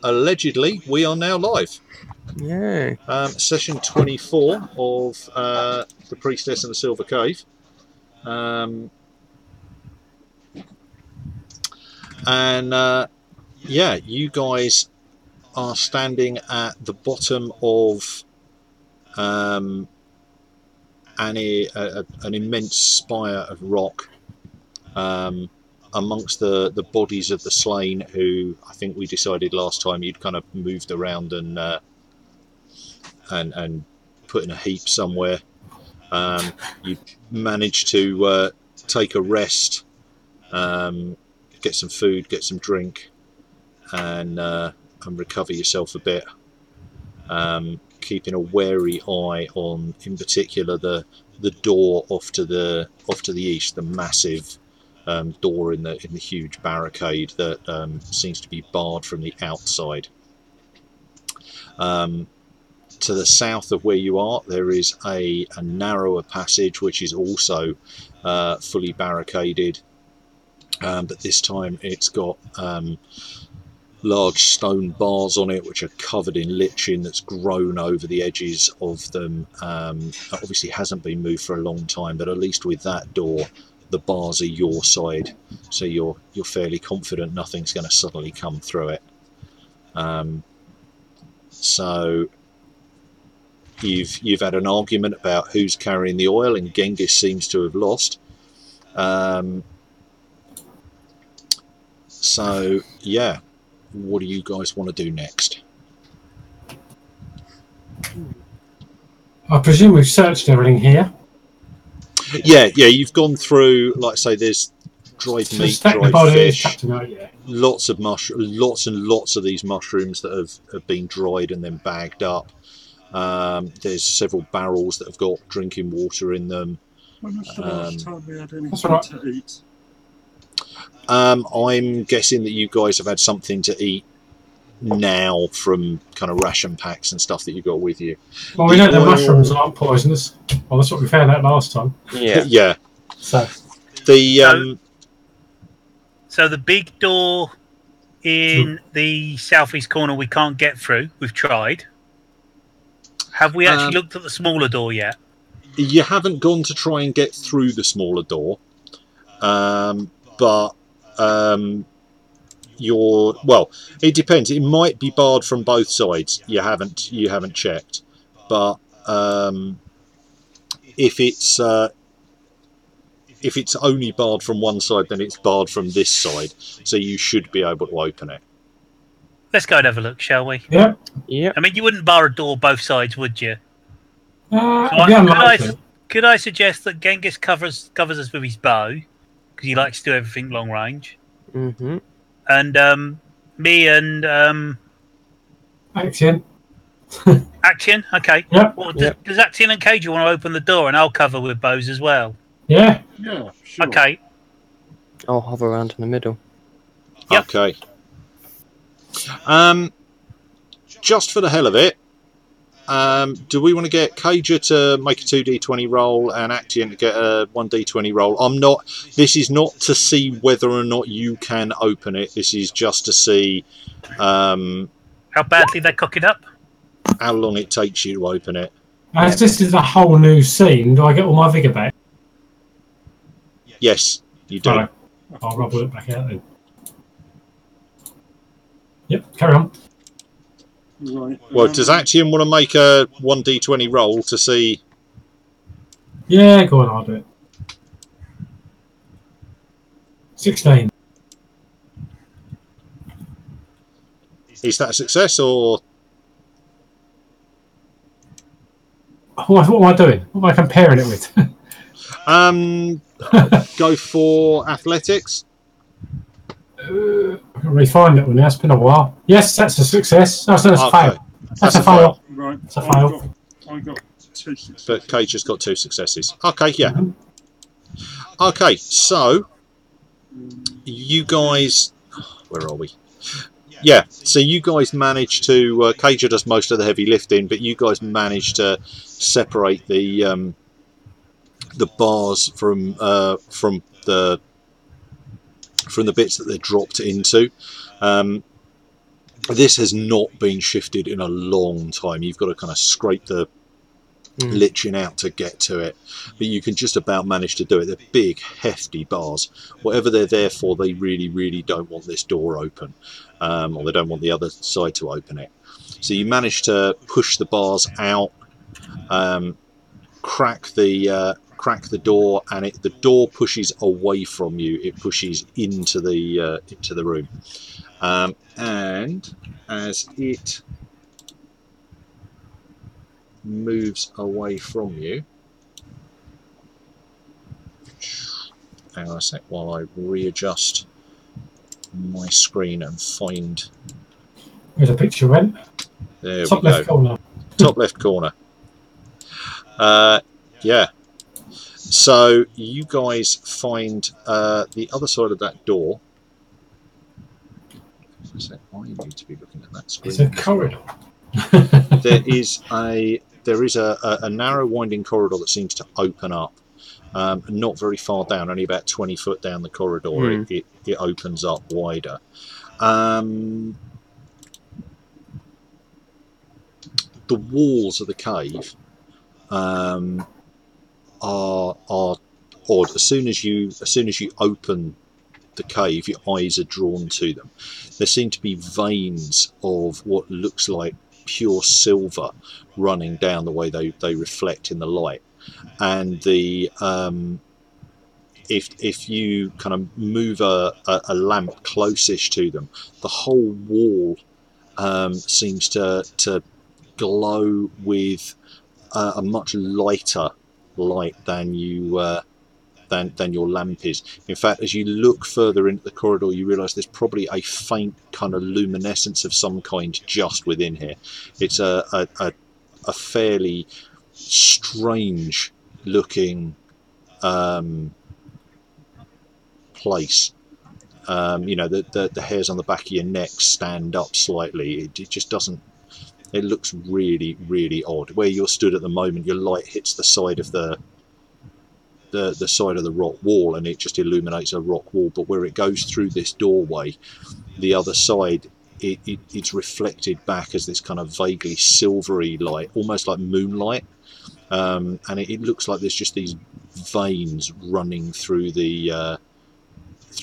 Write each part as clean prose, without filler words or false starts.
allegedly, we are now live. Yeah. Session 24 of the Priestess and the Silver Cave. Yeah, you guys are standing at the bottom of an immense spire of rock, amongst the bodies of the slain, who I think we decided last time you'd kind of moved around and put in a heap somewhere. You managed to take a rest, get some food, get some drink, and recover yourself a bit. Keeping a wary eye on, in particular, the door off to the east, the massive door in the huge barricade that seems to be barred from the outside. To the south of where you are, there is a narrower passage which is also fully barricaded, but this time it's got large stone bars on it which are covered in lichen that's grown over the edges of them. Obviously hasn't been moved for a long time, but at least with that door the bars are your side, so you're fairly confident nothing's going to suddenly come through it. So you've had an argument about who's carrying the oil, and Genghis seems to have lost. So yeah, what do you guys want to do next? I presume we've searched everything here. Yeah, you've gone through, like I say, there's dried meat, dried fish, lots of lots and lots of these mushrooms that have been dried and then bagged up. There's several barrels that have got drinking water in them. When was the last time we had anything to eat? I'm guessing that you guys have had something to eat now from kind of ration packs and stuff that you got with you. Well, we know the mushrooms aren't poisonous. Well, that's what we found out last time. Yeah. Yeah. So the big door in the southeast corner we can't get through. We've tried. Have we actually looked at the smaller door yet? You haven't gone to try and get through the smaller door, but well, it depends. It might be barred from both sides. You haven't checked, but if it's only barred from one side, then it's barred from this side, so you should be able to open it. Let's go and have a look, shall we? Yeah. Yeah. I mean, you wouldn't bar a door both sides, would you? Could I suggest that Genghis covers us with his bow, because he likes to do everything long range. Mm-hmm. And me and Action. Action, okay. Yep. Well, does Action and Cage want to open the door, and I'll cover with bows as well? Yeah. Yeah, sure. Okay. I'll hover around in the middle. Yep. Okay. Just for the hell of it, do we want to get Cager to make a 2d20 roll and Action to get a 1d20 roll? This is not to see whether or not you can open it. This is just to see how badly they cock it up, how long it takes you to open it. As this is a whole new scene, do I get all my vigour back? Yes, you do. Right. I'll rubble it back out then. Yep, carry on. Right. Well, does Action want to make a 1d20 roll to see? Yeah, go on, I'll do it. 16. Is that a success or? What am I doing? What am I comparing it with? Go for athletics. I can refine that one now. It's been a while. Yes, that's a success. No, that's a fail. That's a fail. Right. That's a fail. I got 2 successes. But Cage has got 2 successes. Okay, yeah. Okay, so you guys, where are we? Yeah, so you guys managed to. Cager does most of the heavy lifting, but you guys managed to separate the bars from the bits that they're dropped into. This has not been shifted in a long time. You've got to kind of scrape the lichen out to get to it, but you can just about manage to do it. They're big, hefty bars. Whatever they're there for, they really don't want this door open, or they don't want the other side to open it. So you manage to push the bars out, crack the door, and the door pushes away from you. It pushes into the room, and as it moves away from you, hang on a sec while I readjust my screen and find. Where's the picture went? There Top we left go. corner. Top left corner. Yeah. So you guys find the other side of that door. I need to be looking at that screen. It's a corridor. There is a narrow winding corridor that seems to open up, not very far down, only about 20 foot down the corridor. It opens up wider. The walls of the cave are odd. As soon as you open the cave, your eyes are drawn to them. There seem to be veins of what looks like pure silver running down the way they reflect in the light, and the if you kind of move a lamp closest to them, the whole wall seems to glow with a much lighter light than than your lamp is. In fact, as you look further into the corridor, you realise there's probably a faint kind of luminescence of some kind just within here. It's a fairly strange looking place. You know, the hairs on the back of your neck stand up slightly. It just doesn't. It looks really odd. Where you're stood at the moment, your light hits the side of the side of the rock wall, and it just illuminates a rock wall. But where it goes through this doorway, the other side, it's reflected back as this kind of vaguely silvery light, almost like moonlight. And it looks like there's just these veins running through the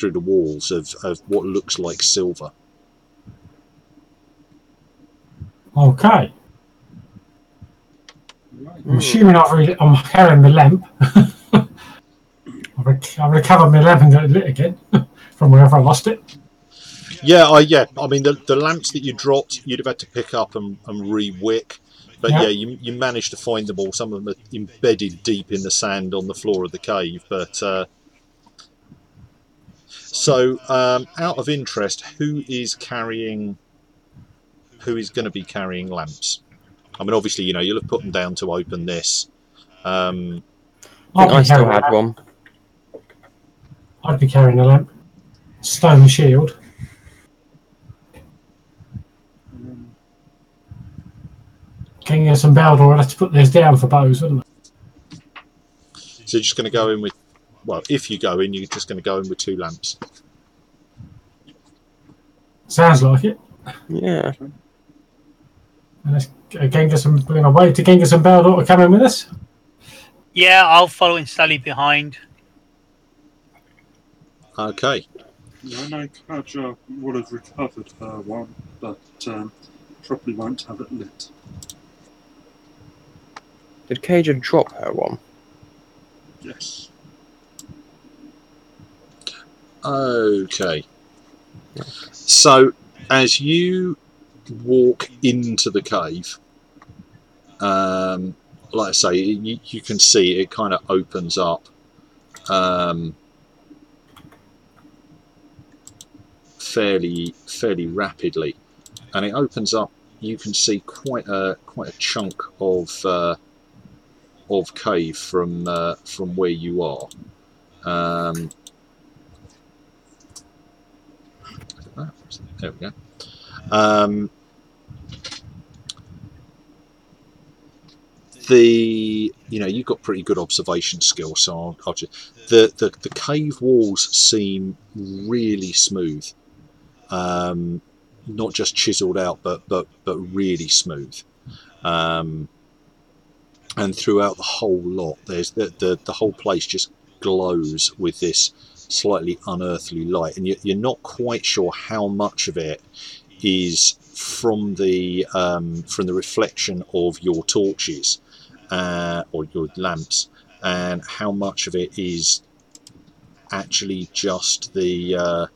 walls of what looks like silver. Okay. I'm assuming I'm carrying the lamp. I've recovered my lamp and got it lit again from wherever I lost it. Yeah. I mean, the lamps that you dropped, you'd have had to pick up and re-wick. But yeah, you managed to find them all. Some of them are embedded deep in the sand on the floor of the cave. But so, out of interest, who is going to be carrying lamps? I mean, obviously, you know, you'll have put them down to open this. I still had one. I'd be carrying a lamp. Stone shield. Genghis and Baldur would have to put theirs down for bows, wouldn't they? So you're just going to go in with, well, if you go in, you're just going to go in with 2 lamps. Sounds like it. Yeah. And Genghis, we're going to wait to Genghis and Baldur to come in with us. Yeah, I'll follow in slowly behind. Okay. I know Kaja would have recovered her one, but probably won't have it lit. Did Kaja drop her one? Yes. Okay. So, as you walk into the cave, like I say, you can see it kind of opens up fairly rapidly, and it opens up. You can see quite a chunk of cave from where you are. There we go. You've got pretty good observation skills, so I'll just, the cave walls seem really smooth. not just chiseled out, but really smooth. And throughout the whole lot, there's the whole place just glows with this slightly unearthly light, and you're not quite sure how much of it is from the reflection of your torches or your lamps, and how much of it is actually just the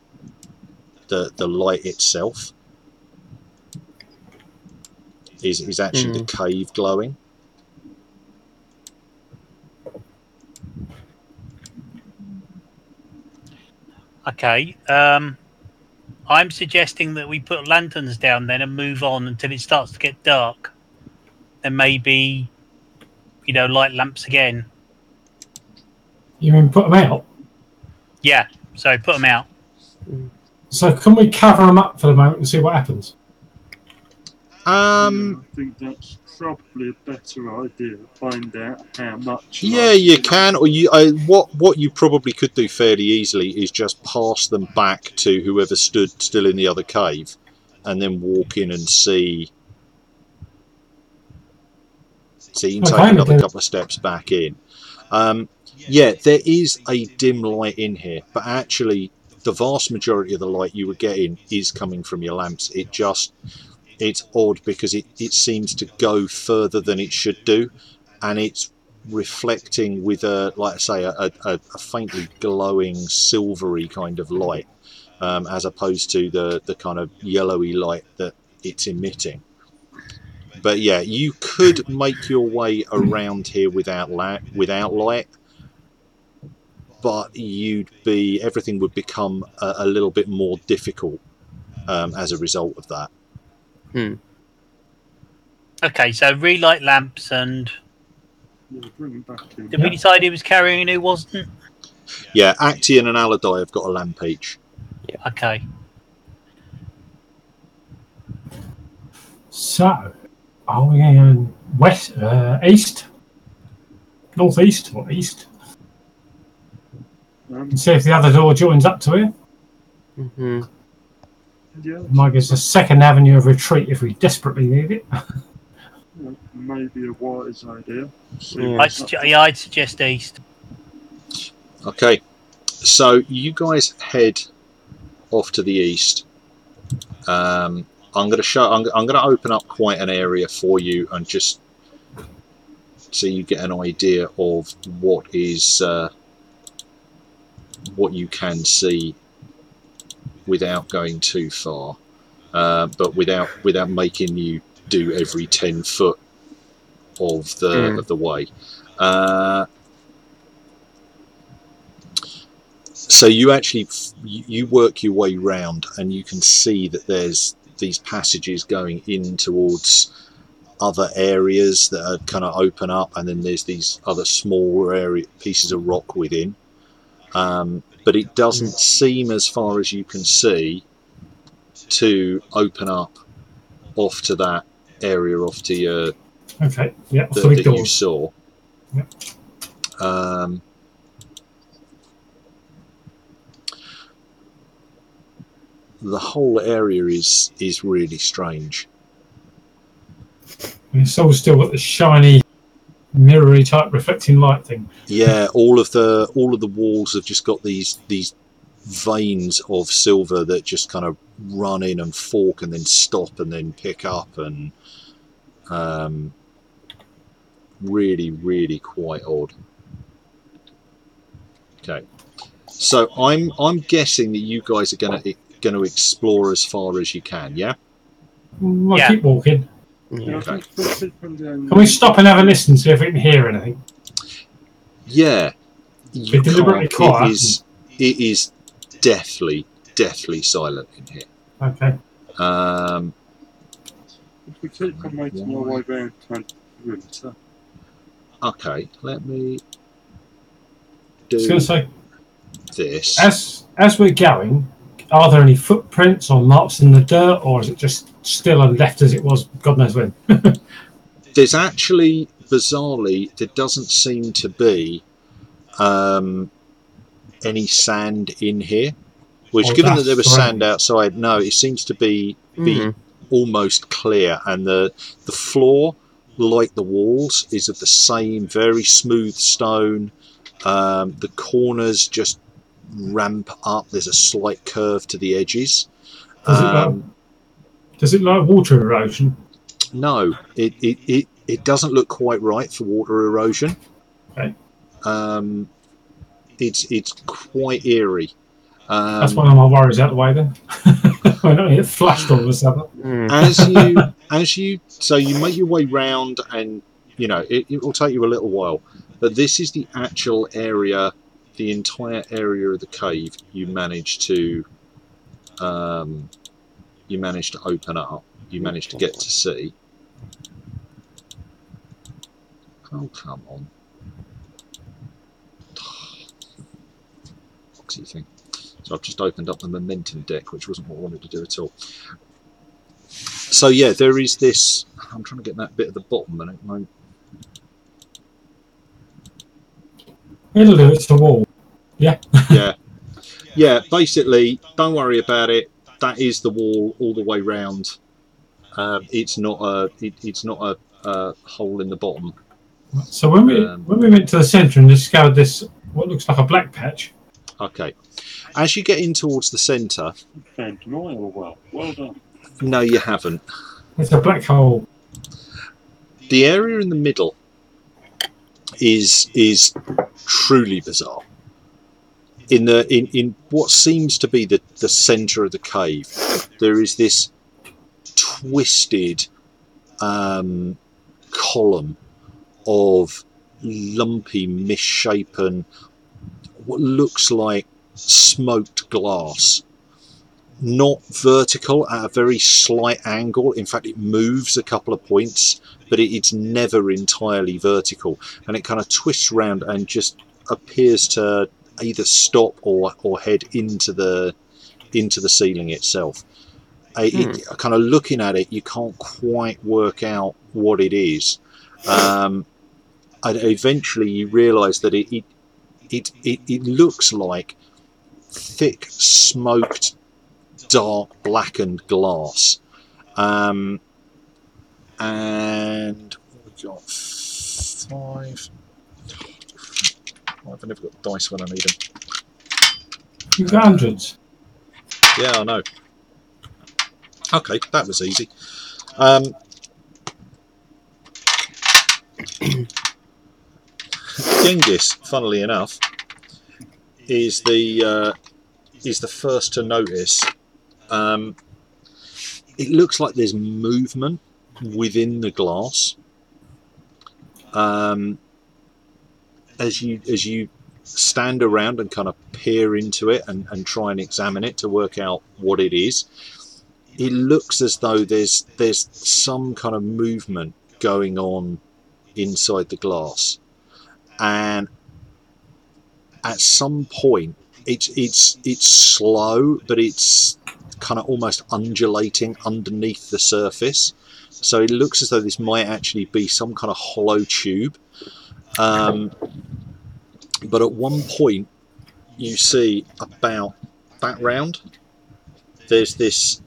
light itself. Is actually the cave glowing. Okay. I'm suggesting that we put lanterns down then and move on until it starts to get dark. And maybe, light lamps again. You mean put them out? Yeah, so put them out. So can we cover them up for the moment and see what happens? I think that's probably a better idea. Find out how much. Yeah, you can, or what you probably could do fairly easily is just pass them back to whoever stood still in the other cave, and then walk in and see. So you can take another couple of steps back in. Yeah, there is a dim light in here, but actually the vast majority of the light you were getting is coming from your lamps. It's odd because it seems to go further than it should do, and it's reflecting with a faintly glowing silvery kind of light, as opposed to the kind of yellowy light that it's emitting. But yeah, you could make your way around here without light, but everything would become a little bit more difficult as a result of that. Okay, so relight lamps and... Yeah, bring them back in. Did we decide he was carrying and who wasn't? Yeah, Actaeon and Aladai have got a lamp each. Yeah. Okay. So, are we going west, east, northeast, or east? And see if the other door joins up to it. Yeah, Might give us a second avenue of retreat if we desperately need it. maybe a wise idea. I'd suggest east. Okay, so you guys head off to the east. I'm going to open up quite an area for you, and just so you get an idea of what you can see without going too far, but without making you do every 10 foot of the way. So you actually you work your way round, and you can see that there's these passages going in towards other areas that are kind of open up, and then there's these other smaller pieces of rock within. But it doesn't seem, as far as you can see, to open up off to that area off to your Okay, yeah, that you saw. Yep. The whole area is really strange. It's all still got the shiny, mirrory type reflecting light thing. Yeah, all of the walls have just got these veins of silver that just kind of run in and fork and then stop and then pick up, and really quite odd. Okay, so I'm guessing that you guys are going to explore as far as you can. Yeah. We'll keep walking. Okay. Can we stop and have a listen, see if we can hear anything? Yeah. Be deliberately quiet. It is deathly silent in here. Okay. If we keep on making our way round to winter. Okay, let me I was going to say, this. As we're going, are there any footprints or marks in the dirt, or is it just still and left as it was, God knows when? There's actually, bizarrely, there doesn't seem to be any sand in here, Which, Or given that there was dust or sand outside, no, it seems to be Hmm. almost clear, and the floor, like the walls, is of the same very smooth stone. The corners just ramp up. There's a slight curve to the edges. Does it like water erosion? No, it doesn't look quite right for water erosion. Okay. It's quite eerie. That's one of my worries out the way then. I don't get flushed all of a sudden. So you make your way round, and it will take you a little while, but this is the actual area, the entire area of the cave you manage to open up. You manage to get to see. Oh, come on. Boxy thing. So I've just opened up the momentum deck, which wasn't what I wanted to do at all. So yeah, there is this. I'm trying to get that bit at the bottom, and it won't. It'll do. It's the wall. Yeah. Yeah. Basically, don't worry about it. That is the wall all the way round. It's not a hole in the bottom. So when we went to the centre and discovered this, what looks like a black patch. Okay. As you get in towards the centre. Found an oil well. Well done. No, you haven't. It's a black hole. The area in the middle is truly bizarre. In what seems to be the centre of the cave, there is this twisted column of lumpy, misshapen, what looks like smoked glass. Not vertical, at a very slight angle. In fact, it moves a couple of points, but it's never entirely vertical, and it kind of twists around and just appears to either stop or head into the ceiling itself. Kind of looking at it, you can't quite work out what it is. And eventually you realise that it looks like thick, smoked, dark, blackened glass. And we've got 5. I've never got dice when I need them. You've got hundreds. Yeah, I know. Okay, that was easy. Genghis, funnily enough, is the first to notice. It looks like there's movement within the glass. As you stand around and kind of peer into it and try and examine it to work out what it is, it looks as though there's some kind of movement going on inside the glass, and at some point it's slow, but it's kind of almost undulating underneath the surface. So it looks as though this might actually be some kind of hollow tube. But at one point you see about that round, there's this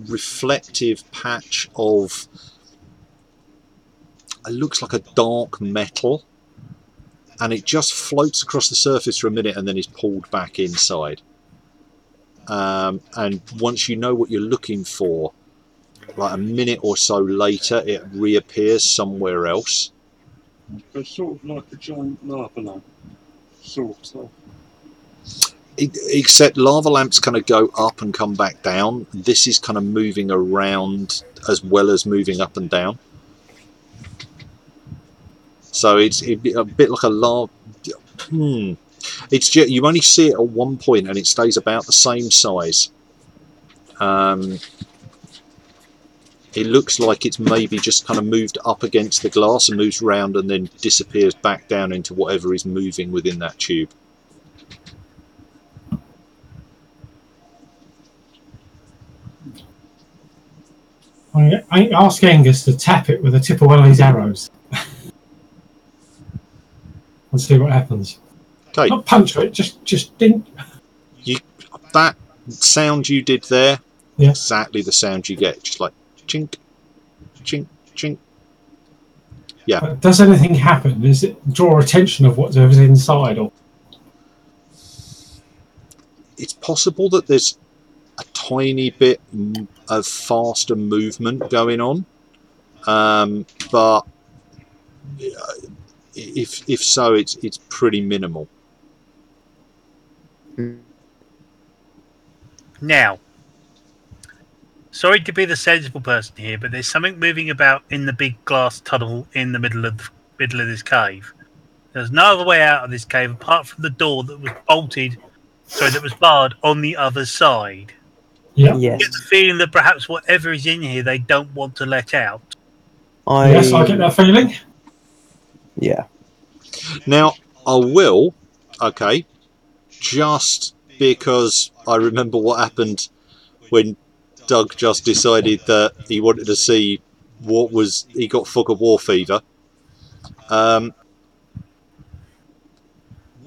reflective patch of, it looks like a dark metal, and it just floats across the surface for a minute and then is pulled back inside. And once you know what you're looking for, like a minute or so later, it reappears somewhere else. It's sort of like a giant lava lamp. Sort of. Except lava lamps kind of go up and come back down. This is kind of moving around as well as moving up and down. So it's a bit like a lava. It's just, you only see it at one point and it stays about the same size. It looks like it's maybe just kind of moved up against the glass and moves around and then disappears back down into whatever is moving within that tube. I ask Angus to tap it with the tip of one of these arrows. And see what happens. Okay. Not punch it, just ding. that sound you did there, Yeah. exactly the sound you get, just like chink, chink, chink. Yeah. But does anything happen? Does it draw attention of whatever's inside? Or It's possible that there's a tiny bit of faster movement going on, but if so, it's pretty minimal. Now, sorry to be the sensible person here, but there's something moving about in the big glass tunnel in the middle of this cave. There's no other way out of this cave apart from the door that was that was barred on the other side. yeah, I Yes. get the feeling that perhaps whatever is in here they don't want to let out. yes, I get that feeling. Yeah. Now, I will, okay, just because I remember what happened when Doug just decided that he wanted to see he got fog of war fever.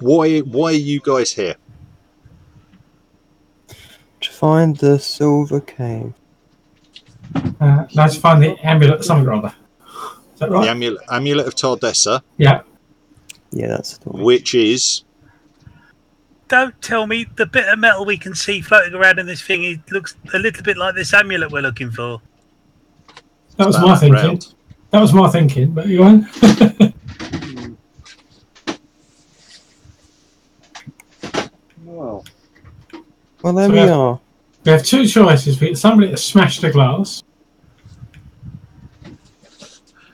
Why are you guys here? To find the silver cave. Let's find the amulet, something or other. Is that right? The amulet of Tardessa, Yeah. Yeah, that's the one. which is Don't tell me the bit of metal we can see floating around in this thing looks a little bit like this amulet we're looking for. That was about my that thinking. round. That was my thinking, but you on? Well, Well, there So we we have- are. We have two choices. We get somebody to smash the glass.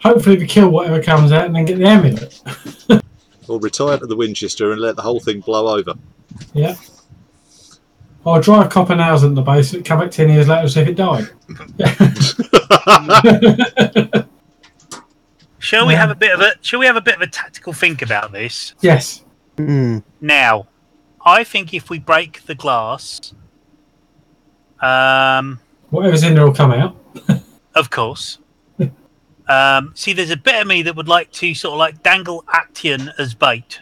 Hopefully we kill whatever comes out and then get the amulet. or retire to the Winchester and let the whole thing blow over. Yeah. Or drive copper nails in the base and come back 10 years later and see if it died. Shall we have a bit of a tactical think about this? Yes. Hmm. Now, I think if we break the glass, Whatever's in there will come out. of course. See, there's a bit of me that would like to sort of like dangle Actian as bait,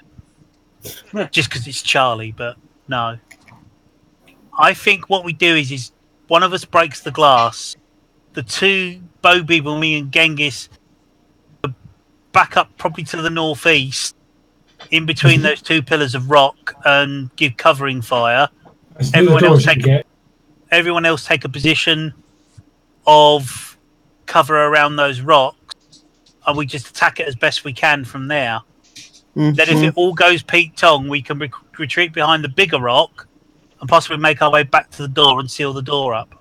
just because it's Charlie. But no, I think what we do is one of us breaks the glass, the two bow people, me and Genghis, back up probably to the northeast, in between those two pillars of rock, and give covering fire. It's Everyone the else doors you take can get. Everyone else take a position of cover around those rocks, and we just attack it as best we can from there. Then if it all goes Pete Tong, we can retreat behind the bigger rock and possibly make our way back to the door and seal the door up.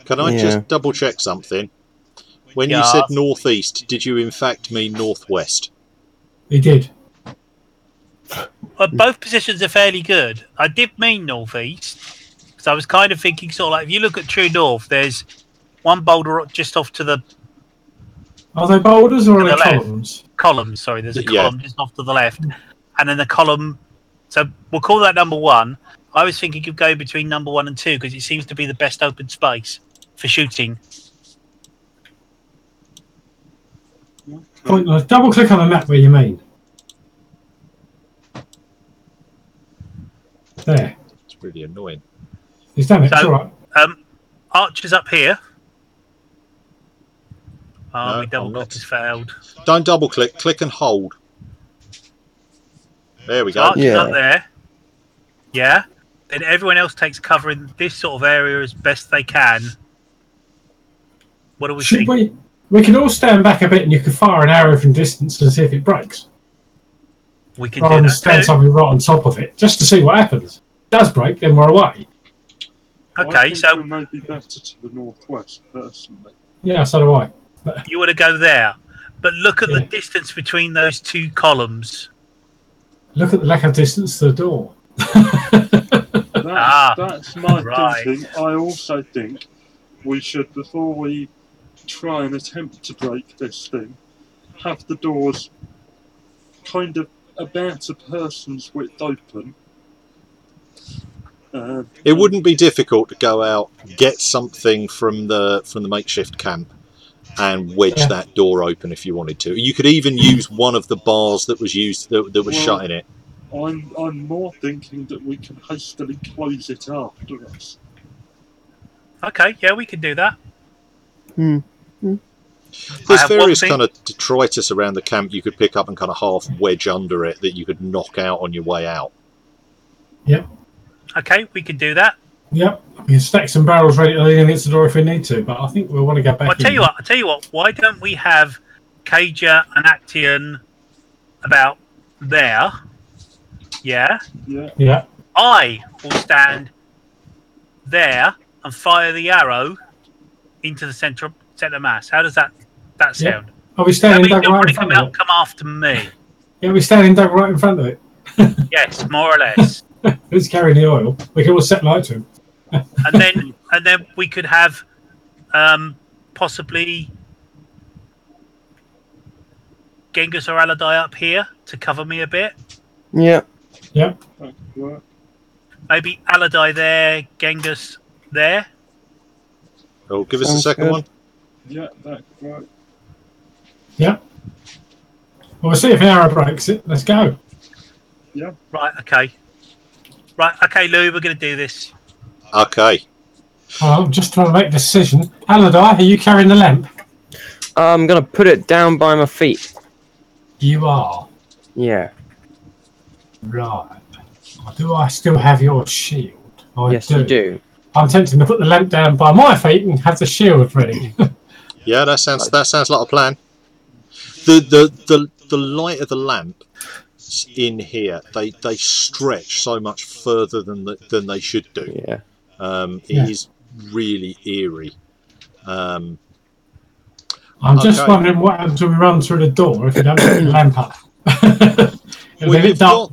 Can I Yeah. just double check something? When you Yeah. said northeast, did you in fact mean northwest? He did. Well, both positions are fairly good. I did mean northeast, because I was kind of thinking sort of like, if you look at true north, there's one boulder rock just off to the Are they boulders or are To they the left. columns? column. Sorry, there's a Yeah. column just off to the left, and then the column. So we'll call that number one. I was thinking of going between number 1 and 2 because it seems to be the best open space for shooting. Pointless. Double click on the map where you mean. There. It's really annoying. He's done it. It's So- all right. Archers up here. Oh, No, my double I'm click not. has failed. Don't double click, click and hold. There we So go. Archers Yeah. up there. Yeah. Then everyone else takes cover in this sort of area as best they can. What do we Should think? we can all stand back a bit and you can fire an arrow from distance and see if it breaks. We can Rather do than that stand too. something right on top of it, just to see what happens. If it does break, then we're away. I Okay, think so we may be better to the northwest, personally. Yeah, so do I. you want to go there. But look at the Yeah. distance between those two columns. Look at the lack of distance to the door. That's my right. thinking. I also think we should, before we try and attempt to break this thing, have the doors kind of about a person's width open. It wouldn't be difficult to go out, get something from the makeshift camp, and wedge Yeah. that door open if you wanted to. You could even use one of the bars that was used that was Well, shut in it. I'm more thinking that we can hastily close it after us. Okay, yeah, we can do that. There's have one various thing. kind of detritus around the camp you could pick up and kind of half wedge under it that you could knock out on your way out. Yep. Okay, we can do that. Yep. We can stack some barrels ready to lean against the door if we need to, but I think we'll want to go back I'll tell you what. Why don't we have Cager and Actian about there? Yeah. Yeah. I will stand there and fire the arrow into the centre mass. How does that sound? Are we standing That means dug right in come front of it? come after me. Yeah, we're standing dug right in front of it. Yes, more or less. Who's carrying the oil? We can all set light to him. and then we could have possibly Genghis or Aladai up here to cover me a bit. Yeah. Yep. Right. Maybe Aladai there, Genghis there. Oh, give us a Sounds second good. one. Yeah, that's right. Yep. Well, we'll see if an arrow breaks it. Let's go. Right, okay. Right, okay, Lou, we're going to do this. Okay. Well, I'm just trying to make a decision. Aladai, are you carrying the lamp? I'm gonna put it down by my feet. You are. Yeah. Right. Do I still have your shield? I Yes, you do. I'm tempted to put the lamp down by my feet and have the shield ready. Yeah, that sounds like a plan. The light of the lamp in here, they stretch so much further than they should do. Yeah. It is really eerie. I'm just Okay. wondering what happens when we run through the door if you don't put the lamp up. It'll be a bit Well, dark.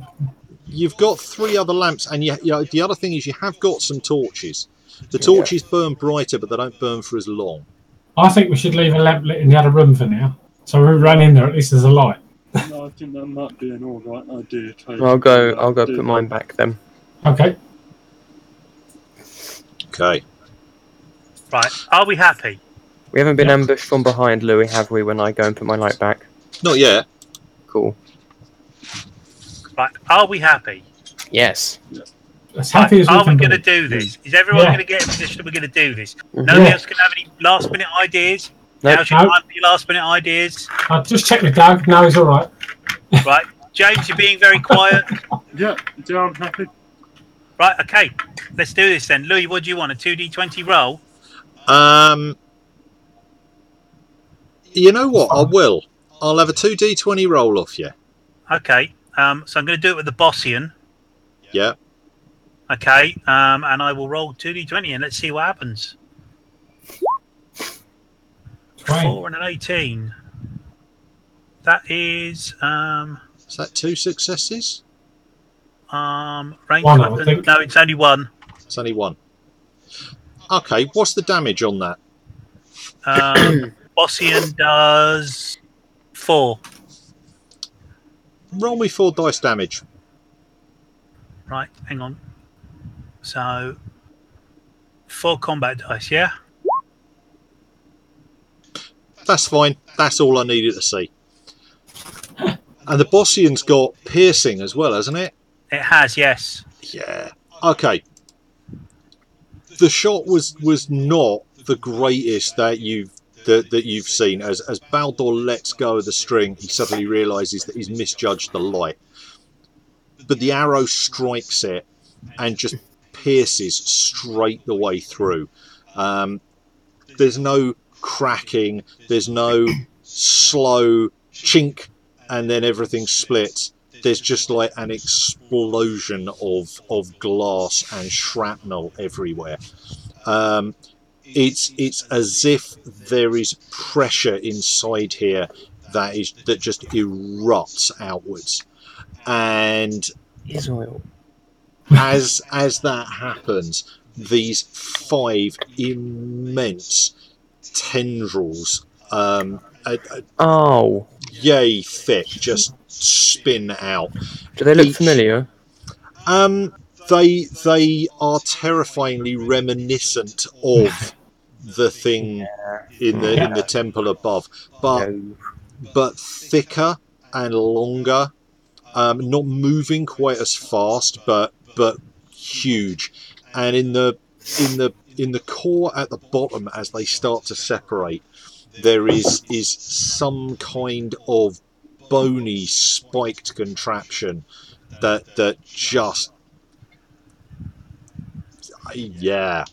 you've got 3 other lamps, and you know, the other thing is you have got some torches. The torches burn brighter, but they don't burn for as long. I think we should leave a lamp lit in the other room for now. So we run in there, at least there's a light. No, I think that might be an alright idea. I'll go put mine back then. Okay. Okay. Right, are we happy? We haven't been Yeah. ambushed from behind, Louis, have we, when I go and put my light back? Not yet. Cool. Right, are we happy? Yes. As happy as we Are we can going to be. do this? Is everyone Yeah. going to get in a position we're going to do this? Mhm. Nobody Yeah. else can have any last minute ideas? Nope. Now's your Nope. time for your last minute ideas. I'll just check with Doug. No, he's all right. Right, James, you're being very quiet. Yeah, I'm happy. Right, okay, let's do this then. Louis, what do you want? A 2d20 roll? You know what? I will. I'll have a 2d20 roll off you. Okay, so I'm going to do it with the Bossian. Yeah. Okay, and I will roll 2d20 and let's see what happens. 4 and an 18. That is Is that 2 successes? range One, I would weapon. think. No, it's only one. It's only 1. Okay, what's the damage on that? Bossian does 4. Roll me 4 dice damage. Right, hang on. So 4 combat dice, yeah? That's fine. That's all I needed to see. And the Bossian's got piercing as well, hasn't it? It has, yes. Yeah. Okay. The shot was not the greatest that you've seen. As Baldur lets go of the string, he suddenly realises that he's misjudged the light. But the arrow strikes it and just pierces straight the way through. There's no cracking. There's no slow chink and then everything splits. There's just like an explosion of glass and shrapnel everywhere. It's as if there is pressure inside here that just erupts outwards, and Israel. as that happens, these 5 immense tendrils, Oh. yay thick, just spin out. Do they look Each- familiar? They are terrifyingly reminiscent of the thing in the temple above, but No. thicker and longer. not moving quite as fast, but huge. And in the core at the bottom, as they start to separate, there is some kind of bony spiked contraption that just, yeah,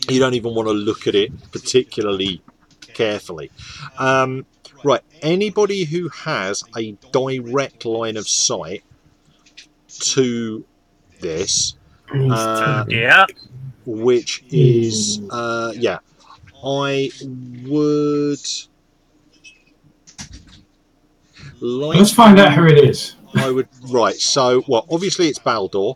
you don't even want to look at it particularly carefully. Right, anybody who has a direct line of sight to this, Yeah. which is yeah, I would like. Let's find out who it is. I would, right. So, well, obviously it's Baldur.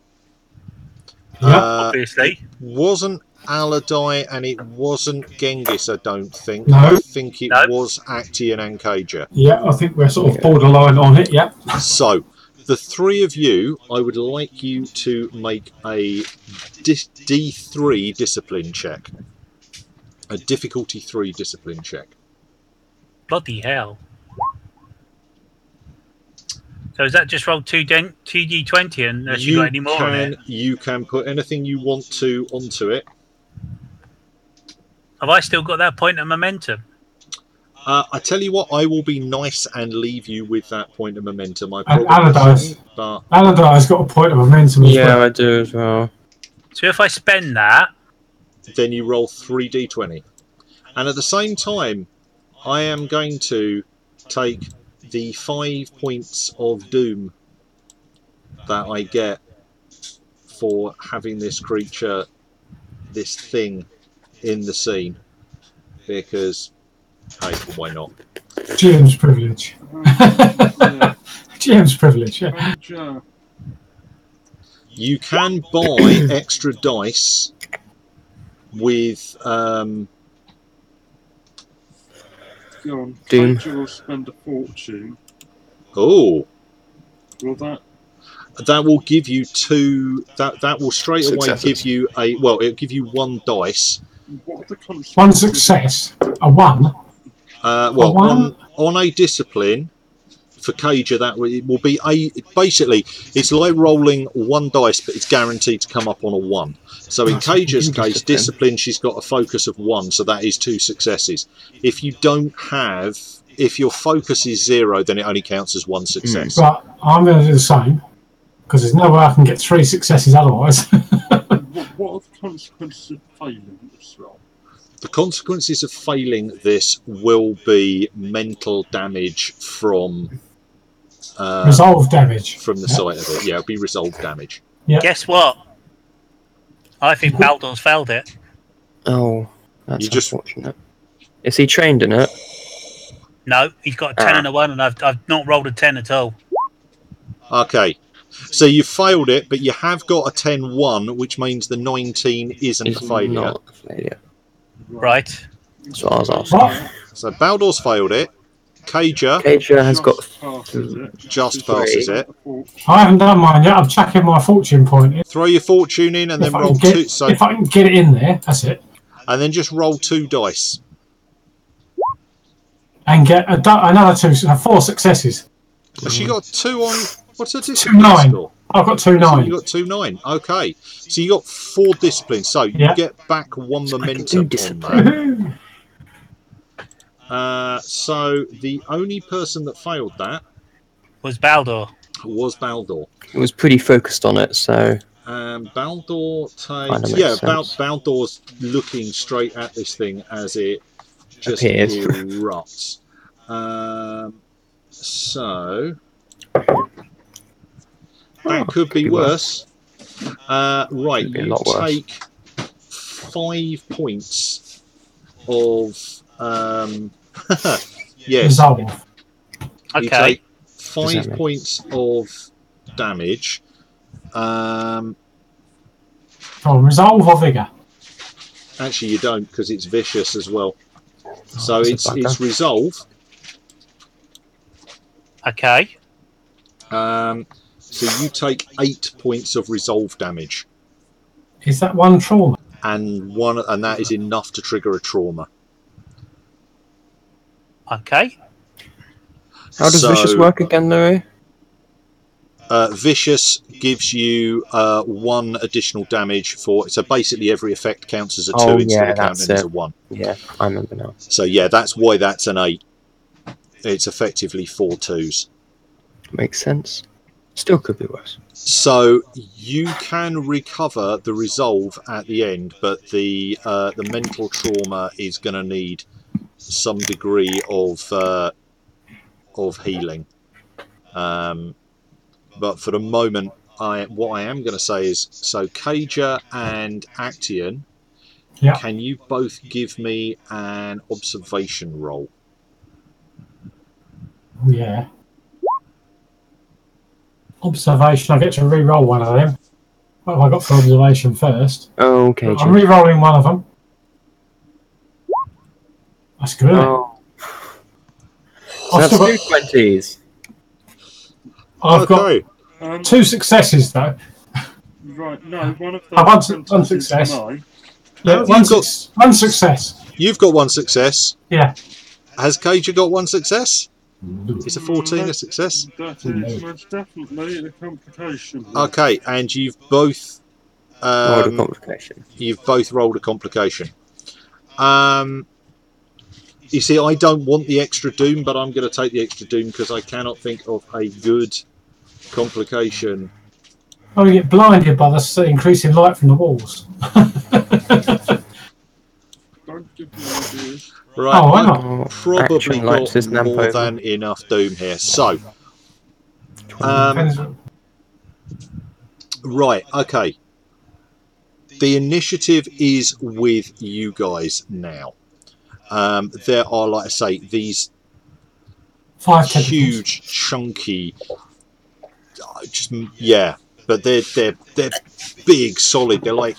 Yeah. Obviously. Wasn't Aladai, and it wasn't Genghis, I don't think. No. I think it No. was Actaeon and Kaja. Yeah, I think we're sort of borderline on it. Yeah. So, the three of you, I would like you to make a D3 discipline check. A difficulty 3 discipline check. Bloody hell. So is that just roll 2d20 unless you got any more on it? You can put anything you want to onto it. Have I still got that point of momentum? I tell you what, I will be nice and leave you with that point of momentum. I And probably Aladai's shouldn't, but got a point of momentum as Yeah, well. I do as well. So if I spend that, then you roll 3d20. And at the same time, I am going to take the 5 points of doom that I get for having this creature, this thing, in the scene. Because, hey, why not? GM's privilege. Yeah. GM's privilege, yeah. Kaja. You can buy extra dice with Go on. Doom. Kaja will spend a fortune. oh, Will that? that will give you two. That will straight away Successes. give you a, well, it'll give you 1 dice. What are the consequences? One success, a 1. Well, one? on a discipline for Kaja, that it will be a, basically it's like rolling 1 dice, but it's guaranteed to come up on a 1. So in That's Kaja's good case, discipline, she's got a focus of 1, so that is 2 successes. If you don't have, if your focus is 0, then it only counts as 1 success. But I'm going to do the same, because there's no way I can get 3 successes otherwise. What are the consequences of failing this roll? The consequences of failing this will be mental damage from Resolve damage. from the sight of it. Yeah, it'll be resolved damage. Yeah. guess what? I think Baldur's failed it. Oh, that's You just- unfortunate. Is he trained in it? No, he's got a 10 and a 1, and I've not rolled a 10 at all. Okay, so you failed it, but you have got a 10-1, which means the 19 isn't a He's failure. not a failure. Right. That's what I was asking. What? So Baldur's failed it. Kaja Cager has got passes it. just passes it. I haven't done mine yet. I'm chucking my fortune point in. Throw your fortune in and then If I, roll can get, 2. So if I can get it in there, that's it. and then just roll 2 dice. And get another 4 successes. Has she got 2 on? What's her 2 discipline 9. score? I've got 2 So 9. you got 2 9. Okay, so you got 4 discipline. So you Yeah. get back 1 So I can momentum do on discipline. that. Woohoo! So the only person that failed that Was Baldur. was Baldur. It was pretty focused on it, so Baldur Kinda takes. makes Yeah, sense. Baldur's looking straight at this thing as it just Appears. erupts. So that could be worse. Right, Could be a you lot worse. take 5 points of. Yes, Resolve. you Okay. take Does 5 that mean- points of damage. Oh, resolve or vigor? Actually, you don't, because it's vicious as well. So that's a it's bugger. resolve. Okay. So you take 8 points of resolve damage, Is that one trauma? and that is enough to trigger a trauma. Okay. how does So, vicious work again, Louis? Vicious gives you 1 additional damage for. So basically, every effect counts as a 2 instead of counting as a 1. Yeah, I remember now. So yeah, that's why that's an 8. It's effectively 4 2s. Makes sense. Still could be worse. So you can recover the resolve at the end, but the mental trauma is going to need some degree of healing. But for the moment, what I am going to say is, so Kaja and Actian, can you both give me an observation roll? Yeah. Observation. I get to re-roll one of them. What have I got for observation first? Oh, okay. I'm re-rolling one of them. That's good. Oh. So that's 2 20s. I've got 2 successes though. Right, no, one of them. One success. Yeah, one success. You've got 1 success. Yeah. Has Kaja got 1 success? Is a 14 a success? That is most definitely a complication. Okay, and you've both rolled a complication. You've both rolled a complication. You see, I don't want the extra doom, but I'm going to take the extra doom because I cannot think of a good complication. Oh, you get blinded by the increasing light from the walls. Don't give me ideas. Right, I've probably got more than enough doom here. So, right, okay. The initiative is with you guys now. There are, like I say, these 5 huge, chunky, but they're big, solid. They're like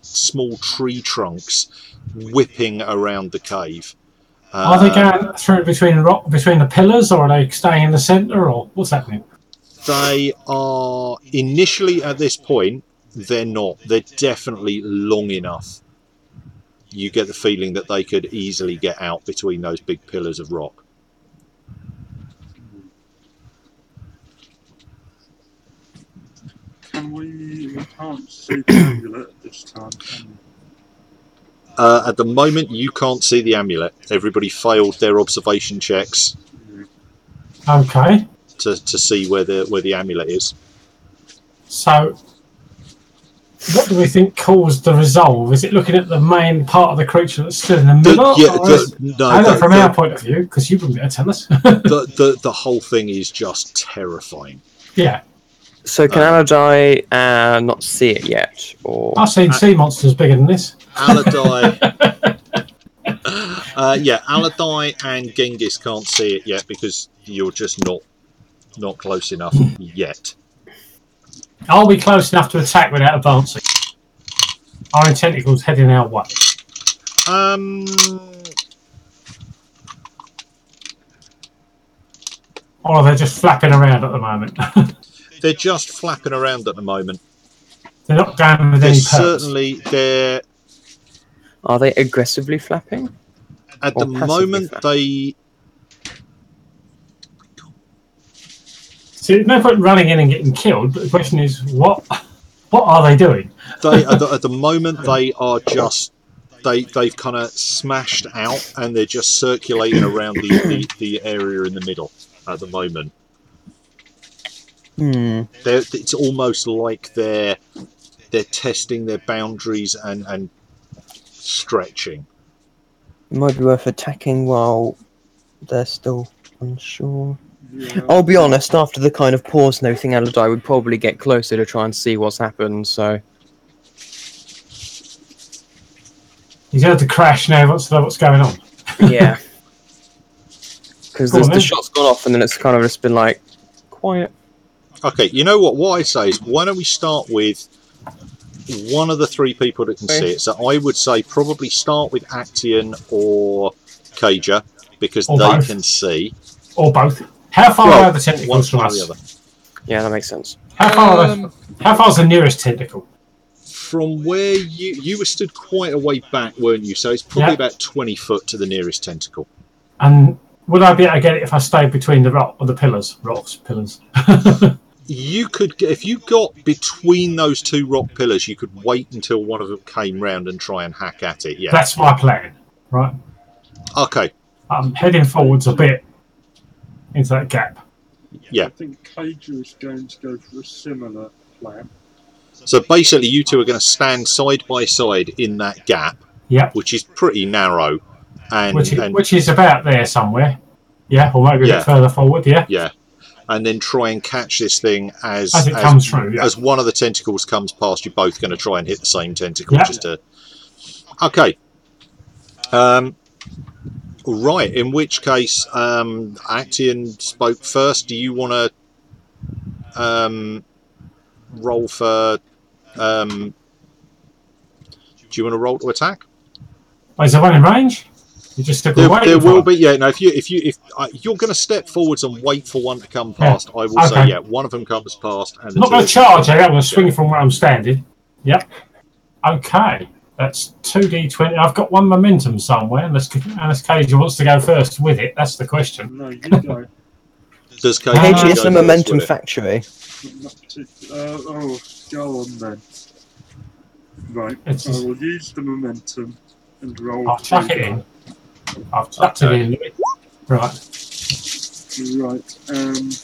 small tree trunks whipping around the cave. Are they going through between the pillars, or are they staying in the centre, or what's happening? They are initially at this point. They're not. They're definitely long enough. You get the feeling that they could easily get out between those big pillars of rock. We can't see the amulet at this time, can we? At the moment, you can't see the amulet. Everybody failed their observation checks. Okay. To see where the amulet is. So, what do we think caused the resolve? Is it looking at the main part of the creature that's still in the middle? From our point of view, because you wouldn't be able to tell us. the whole thing is just terrifying. Yeah. So can Aladai not see it yet? Or I've seen sea monsters bigger than this. Aladai, Aladai and Genghis can't see it yet because you're just not close enough yet. Are we close enough to attack without advancing? Are tentacles heading our way? Or are they just flapping around at the moment? They're just flapping around at the moment. They're not going with any purpose. Are they aggressively flapping? At the moment, they... See, there's no point running in and getting killed, but the question is, what are they doing? At the moment, they are just... They've kind of smashed out, and they're just circulating around the area in the middle at the moment. It's almost like they're testing their boundaries and stretching. It might be worth attacking while they're still unsure. Yeah. I'll be honest, after the kind of pause and everything, Aladai would probably get closer to try and see what's happened, so... He's heard the crash now, what's going on? Yeah. Because the shot's gone off and then it's kind of just been like, quiet. Okay, you know what? What I say is, why don't we start with one of the 3 people that can see it? So I would say probably start with Actian or Kaja, because they can see. Or both. How far are the tentacles from us? Yeah, that makes sense. How far is the nearest tentacle? From where you were stood quite a way back, weren't you? So it's probably about 20 foot to the nearest tentacle. And would I be able to get it if I stayed between the rock or the pillars? Pillars. You could, if you got between those two rock pillars, you could wait until one of them came round and try and hack at it. Yeah, that's my plan. Right. Okay. I'm heading forwards a bit into that gap. Yeah. I think Cager is going to go for a similar plan. So basically, you two are going to stand side by side in that gap, which is pretty narrow, and which is about there somewhere. Yeah, or maybe a bit further forward. Yeah. Yeah. And then try and catch this thing as it comes through. Yeah. As one of the tentacles comes past, you're both going to try and hit the same tentacle. Yeah. Just to. Okay. Right. In which case, Actian spoke first. Do you want to roll for? Do you want to roll to attack? Oh, is there one in range? You just there will be, yeah. No, if you're going to step forwards and wait for one to come past, I will say, yeah, one of them comes past. And I'm not going to charge. I'm going to swing from where I'm standing. Yep. Okay, that's 2d20. I've got one momentum somewhere, unless Cager wants to go first with it. That's the question. No, you go. Does Cager is the momentum factory? Oh, go on then. Right, I will use the momentum and roll. I'll chuck it in. I've chucked it in. Right.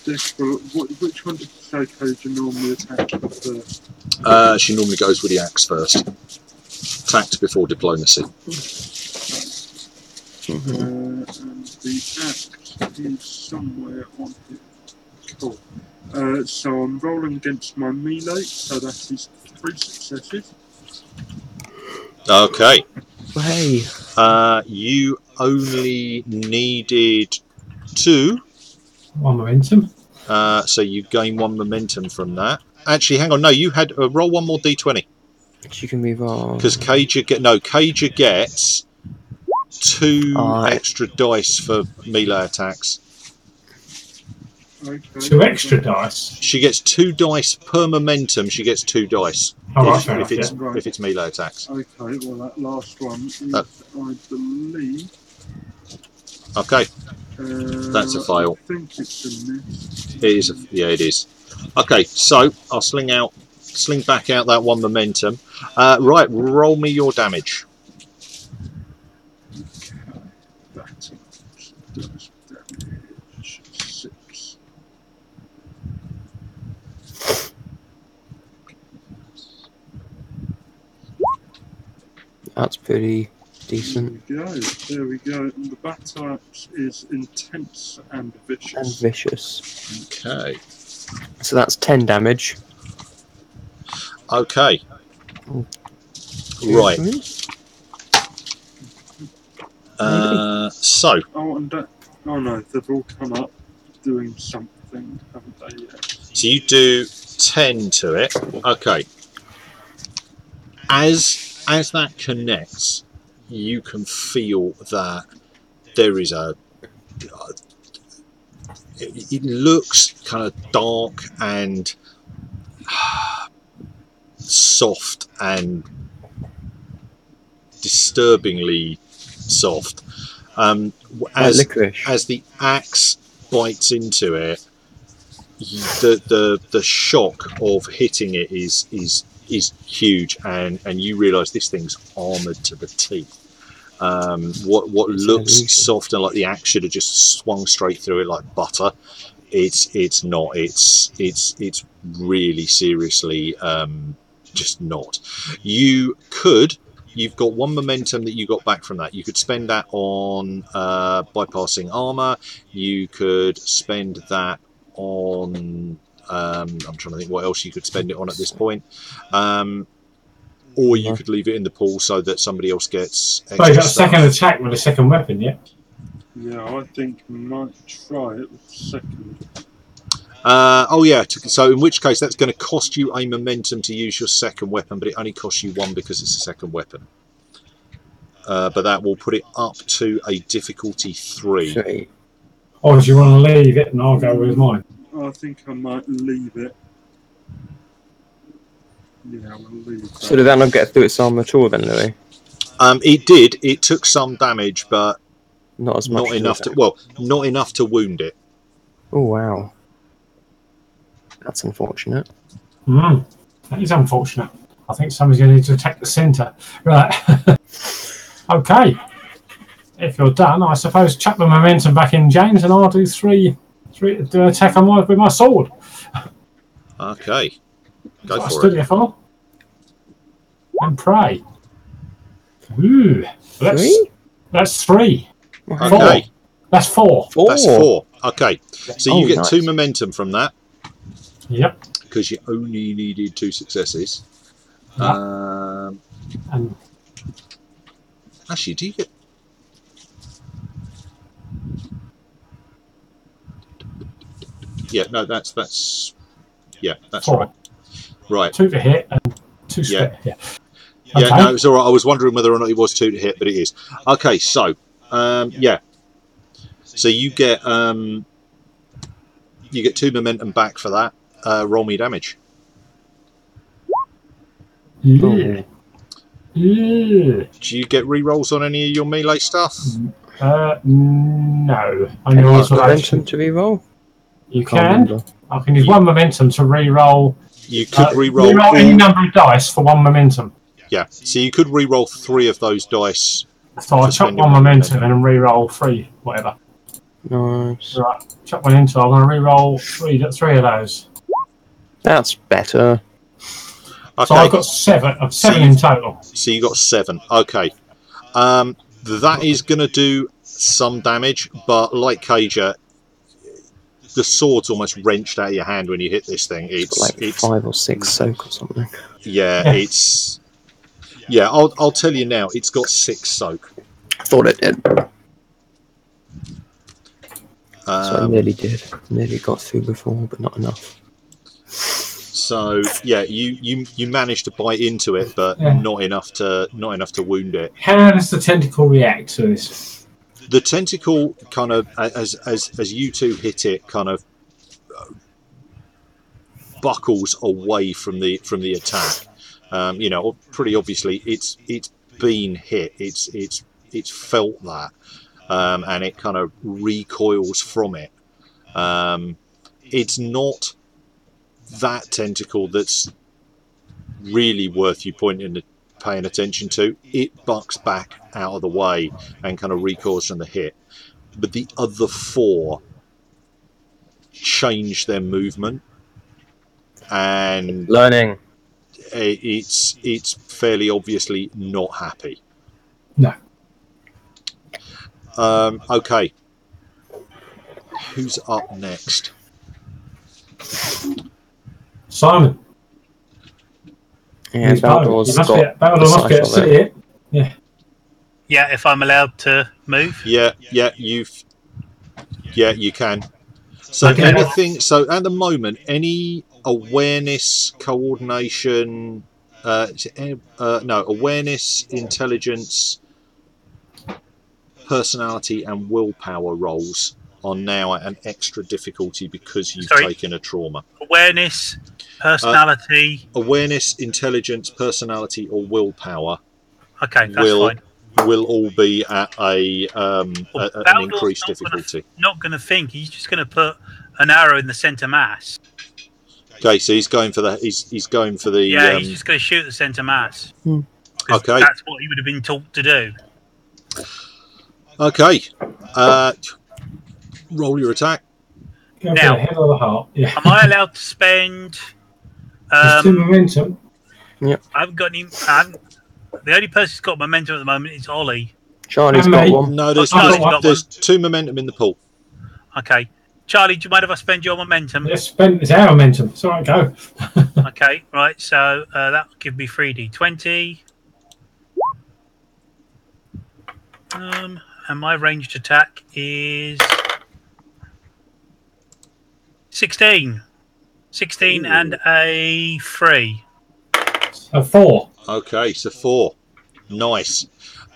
This will, which one did you say Cager normally attack first? She normally goes with the axe first. Tact before diplomacy. And the axe is somewhere on here. Cool. So I'm rolling against my melee, so that is 3 successes. Okay. Hey. You only needed 2. One momentum. So you gain 1 momentum from that. Actually, hang on. No, you had roll 1 more d20. She can move on. Because Cager gets 2 extra dice for melee attacks. Okay. 2 extra dice. She gets 2 dice per momentum. She gets 2 dice if it's melee attacks. Okay, well that last one is, I believe. Okay, that's a fail. I think it's a miss. It is. It is. Okay, so I'll sling back out that 1 momentum. Right, roll me your damage. Okay, that does damage 6. That's pretty decent. There we go. And the battle axe is intense and vicious. Okay. So that's 10 damage. Okay. Right. So. Oh no, they've all come up doing something, haven't they yet? So you do 10 to it. Okay. As that connects, you can feel that there is it looks kind of dark and soft and disturbingly soft. As the axe bites into it, the shock of hitting it is huge, and you realise this thing's armoured to the teeth. What looks soft and like the axe should have just swung straight through it like butter, it's not. It's really seriously just not. You've got 1 momentum that you got back from that. You could spend that on bypassing armour. You could spend that on I'm trying to think what else you could spend it on at this point. Or you could leave it in the pool so that somebody else gets extra. So you got a second attack with a second weapon, yeah? Yeah, I think we might try it with the second. Oh yeah, so in which case that's going to cost you a momentum to use your second weapon, but it only costs you 1 because it's a second weapon. But that will put it up to a difficulty 3. Or do you want to leave it and I'll go with mine? I think I might leave it. Yeah, we'll leave that. So did that not get through its armor at all then, Louis? It did. It took some damage, but not as much. Not enough to. Well, not enough to wound it. Oh wow. That's unfortunate. That is unfortunate. I think somebody's going to need to attack the centre. Right. Okay. If you're done, I suppose chuck the momentum back in, James, and I'll do three do an attack on with my sword. Okay. Go That's what I for stood it. here for. And pray. Ooh. That's 3. Wow. 4. Okay. That's 4. That's 4. Okay. So you get nice. 2 momentum from that Yep. because you only needed 2 successes. And Actually, do you get... Yeah, no, that's 4. right. Right. 2 to hit and 2 split. Yeah. Yeah, Okay. no, it's all right. I was wondering whether or not it was 2 to hit, but it is. Okay, so yeah. So you get 2 momentum back for that. Roll me damage. Yeah. Yeah. Do you get re-rolls on any of your melee stuff? No. Can Only you use isolation. momentum to reroll? You Can't can. remember. I can use 1 momentum to re-roll. You could re-roll Re-roll any number of dice for 1 momentum. Yeah, so you could re-roll 3 of those dice. So I chuck 1 momentum and then re-roll 3, whatever. Nice. Right, chuck 1 into. I'm going to re-roll 3 of those. That's better. Okay. So I've got 7 in total. So you got 7. Okay. That is going to do some damage, but like Cager, the sword's almost wrenched out of your hand when you hit this thing. It's like 5 or 6 soak or something. Yeah, it's... Yeah, I'll tell you now, it's got 6 soak. I thought it did. So I Um, nearly did. Nearly got through before, but not enough. so yeah, you managed to bite into it, but not enough to wound it. How does the tentacle react to this? The tentacle kind of, as you two hit it, kind of buckles away from the attack. You know, pretty obviously, it's been hit. It's felt that, and it kind of recoils from it. It's not that tentacle that's really worth you paying attention to. It bucks back out of the way and kind of recoils from the hit. But the other 4 change their movement, and Learning. it's fairly obviously not happy. No. Okay. Who's up next? Simon. Yeah, Baldor's got Baldor must be able to see it. Yeah. Yeah, if I'm allowed to move. Yeah, you can. So Okay. anything. So at the moment, any awareness, coordination, awareness, intelligence, personality, and willpower rolls are now at an extra difficulty because you've taken a trauma. Awareness, personality. Awareness, intelligence, personality, or willpower. Okay, that's fine. Will all be at an increased difficulty. Not going to think. He's just going to put an arrow in the centre mass. Okay, so he's going for the. He's going for the. Yeah, he's just going to shoot the centre mass. Okay, that's what he would have been taught to do. Okay, roll your attack. Go Now, for the head or the heart. Yeah. Am I allowed to spend? There's 2 momentum. Yep. I haven't got any. The only person who's got momentum at the moment is Ollie. Charlie's got 1. No, there's 2 momentum in the pool. Okay. Charlie, do you mind if I spend your momentum? It's our momentum. It's all right, go. Okay, right. So that will give me 3d20. And my ranged attack is 16. 16 and a 3. A 4. Okay, so 4. Nice.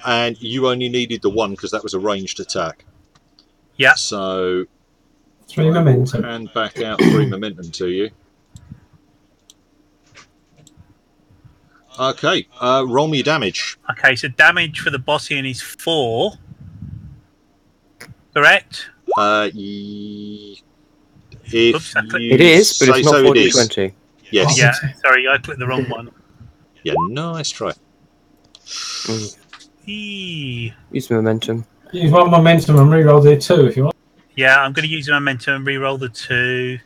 And you only needed the 1 because that was a ranged attack. Yeah. So 3 momentum. And back out 3 momentum to you. Okay, roll me your damage. Okay, so damage for the Bossian is 4. Correct? If Oops, I clicked- you It is, but say it's not so, it is. 40-20. Yes. Yeah. Sorry, I clicked the wrong one. Yeah, nice try. Eee. Use momentum. Use one momentum and reroll the 2 if you want. Yeah, I'm going to use the momentum and re-roll the 2.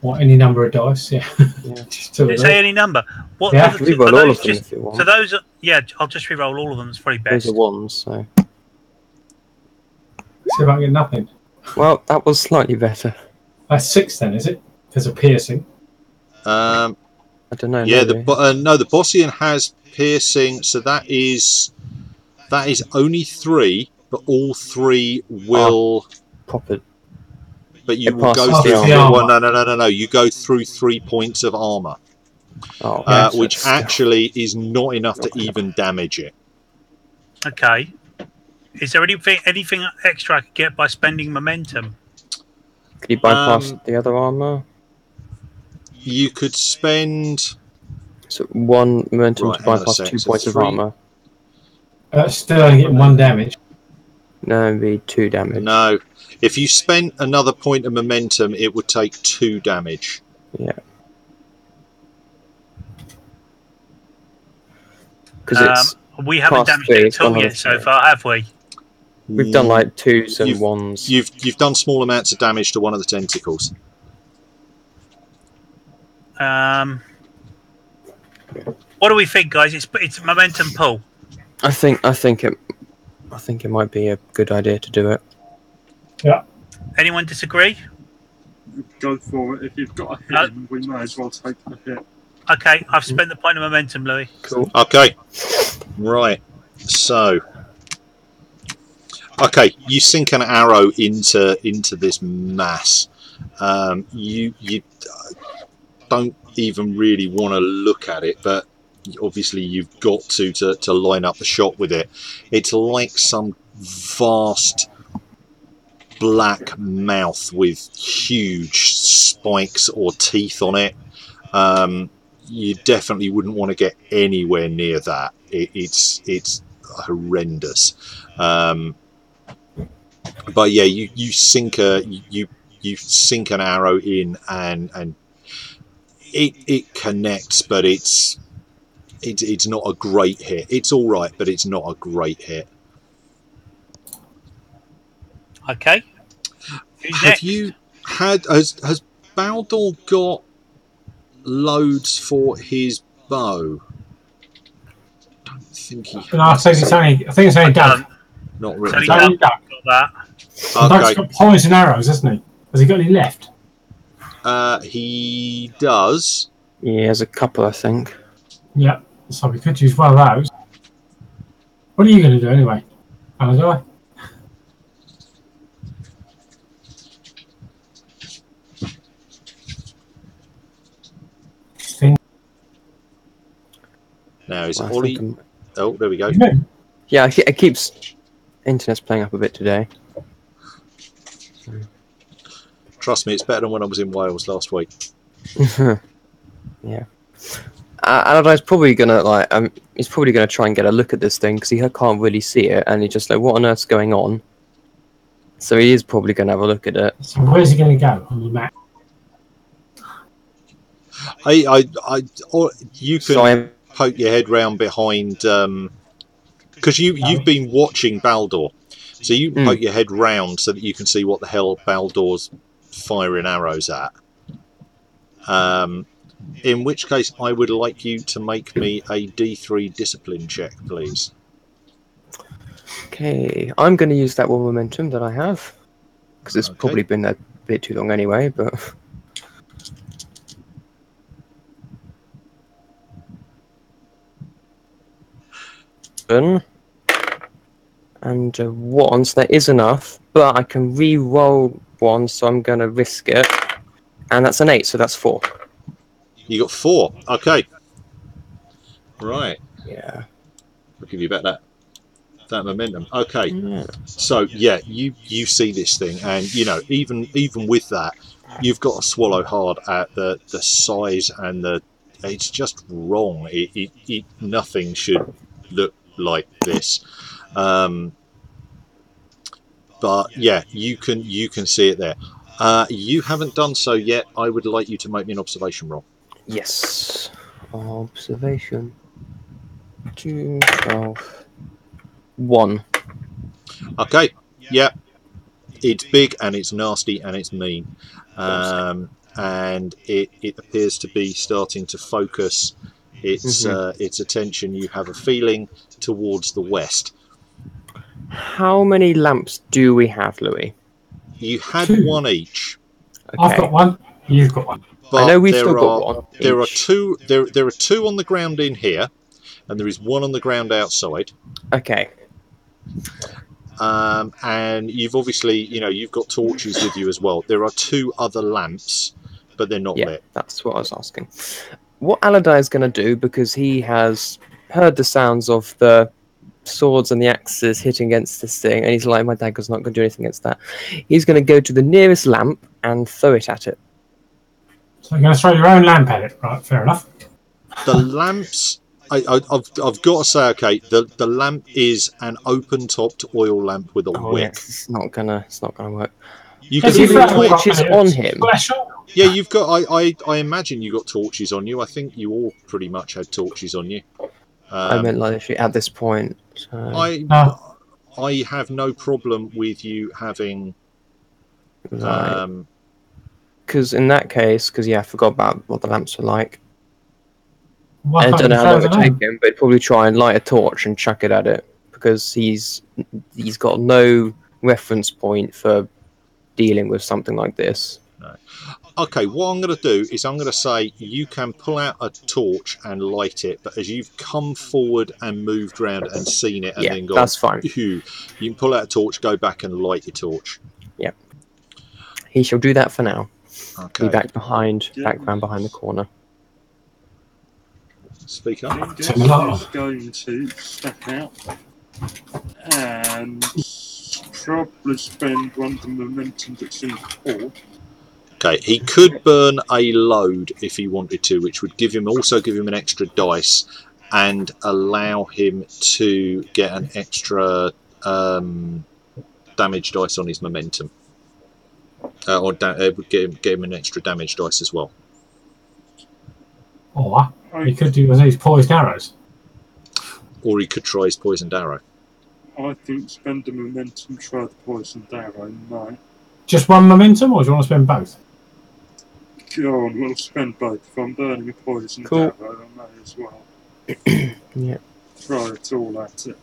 Or any number of dice, yeah. Yeah. Just 2 Did of it say them. any number? What Yeah. are the two? Reroll Are all those of them just, if you want. so those are, yeah, I'll just re-roll all of them. It's probably Those best. are ones, so. See if I can get nothing. Well, that was slightly better. That's 6 then, is it? Because of piercing. I don't know. Yeah, maybe. the Bossian has piercing, so that is only 3, but all 3 will. Proper. But you It will go passes the through. armor. Well, no. You go through 3 points of armor, Oh, Yeah. which that's still- actually is not enough to even damage it. Okay. Is there anything extra I could get by spending momentum? Could you bypass Um, the other armor? You could spend. So 1 momentum Right, to hang on a bypass sec. 2 So points of 3 armor. That's still only getting 1 damage. No, it'd be 2 damage. No, if you spent another point of momentum, it would take 2 damage. Yeah. Because it's We haven't past damaged 3, it it's at all gone yet over so 3. far, have we? We've done like 2s and You've- 1s. You've done small amounts of damage to one of the tentacles. What do we think, guys? It's momentum pull. I think it might be a good idea to do it. Yeah. Anyone disagree? Go for it. If you've got a hit, No. we may as well take the hit. Okay, I've spent the point of momentum, Louis. Cool. Okay, right. So, okay, you sink an arrow into this mass. You don't even really want to look at it, but obviously you've got to line up the shot with it. It's like some vast black mouth with huge spikes or teeth on it. You definitely wouldn't want to get anywhere near that. It's horrendous. But yeah, you sink you sink an arrow in, and it connects, but it's not a great hit. It's all right, but it's not a great hit. Okay. Who's Have next? you had has Baldur got loads for his bow? I don't think he has. No, I think it's only Doug. Not It's really. only Doug. Doug got that. Doug's Okay. got poison arrows, hasn't he? Has he got any left? He does. Yeah, there's a couple, I think. Yeah. So we could use one of those. What are you going to do anyway? Aladai? Now is Well, I Ollie? think Oh, there we go. yeah, it keeps. Internet's playing up a bit today. Trust me, it's better than when I was in Wales last week. Yeah. Aladai's probably gonna he's probably gonna try and get a look at this thing because he can't really see it, and he's just like, what on earth's going on? So he is probably gonna have a look at it. So where's he going to go on the map? Or you can So I'm poke your head round behind, because you've been watching Baldur, so you poke your head round so that you can see what the hell Baldur's firing arrows at. In which case, I would like you to make me a D3 discipline check, please. okay. I'm gonna use that one momentum that I have because it's Okay. probably been a bit too long anyway. But and one, so that is enough. But I can re-roll one, so I'm gonna risk it. And that's an 8, so that's 4. You got 4. Okay. Right. Yeah. I'll give you back that momentum. Okay. Yeah. So yeah, you see this thing, and you know even with that, you've got to swallow hard at the size and it's just wrong. It nothing should look like this. But yeah, you can see it there. You haven't done so yet. I would like you to make me an observation roll. Yes. Observation. 2, 12. 1. Okay. Yeah. It's big and it's nasty and it's mean. And it appears to be starting to focus its attention. You have a feeling towards the west. How many lamps do we have, Louis? You had 2. 1 each. Okay. I've got 1. You've got 1. But I know we've still got 1. There are each. 2. There are 2 on the ground in here, and there is 1 on the ground outside. Okay. And you've obviously, you've got torches with you as well. There are 2 other lamps, but they're not lit. That's what I was asking. What Aladai is going to do, because he has heard the sounds of the swords and the axes hitting against this thing, and he's like, my dagger's not going to do anything against that. He's going to go to the nearest lamp and throw it at it. So you're going to throw your own lamp at it, right? Fair enough. The lamps, I've got to say, okay, the lamp is an open-topped oil lamp with a wick. It's not gonna work. You Does can he have torches on him? Yeah, you've got. I imagine you got torches on you. I think you all pretty much had torches on you. I meant like literally at this point. I have no problem with you having. Because in that case, I forgot about what the lamps were like. Why I can't don't know you how throw long it the would take lamp? him, but he'd probably try and light a torch and chuck it at it because he's got no reference point for dealing with something like this. No. Okay, what I'm going to do is I'm going to say you can pull out a torch and light it, but as you've come forward and moved around and seen it and then gone, that's fine. You can pull out a torch, go back and light your torch. Yep. He shall do that for now. Okay. Be back behind the corner. Speak up. Is going to step out and probably spend one of the momentum that's in the port. Okay, he could burn a load if he wanted to, which would give him an extra dice and allow him to get an extra damage dice on his momentum. It would get him an extra damage dice as well. Or he could do these poisoned arrows. Or he could try his poisoned arrow. I think spend the momentum, try the poisoned arrow, no. Just one momentum, or do you want to spend both? Go on, we'll spend both. If I'm burning a poisoned arrow, I may as well. Yeah. Throw it all at it.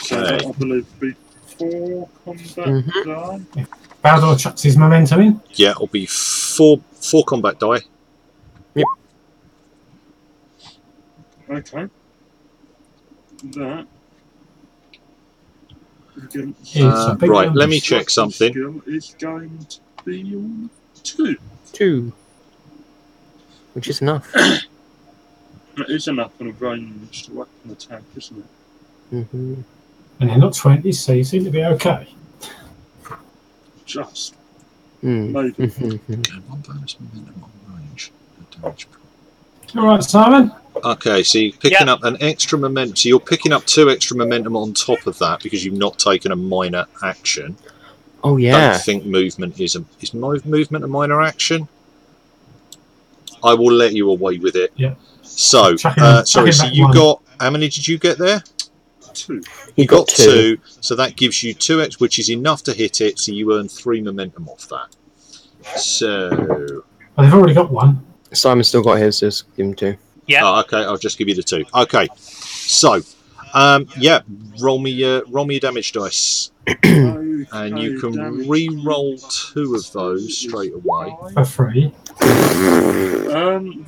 So that, I believe, would be 4 combat die. Baldor chucks his momentum in. Yeah, it'll be 4 combat die. Yep. Okay. That. Right, let me check something. Skill is going to be on 2. 2. Which is enough. It is enough on a ranged weapon attack, isn't it? Mm-hmm. And they're not 20, so you seem to be okay. Just. Mm. Maybe. One bonus momentum on range. Alright, Simon? Okay, so you're picking up an extra momentum. So you're picking up 2 extra momentum on top of that because you've not taken a minor action. Oh I yeah. don't think movement is movement a minor action. I will let you away with it. Yeah. So, so you got, how many did you get there? 2. He got 2. So that gives you 2 extra, which is enough to hit it. So you earn 3 momentum off that. So. Well, they've already got 1. Simon still got his, just give him 2. Yeah. Oh, okay, I'll just give you the 2. Okay. So, yeah, roll me your damage dice. And you can re-roll 2 of those straight away. For free.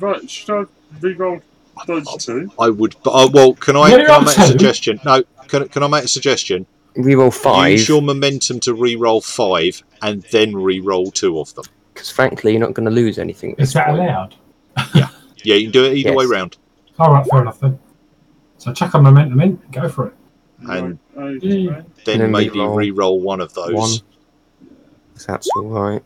Right, should I re-roll those 2? I would, but well, can I make a suggestion? No, can I make a suggestion? Reroll 5. Use your momentum to re-roll 5, and then re-roll 2 of them. Because frankly, you're not going to lose anything. Is that allowed? Yeah, you can do it either way round. Alright, fair enough then. So chuck a momentum in, go for it. And Okay. then maybe re-roll 1 of those. 1. That's alright.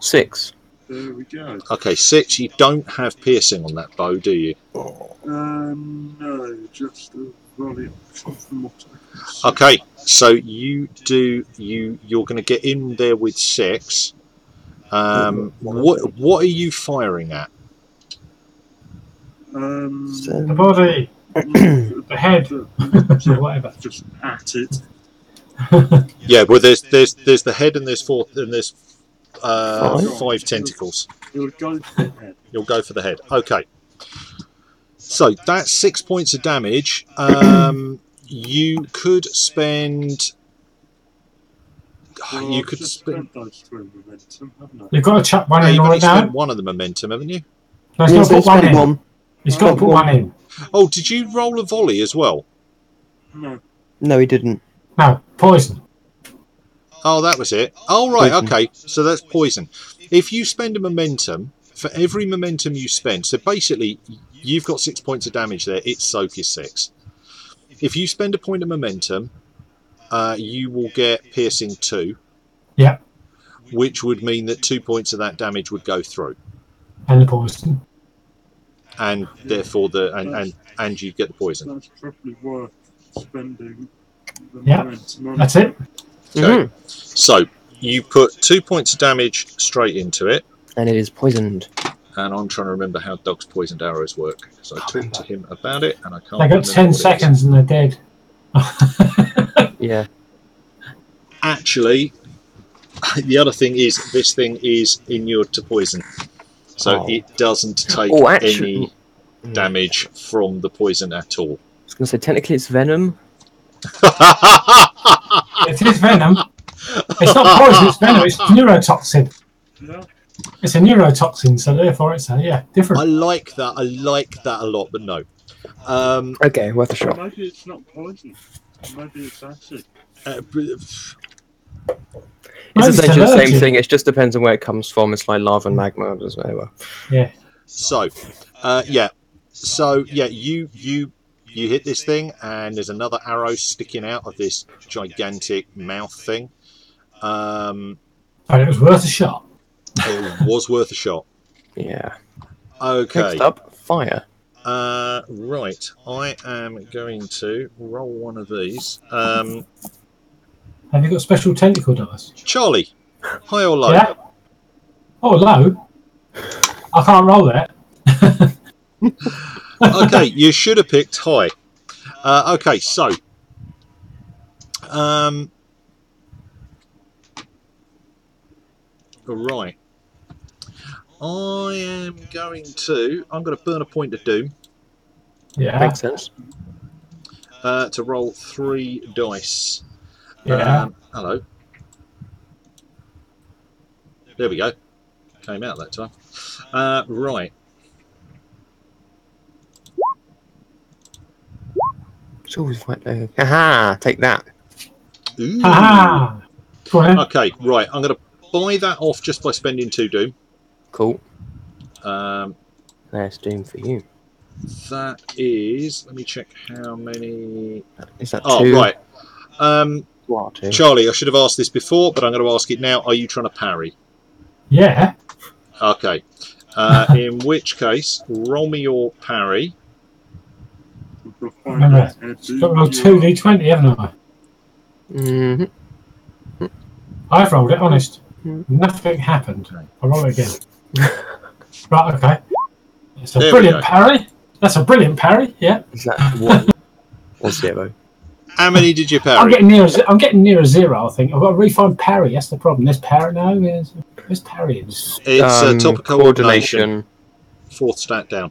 6. There we go. Okay, 6. You don't have piercing on that bow, do you? No, just a volley option from what I can see. Okay, So you're going to get in there with 6. What are you firing at? The body, the head, or whatever. Just at it. Yeah, well, there's the head and there's 5 tentacles. You'll go for the head. You'll go for the head. Okay. So that's 6 points of damage. You could spend. Well, You I've could just spend. spent those 3 momentum, haven't I? You've got to chuck one No, in you've only right now. spent 1 of the momentum, haven't you? No, he's got to put one in. He's got to put one in. Oh, did you roll a volley as well? No. No, he didn't. No, poison. Oh, that was it. Oh, right. Poison. Okay. So that's poison. If you spend a momentum, for every momentum you spend, so basically you've got 6 points of damage there. Its soak is 6. If you spend a point of momentum, you will get piercing 2. Yep. Which would mean that 2 points of that damage would go through, And the poison. and therefore and you get the poison. That's probably worth spending the Yeah, momentum on. that's it. Okay. So you put 2 points of damage straight into it, And it is poisoned. and I'm trying to remember how Dog's poisoned arrows work. So I talked to him about it, and I can't. They got remember 10 what it is. seconds and they're dead. Yeah. Actually, the other thing is this thing is inured to poison, so it doesn't take any damage from the poison at all. I was going to say, technically it's venom. It is venom. It's not poison, it's venom. It's neurotoxin. Yeah. It's a neurotoxin, so therefore it's different. I like that. I like that a lot, but no. Okay, worth a shot. Maybe it's not poison. Maybe it's acid. It's Maybe it's essentially the same allergic. thing. It just depends on where it comes from. It's like lava and magma as well. Yeah. So, you hit this thing, and there's another arrow sticking out of this gigantic mouth thing. And it was worth a shot. It was worth a shot. Yeah. Okay. Next up, fire. Right. I am going to roll one of these. Have you got special tentacle dice? Charlie, high or low? Yeah. Oh, low. I can't roll that. Okay, you should have picked high. Okay, so right. I'm going to burn a point of doom Yeah. Makes sense. to roll 3 dice. Yeah. Hello. There we go. Came out that time. Right. It's always like, aha, take that. Ooh. Ah. Go on then. Okay, right. I'm going to buy that off just by spending 2 doom. Cool. Um, There's doom for you. that is. Let me check how many. Is that Oh, 2? right. What, 2? Charlie, I should have asked this before, but I'm going to ask it now. Are you trying to parry? Yeah. Okay. In which case, roll me your parry. Remember, got to roll 2d20, haven't I? Mm-hmm. I've rolled it, honest. Mm. Nothing happened. I'll roll it again. Right, okay. It's a There we brilliant go. parry. That's a brilliant parry, yeah. Is that 1 or 0? How many did you I'm parry? getting near a 0, I think. I've got to refine parry, that's the problem. There's parry now. There's parry. It's top of coordination. 4th stat down.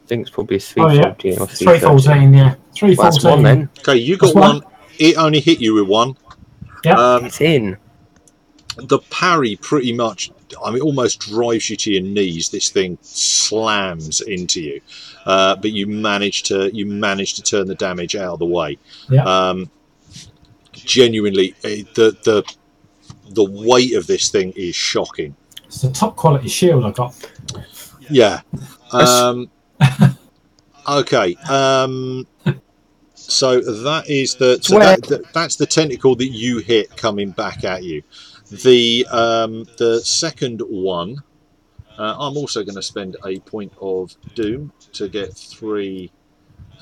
I think it's probably Oh, yeah. 314 or 314, yeah. 314. Well, that's 1 then. Okay, you got That's one. 1. It only hit you with 1. Yeah. It's in. The parry pretty much, almost drives you to your knees. This thing slams into you, but you manage to turn the damage out of the way. Yeah. Genuinely, the weight of this thing is shocking. It's the top quality shield I got. Yeah. Okay. So that is that's the tentacle that you hit coming back at you. The second one, I'm also going to spend a point of doom to get 3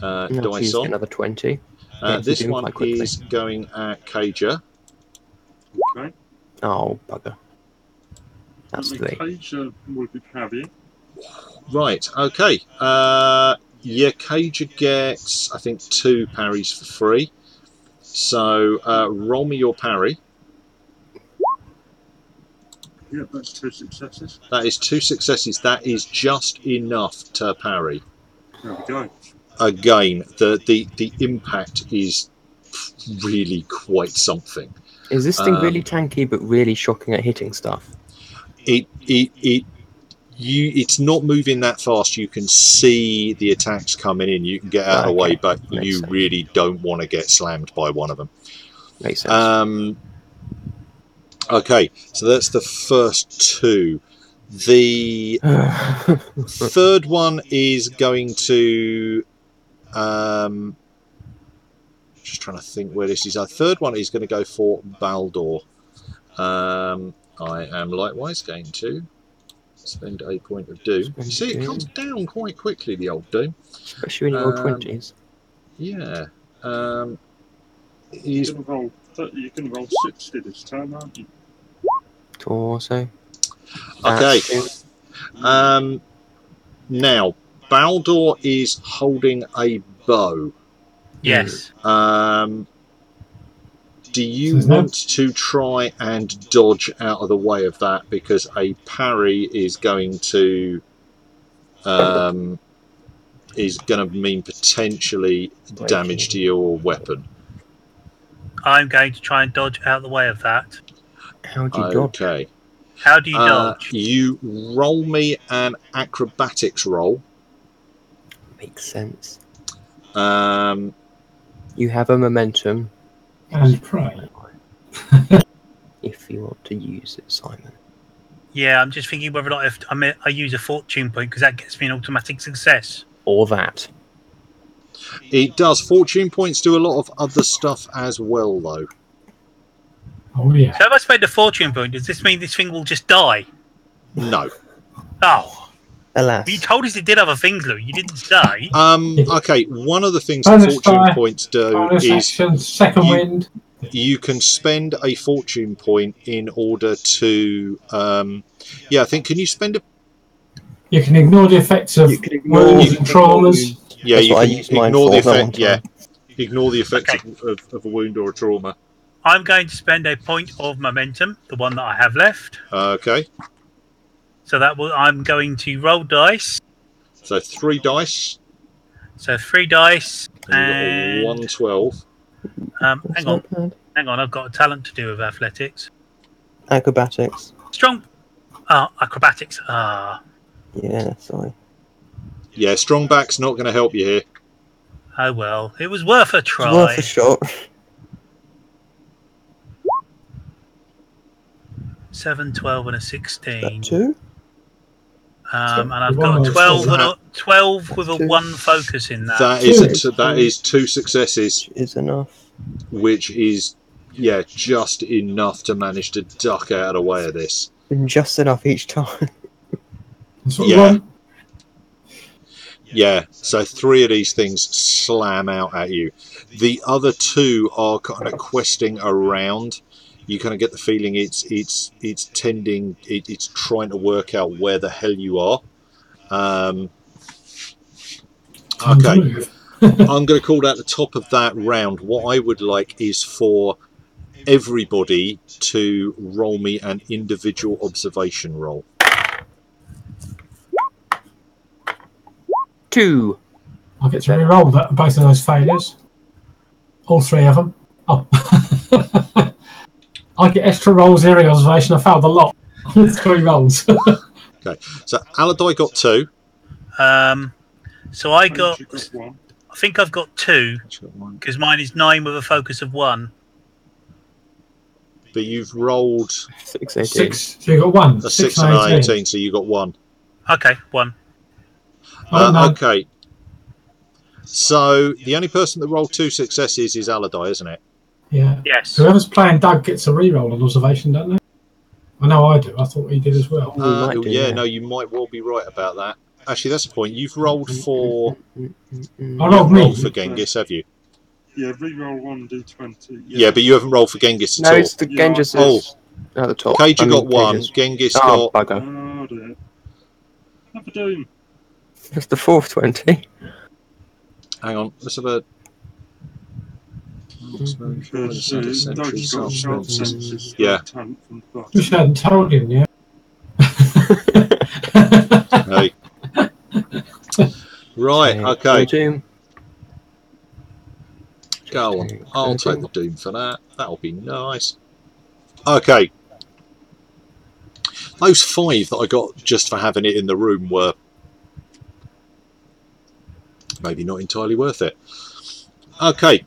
dice Use on, another 20. Yes, This we do one quite quickly. is going at Cager. Okay. Oh, bugger. That's And the 3. Cager will be parrying. Right, okay. Yeah, Cager gets, I think, 2 parries for free. So roll me your parry. Yeah, that's 2 successes. That is 2 successes. That is just enough to parry. There we go. Again, the impact is really quite something. Is this thing really tanky but really shocking at hitting stuff? It's not moving that fast. You can see the attacks coming in. You can get out of the way, but you sense. really don't want to get slammed by one of them. Makes sense. Okay, so that's the first 2. The third one is going to just trying to think where this is. Our third one is going to go for Baldur. I am likewise going to spend a point of doom. You see, it comes down quite quickly, the old doom. Especially when you roll 20s. Yeah. You're going to roll 60 this time, aren't you? Torso. Okay. Now, Baldur is holding a bow. Yes. Do you want to try and dodge out of the way of that, because a parry is going to mean potentially damage to your weapon? I'm going to try and dodge out of the way of that. How do you dodge? Okay. How do you dodge? You roll me an acrobatics roll. Makes sense. You have a momentum. And pray. If you want to use it, Simon. Yeah, I'm just thinking whether or not I use a fortune point, because that gets me an automatic success. Or that. It does. Fortune points do a lot of other stuff as well, though. Oh, yeah. So if I spend a fortune point, does this mean this thing will just die? No. Oh. Alas. You told us it did other things, Lou. You didn't say. Okay, one of the things that fortune points do is action, second wind. You can spend a fortune point in order to I think, can you spend a... You can ignore the effects of wounds and traumas. Yeah, you can ignore the effect. Yeah, ignore the effects of a wound or a trauma. I'm going to spend a point of momentum, the one that I have left. Okay. So I'm going to roll dice. So 3 dice. So 3 dice and you've got 112. Hang on. I've got a talent to do with athletics. Acrobatics. Strong. Acrobatics. Yeah, sorry. Yeah, strong back's not going to help you here. Oh well, it was worth a try. Worth a shot. 7, 12, and a 16. 2? And I've got a 12 with a 1 focus in that. That is 2 successes. Is enough. Which is, just enough to manage to duck out of the way of this. Just enough each time. Yeah, so 3 of these things slam out at you. The other 2 are kind of questing around. You kind of get the feeling it's trying to work out where the hell you are. Okay, I'm going to call that the top of that round. What I would like is for everybody to roll me an individual observation roll. 2. I'll get to re-roll both of those failures. All 3 of them. Oh. I get extra rolls every observation. I failed a lot. 3 rolls. Okay, so Aladai got 2. So I think I've got 2, because mine is 9 with a focus of 1. But you've rolled 6, 18. 6. So you got 1. A 6 and an 18, so you got 1. Okay, 1. Okay. So the only person that rolled 2 successes is Aladai, isn't it? Yeah. Yes. Whoever's playing Doug gets a re-roll on observation, don't they? I know I do. I thought he did as well. No, you might well be right about that. Actually, that's the point. You've rolled for. I rolled me for Genghis, have you? Yeah, reroll 1d20. Yeah, but you haven't rolled for Genghis at No, all. it's the Yeah, Genghis oh. is at the top. Cage I mean, got 1, Cage's- Genghis Oh, got... bugger. Oh dear. Have a doom. It's the fourth 20. Hang on, let's have a... Because Doug's got sharp senses. Yeah. Talent from the bottom. Wish I hadn't told him yet. Hey. Right, okay. Doom. Go on. I'll take the Doom for that. That'll be nice. Okay. Those 5 that I got just for having it in the room were maybe not entirely worth it. Okay.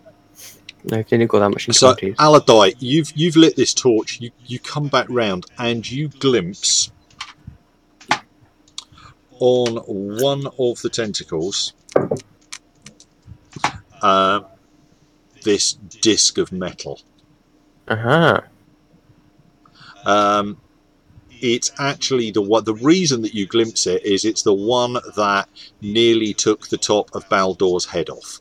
No, you've only got that much in So, 20s. Aladai, you've lit this torch. You come back round and you glimpse on one of the tentacles this disc of metal. Uh-huh. It's actually the reason that you glimpse it is it's the one that nearly took the top of Baldor's head off.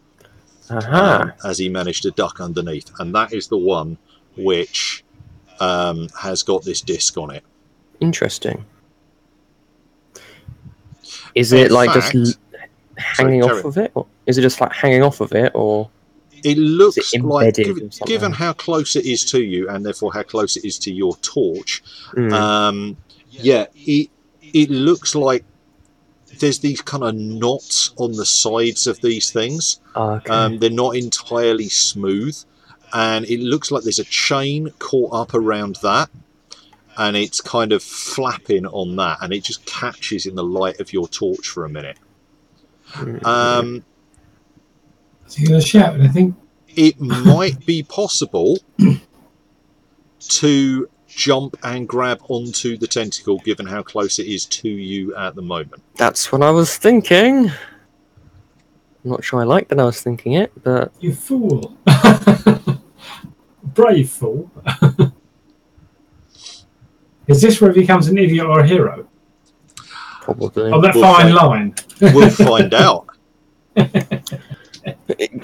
Uh-huh. As he managed to duck underneath, and that is the one which has got this disc on it. Interesting. Is it like fact, just hanging carry off of it? Or is it just like hanging off of it? Or it looks is it like, embedded or something? given how close it is to you, and therefore how close it is to your torch, yeah, it looks like there's these kind of knots on the sides of these things. Okay. They're not entirely smooth, and it looks like there's a chain caught up around that, and it's kind of flapping on that, and it just catches in the light of your torch for a minute. Is he going to shout anything? It might be possible to jump and grab onto the tentacle, given how close it is to you at the moment. That's what I was thinking. I'm not sure I like that I was thinking it, but... You fool. Brave fool. Is this where he becomes an idiot or a hero? Probably. On that We'll fine find- line. We'll find out.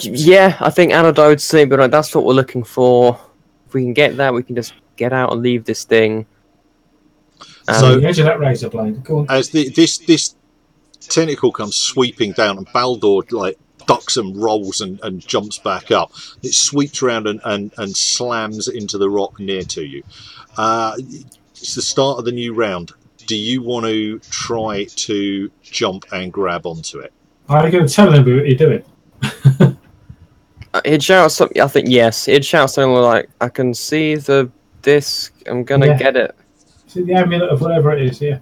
Yeah, I think Anodai would say, but like, that's what we're looking for. If we can get that, we can just get out and leave this thing. So- The edge of that razor blade. Go on. As this tentacle comes sweeping down, and Baldur like ducks and rolls and jumps back up. It sweeps around and slams into the rock near to you. It's the start of the new round. Do you want to try to jump and grab onto it? Are you going to tell him what you're doing? He'd shout something. I think yes. He'd shout something like, "I can see the disc. I'm gonna Yeah. get it." See the amulet of whatever it is, yeah.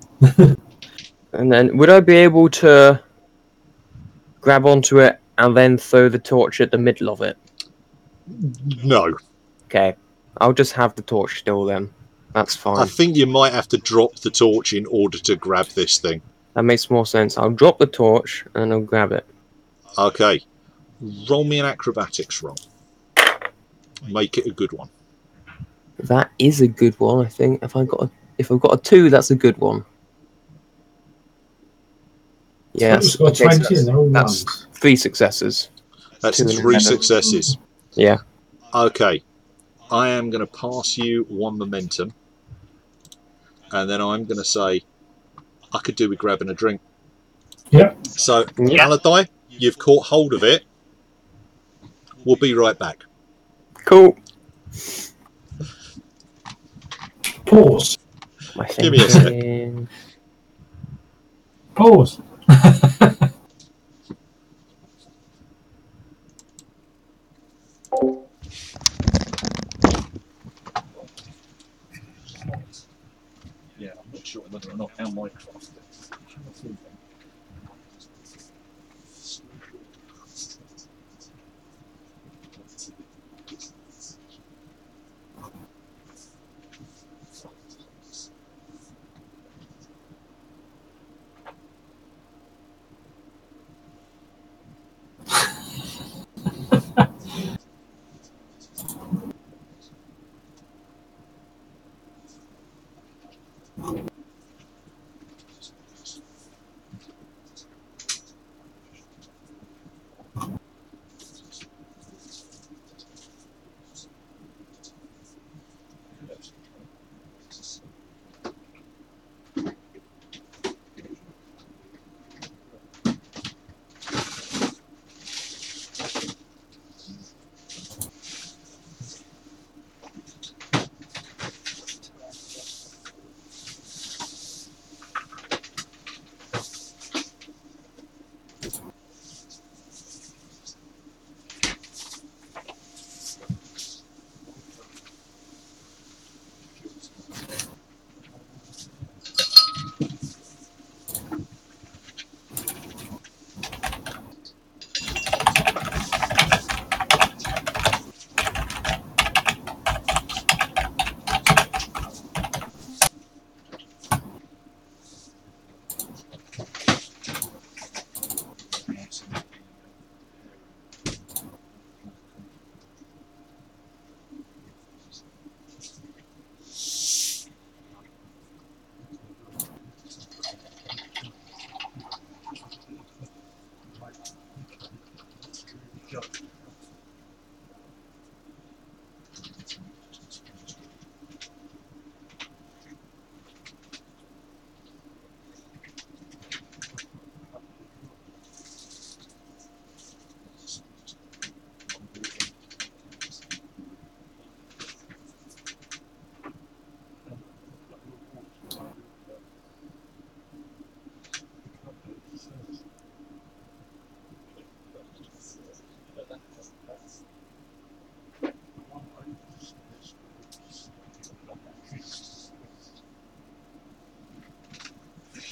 And then, would I be able to grab onto it and then throw the torch at the middle of it? No. Okay, I'll just have the torch still then. That's I fine. think you might have to drop the torch in order to grab this thing. That makes more sense. I'll drop the torch and I'll grab it. Okay. Roll me an acrobatics roll. Make it a good one. That is a good one, I think. If I've got a 2, that's a good one. Yes. It's got 20 and they're all that's ones. 3 successes. That's 2 and 3 11. successes. Yeah. Okay. I am going to pass you 1 momentum. And then I'm going to say, I could do with grabbing a drink. Yep. So, Yeah. Aladai, you've caught hold of it. We'll be right back. Cool. Pause. Give me a sec. thinking- Pause. Yeah, I'm not sure whether or not our Minecraft.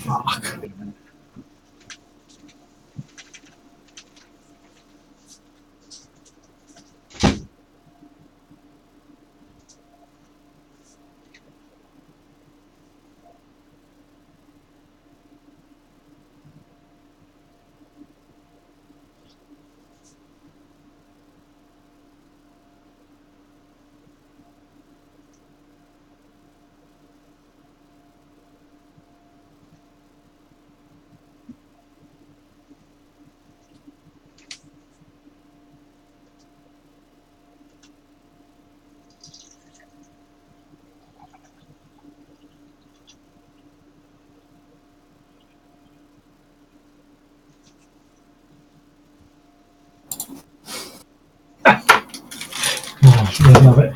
Fuck. Oh, I love it.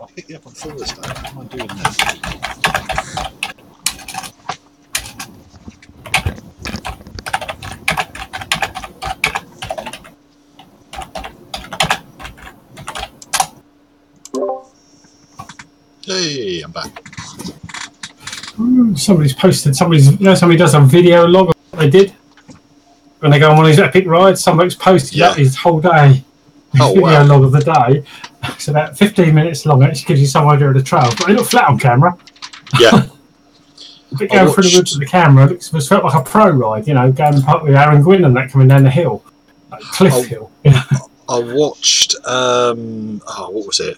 I'll pick you up on Thursday. What am I doing that? Hey, I'm back. Somebody's posted. Somebody does a video log of what they did when they go on one of these epic rides. Somebody's posted that his whole day. Oh, Video wow. log of the day. It's about 15 minutes long. It just gives you some idea of the trail. But they look flat on camera. Yeah. But going through the woods with the camera, it felt like a pro ride, you know, going with Aaron Gwynn and that coming down the hill, like Cliff Hill. You know? I watched, what was it?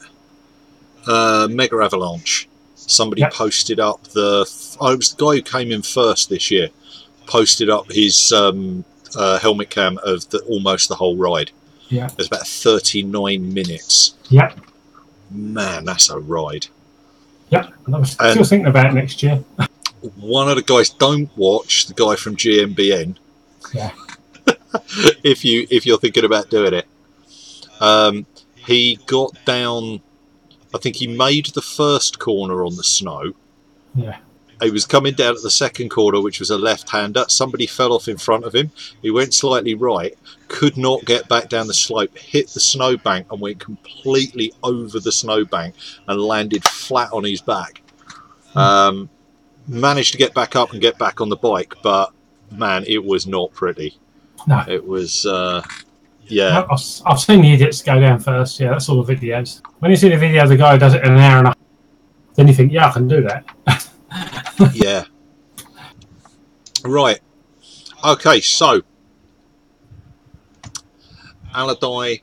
Mega Avalanche. Somebody posted up it was the guy who came in first this year, posted up his helmet cam of almost the whole ride. Yeah. There's about 39 minutes. Yep. Man, that's a ride. Yep. I was still thinking about it next year. One of the guys, don't watch the guy from GMBN. Yeah. if you're thinking about doing it. He got down, I think he made the first corner on the snow. Yeah. He was coming down at the second corner, which was a left-hander. Somebody fell off in front of him. He went slightly right, could not get back down the slope, hit the snowbank and went completely over the snowbank and landed flat on his back. Managed to get back up and get back on the bike, but man, it was not pretty. No. It was, yeah. No, I've seen the idiots go down first. Yeah, that's all the videos. When you see the video of the guy who does it in an hour and a half, then you think, yeah, I can do that. Yeah. Right. Okay, so Aladai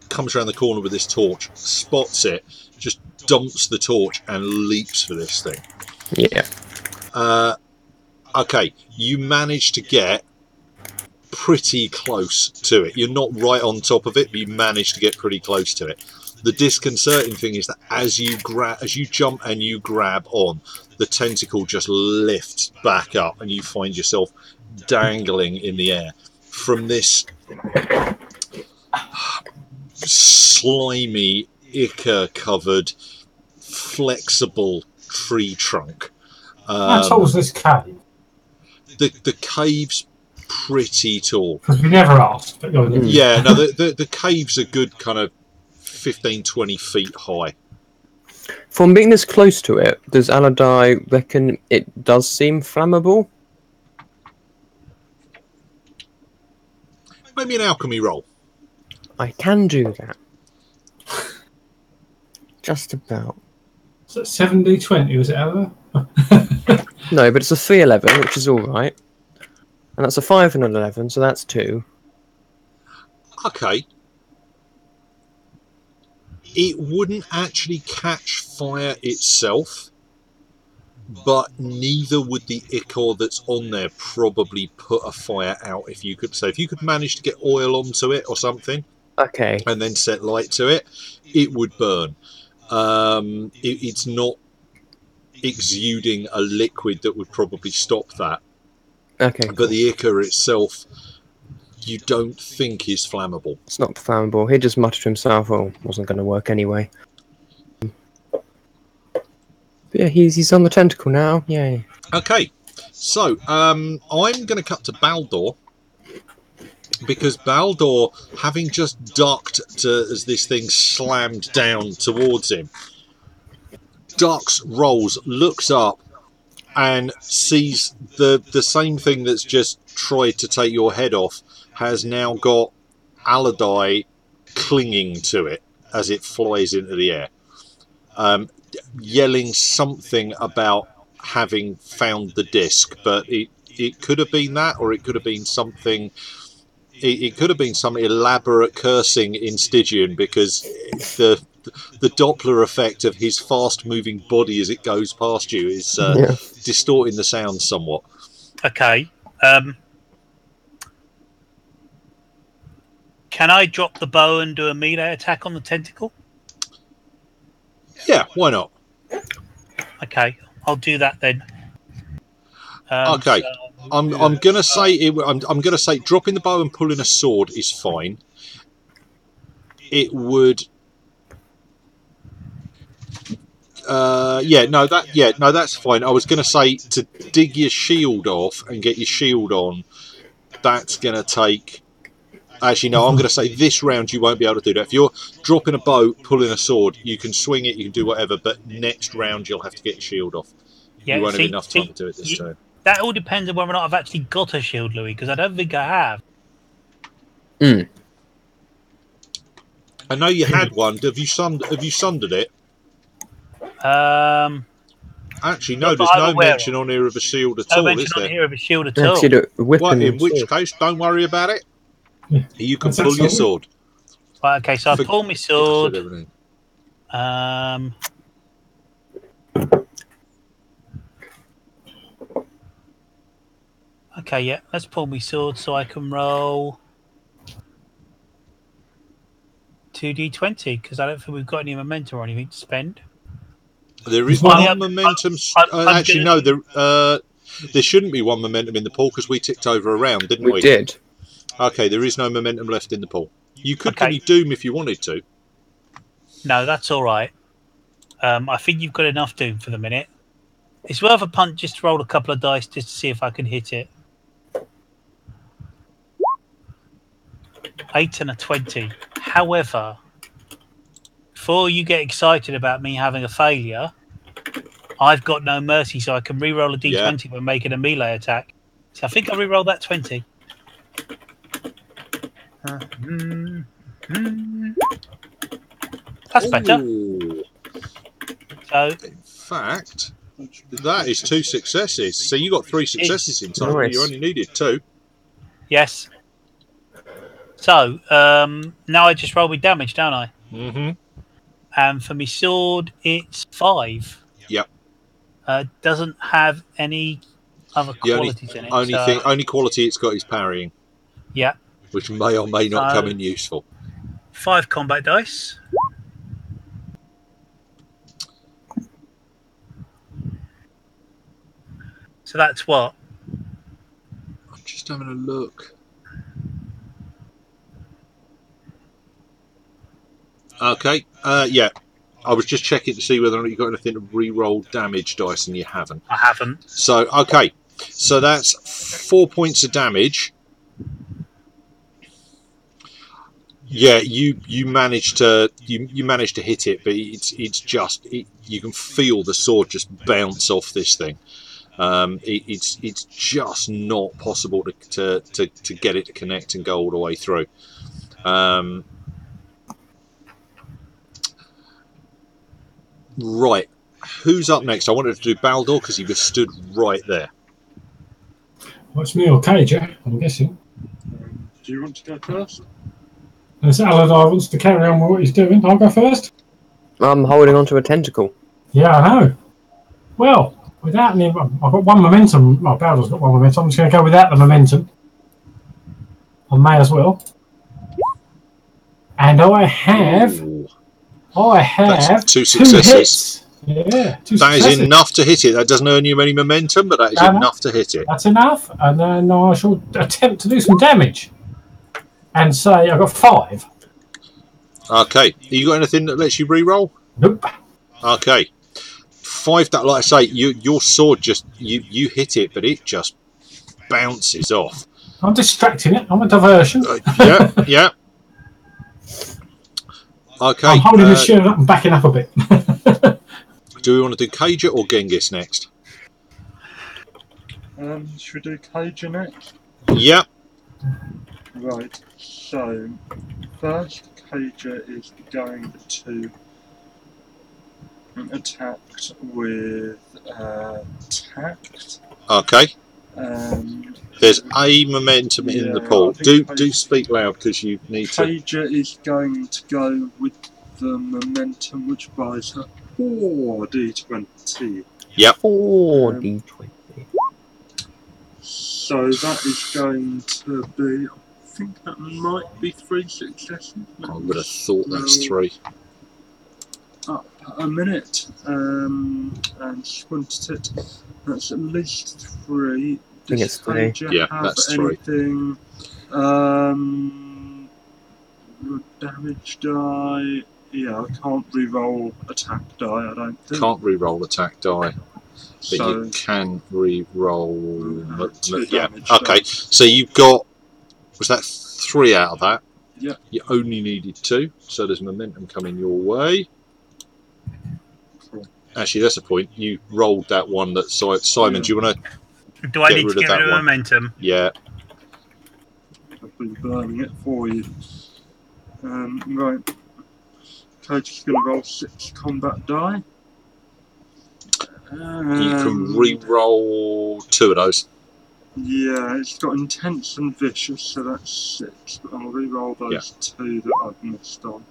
comes around the corner with his torch, spots it, just dumps the torch and leaps for this thing. Yeah. Okay, you manage to get pretty close to it. You're not right on top of it, but you manage to get pretty close to it. The disconcerting thing is that as you jump and you grab on, the tentacle just lifts back up and you find yourself dangling in the air from this slimy, ichor-covered, flexible tree trunk. How tall is this cave? The cave's pretty tall. Because we never asked. But yeah, no, the cave's a good kind of 15-20 feet high. From being this close to it, does Aladai reckon it does seem flammable? Maybe an alchemy roll. I can do that. Just about. So 7d20, was it ever? No, but it's a 3-11, which is all right. And that's a 5 and an 11, so that's 2. Okay. It wouldn't actually catch fire itself, but neither would the ichor that's on there probably put a fire out. If you could manage to get oil onto it or something, Okay. and then set light to it, it would burn. It's not exuding a liquid that would probably stop that. Okay, cool. But the ichor itself, you don't think is flammable. It's not flammable. He just muttered to himself, "Oh, wasn't going to work anyway." But yeah, he's on the tentacle now. Yay. Okay, so I'm going to cut to Baldur, because Baldur, having just ducked as this thing slammed down towards him, ducks, rolls, looks up, and sees the same thing that's just tried to take your head off has now got Allardyce clinging to it as it flies into the air, yelling something about having found the disc, but it could have been that, or it could have been something. It could have been some elaborate cursing in Stygian, because the Doppler effect of his fast-moving body as it goes past you is distorting the sound somewhat. Okay. Can I drop the bow and do a melee attack on the tentacle? Yeah, why not? Okay, I'll do that then. Okay, I'm gonna say I'm gonna say dropping the bow and pulling a sword is fine. It would. That's fine. I was going to say to dig your shield off and get your shield on. That's going to take. Actually, no. I'm going to say this round you won't be able to do that. If you're dropping a bow, pulling a sword, you can swing it, you can do whatever. But next round you'll have to get your shield off. Yeah, you won't have enough time to do it this turn. That all depends on whether or not I've actually got a shield, Louis, because I don't think I have. I know you had one. Have you sundered it? Actually, no. There's no mention on here of a shield at all, is there? No mention on here of a shield at all. Well, in which case, don't worry about it. You can pull your sword. Right, okay, so I pull my sword. Okay, yeah, let's pull my sword so I can roll 2d20, because I don't think we've got any momentum or anything to spend. There is one momentum. Actually, no, there shouldn't be one momentum in the pool, because we ticked over a round, didn't we? We did. Okay, there is no momentum left in the pool. You could give me Doom if you wanted to. No, that's all right. I think you've got enough Doom for the minute. It's worth a punt just to roll a couple of dice just to see if I can hit it. 8 and a 20. However, before you get excited about me having a failure, I've got no mercy, so I can re-roll a d20 when making a melee attack. So I think I'll re-roll that 20. That's better. So, in fact, that is 2 successes. So you got 3 successes in total. Nice. You only needed 2. Yes. So now I just roll with damage, don't I? Mm-hmm. And for my sword, it's 5. Yep. Doesn't have any other qualities in it. Only quality it's got is parrying. Yeah. Which may or may not come in useful. 5 combat dice. So that's what? I'm just having a look. Okay. Yeah. I was just checking to see whether or not you got anything to re-roll damage dice, and you haven't. I haven't. So okay. So that's 4 points of damage. Yeah, you managed to hit it, but it's just you can feel the sword just bounce off this thing. It's just not possible to get it to connect and go all the way through. Right. who's up next? I wanted to do Baldur because he was stood right there. Well, it's me or Cage, I'm guessing. Do you want to go first? Unless Aladar wants to carry on with what he's doing, I'll go first. I'm holding onto a tentacle. Yeah, I know. Well, without any... I've got one momentum. Well, Baldur's got one momentum. I'm just going to go without the momentum. I may as well. And I have... Ooh. That's two successes. Hits. Yeah, two That successes. is enough to hit it. That doesn't earn you any momentum, but that is enough to hit it. That's enough. And then I shall attempt to do some damage. And say I've got 5. Okay. You got anything that lets you re-roll? Nope. Okay. 5, that, like I say, your sword just... You hit it, but it just bounces off. I'm distracting it. I'm a diversion. Yeah. Okay. I'm holding the shield up and backing up a bit. Do we want to do Cager or Genghis next? Should we do Cager next? Yeah. Right. So, first Cager is going to attack with tact. Okay. There's a momentum in the pool. Do speak loud because you need to. Cager is going to go with the momentum, which buys her 4d20. Yep. 4d20. So that is going to be. I think that might be 3 successes. I would have thought that's 3. Up a minute and squinted it. That's at least 3. I think it's 3. Yeah, that's 3. Anything, damage die. Yeah, I can't re-roll attack die. I don't think. Can't re-roll attack die, but So, you can re-roll. Yeah. damage Okay. die. So you've got. Was that 3 out of that? Yeah. You only needed 2, so there's momentum coming your way. Cool. Actually, that's a point. You rolled that one that Simon. Do you want to? Do I Get need to rid of get that rid of one. momentum? Yeah. I've been burning it for you. Right. Coach is going to roll 6 combat die. You can re-roll 2 of those. Yeah, it's got intense and vicious, so that's 6. But I'll re-roll those 2 that I've missed on.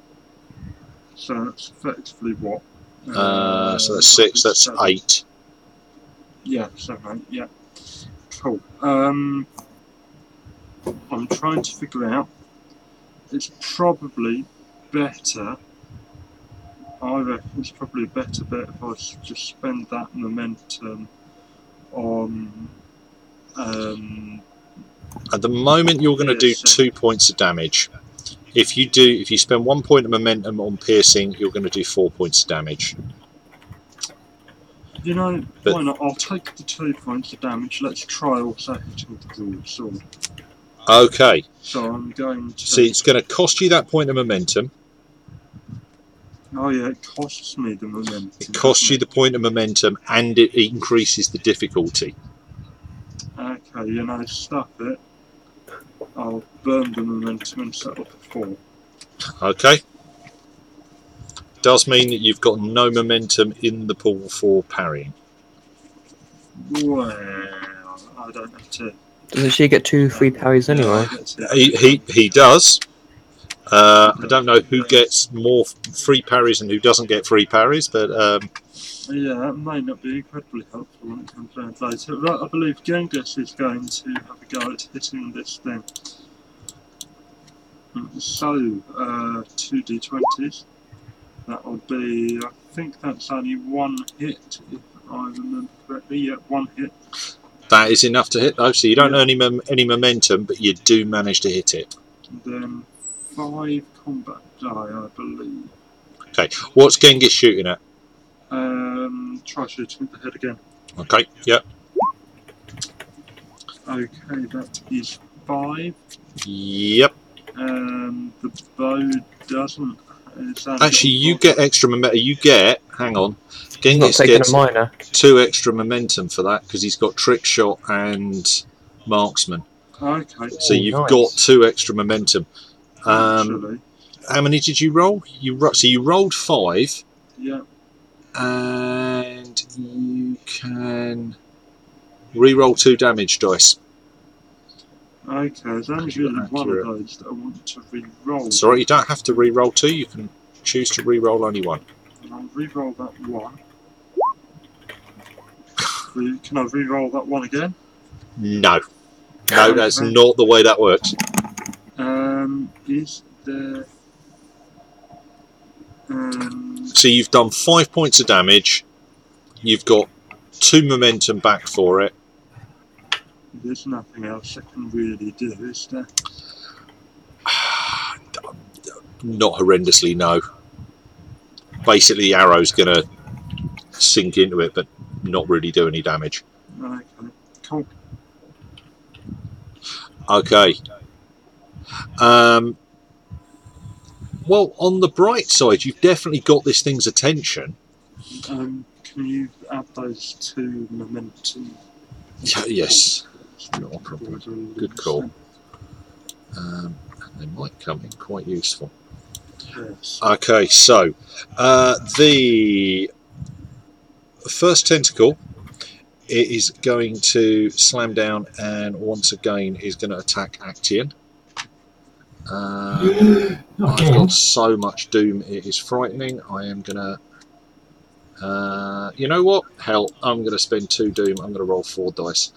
So that's effectively what? So that's 6. That's 7. 8. Yeah, 7, 8. Yeah. Cool. I'm trying to figure out. It's probably better. I reckon it's probably a better bet if I just spend that momentum on. At the moment, you're going to do 2 points of damage. If you spend 1 point of momentum on piercing, you're going to do 4 points of damage. You know, why not? I'll take the 2 points of damage. Let's try also hitting with the broadsword. Okay. So I'm going to. See, it's going to cost you that point of momentum. Oh yeah, it costs me the momentum. It costs you the point of momentum, and it increases the difficulty. Okay, you know, stuff it. I'll burn the momentum and set up a 4. Okay. Does mean that you've got no momentum in the pool for parrying. Well, I don't have to. Doesn't she get 2 free parries anyway? He does. I don't know who gets more free parries and who doesn't get free parries, but yeah, that may not be incredibly helpful when it comes around later. Right, I believe Genghis is going to have a go at hitting this thing. So, 2d20s. That will be, I think that's only 1 hit, if I remember correctly. Yeah, 1 hit. that is enough to hit though, so you don't earn any momentum, but you do manage to hit it. And then 5 combat die, I believe. Okay, what's Genghis shooting at? Try shooting at the head again. Okay, yep. Okay, that is 5. Yep. The bow doesn't. Actually, you get extra momentum. Hang on. He's not Genghis taking gets a minor. 2 extra momentum for that because he's got trick shot and marksman. Okay. So you've nice. got 2 extra momentum. Actually, How many did you roll? So you rolled 5. yeah. And and you can re-roll 2 damage dice. Okay, there's only really one of those that I want to re-roll. Sorry, you don't have to re-roll 2. You can choose to re-roll only 1. Can I re-roll that 1? Can I re-roll that 1 again? No. No, that's not the way that works. Is there... So you've done 5 points of damage. You've got 2 momentum back for it. There's nothing else I can really do, is there? Not horrendously, no. Basically, the arrow's going to sink into it, but not really do any damage. Okay, cool. Okay. Well, on the bright side, you've definitely got this thing's attention. Can you add those 2 momentum? Yes. Not a problem. Good call. They might come in quite useful. Yes. Okay, so the first tentacle, it is going to slam down and once again is going to attack Actian. I've got so much doom, it is frightening. I am going to... you know what? Hell, I'm going to spend 2 doom. I'm going to roll 4 dice.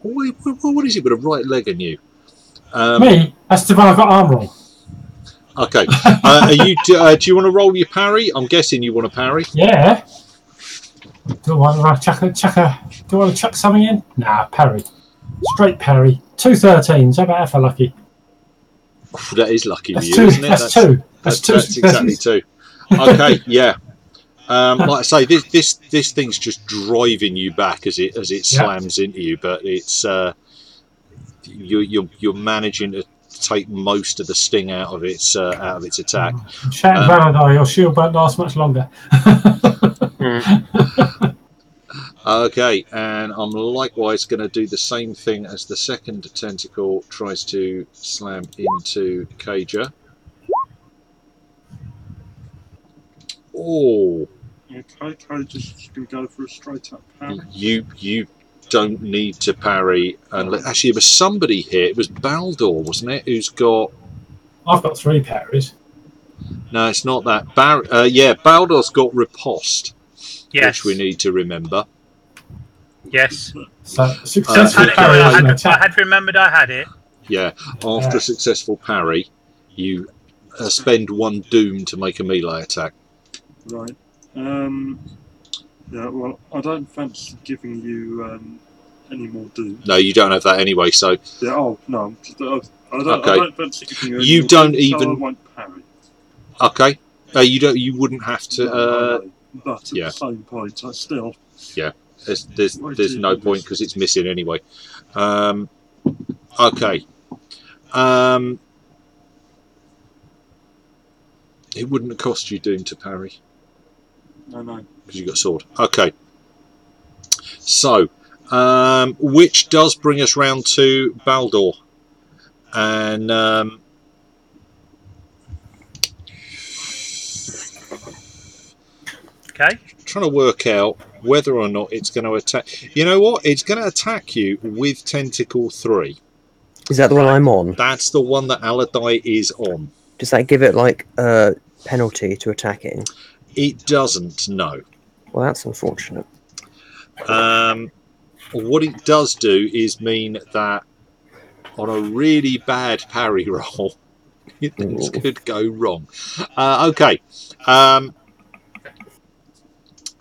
What is it with a right leg in you? Me? That's the one I've got armour on. Okay. Do you want to roll your parry? I'm guessing you want to parry. Yeah. Do I want to chuck something in? Nah, parry. Straight parry. 2 13s. How about that for lucky? Oh, that is lucky for That's you, 2. isn't it? That's 2. That's exactly 2. Okay, yeah. Like I say, this thing's just driving you back as it slams into you, but it's you're managing to take most of the sting out of its attack. Shout Valentine, your shield won't last much longer. Okay, and I'm likewise going to do the same thing as the second tentacle tries to slam into Cager. Oh. Okay, Cager's just going to go for a straight up parry. You don't need to parry. Actually, there was somebody here. It was Baldur, wasn't it? Who's got... I've got 3 parries. No, it's not that. Yeah, Baldur's got riposte, Yes. which we need to remember. Yes. So, successful parry. I had remembered I had it. Yeah, after a successful parry, you spend 1 doom to make a melee attack. Right. Yeah, well, I don't fancy giving you any more doom. No, you don't have that anyway, so... Yeah, oh, no. I don't fancy giving you any You more don't doom, even... so I won't parry. Okay. You wouldn't have to... No, but at the same point, I still... Yeah, there's no point because it's missing anyway. Okay. It wouldn't have cost you doom to parry. No. Because you got a sword. Okay. So, which does bring us round to Baldur. And Okay. trying to work out whether or not it's going to attack. You know what? It's going to attack you with Tentacle 3. Is that the one I'm on? That's the one that Aladai is on. Does that give it like a penalty to attacking? It doesn't, no. Well, that's unfortunate. What it does do is mean that on a really bad parry roll, things could go wrong. Okay.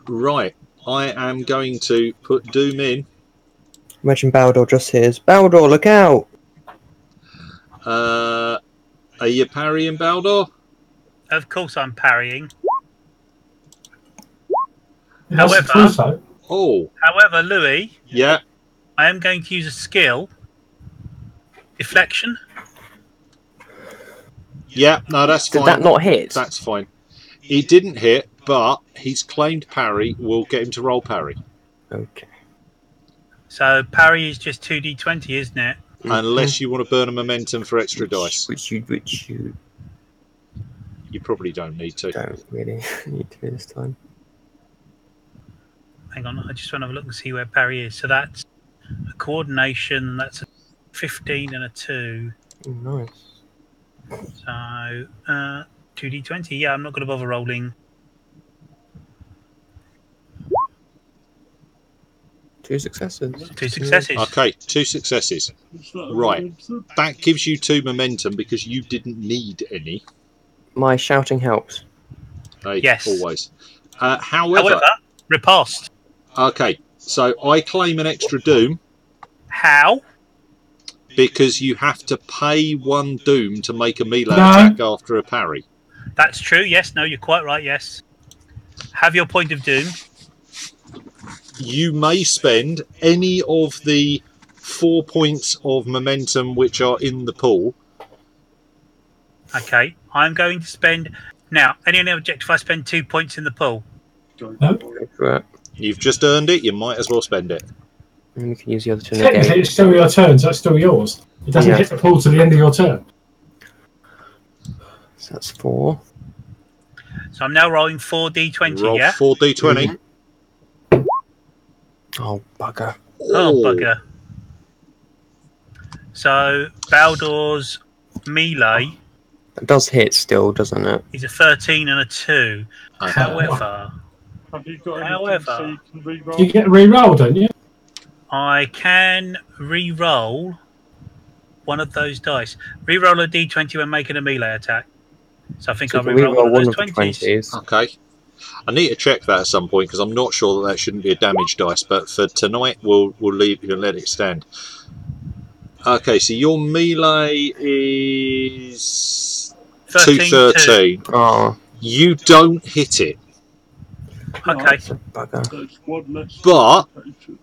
Right. I am going to put Doom in. Imagine Baldur just hears, Baldur, look out! Are you parrying, Baldur? Of course I'm parrying. However, However, Louis, yeah, I am going to use a skill. Deflection. Yeah, no, that's fine. Did that not hit? That's fine. He didn't hit, but his claimed parry will get him to roll parry. Okay. So parry is just 2d20, isn't it? unless you want to burn a momentum for extra dice. Which you You probably don't need to. don't really need to this time. Hang on, I just want to have a look and see where parry is. So that's a coordination. That's a 15 and a 2. Oh, nice. So 2d20. Yeah, I'm not going to bother rolling. 2 successes. 2 successes. Okay, 2 successes. Right. That gives you 2 momentum because you didn't need any. My shouting helps. Yes. Always. However, riposte. okay, so I claim an extra doom How? because you have to pay 1 doom to make a melee attack after a parry. That's true. Yes. No, you're quite right. Yes. Have your point of doom. You may spend any of the 4 points of momentum which are in the pool. Okay. I'm going to spend now. Any objective, I spend 2 points in the pool. You've just earned it. You might as well spend it. And we can use the other 2 Technically, again. it's still your turn, so it's still yours. It doesn't hit the pool to the end of your turn. So that's 4. So I'm now rolling 4d20. Roll Yeah. 4d20. Oh, bugger. Oh, bugger. So Baldor's melee It does hit still, doesn't it? is a 13 and a 2. Okay. However, Have you got anything so you can re-roll? You get re-roll, don't you? I can re-roll one of those dice. Re-roll a d20 when making a melee attack. So I think So I'll we re-roll roll one one of of those the 20s. 20s. Okay. I need to check that at some point because I'm not sure that shouldn't be a damage dice. But for tonight, we'll leave and let it stand. Okay, so your melee is 213. Oh, You don't hit it, Okay. that's a bugger. There's one less but complication.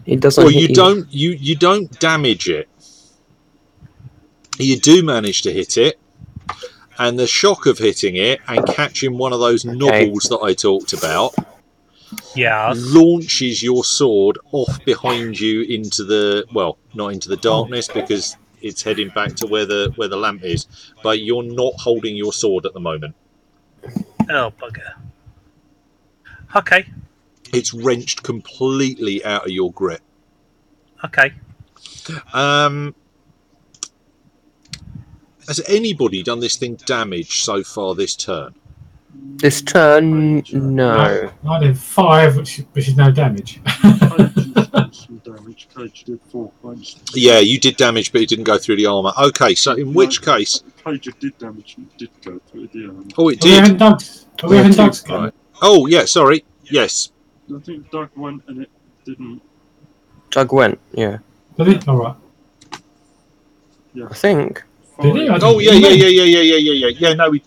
It doesn't well, hit you don't damage it. You do manage to hit it, and the shock of hitting it and catching one of those knobbles that I talked about Yeah. launches your sword off behind you into the, well, not into the darkness because it's heading back to where the lamp is, but you're not holding your sword at the moment. Oh, bugger. Okay. It's wrenched completely out of your grip. Okay. Has anybody done this thing damage so far this turn? This turn, no. I did 5, which is no damage. Cage did some damage. Cage did 4 points. Yeah, you did damage, but it didn't go through the armour. Okay, so in which case... Cage did damage and did go through the arm. Oh, it Are we did. having Doug's? Are we having Doug's go? Right. Oh, yeah, sorry. Yes. I think Doug went and it didn't. Doug went, yeah. Did he? All right. I think. Did he? I Oh, didn't- yeah. No, we...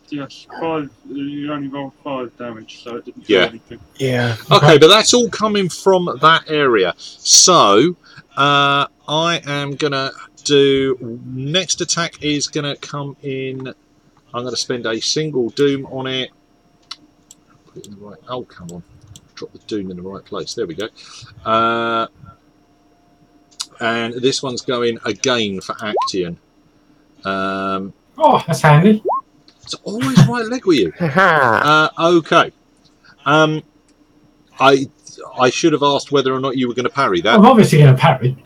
Yes, 5. You only rolled 5 damage, so it didn't Yeah. do anything. Yeah. Okay, but that's all coming from that area. So, I am going to do... Next attack is going to come in... I'm going to spend a single doom on it. Put it in the right... Oh, come on. Drop the doom in the right place. There we go. And this one's going again for Action. Oh, that's handy. It's always right leg with you. Haha. Okay. I should have asked whether or not you were going to parry that. I'm obviously going to parry.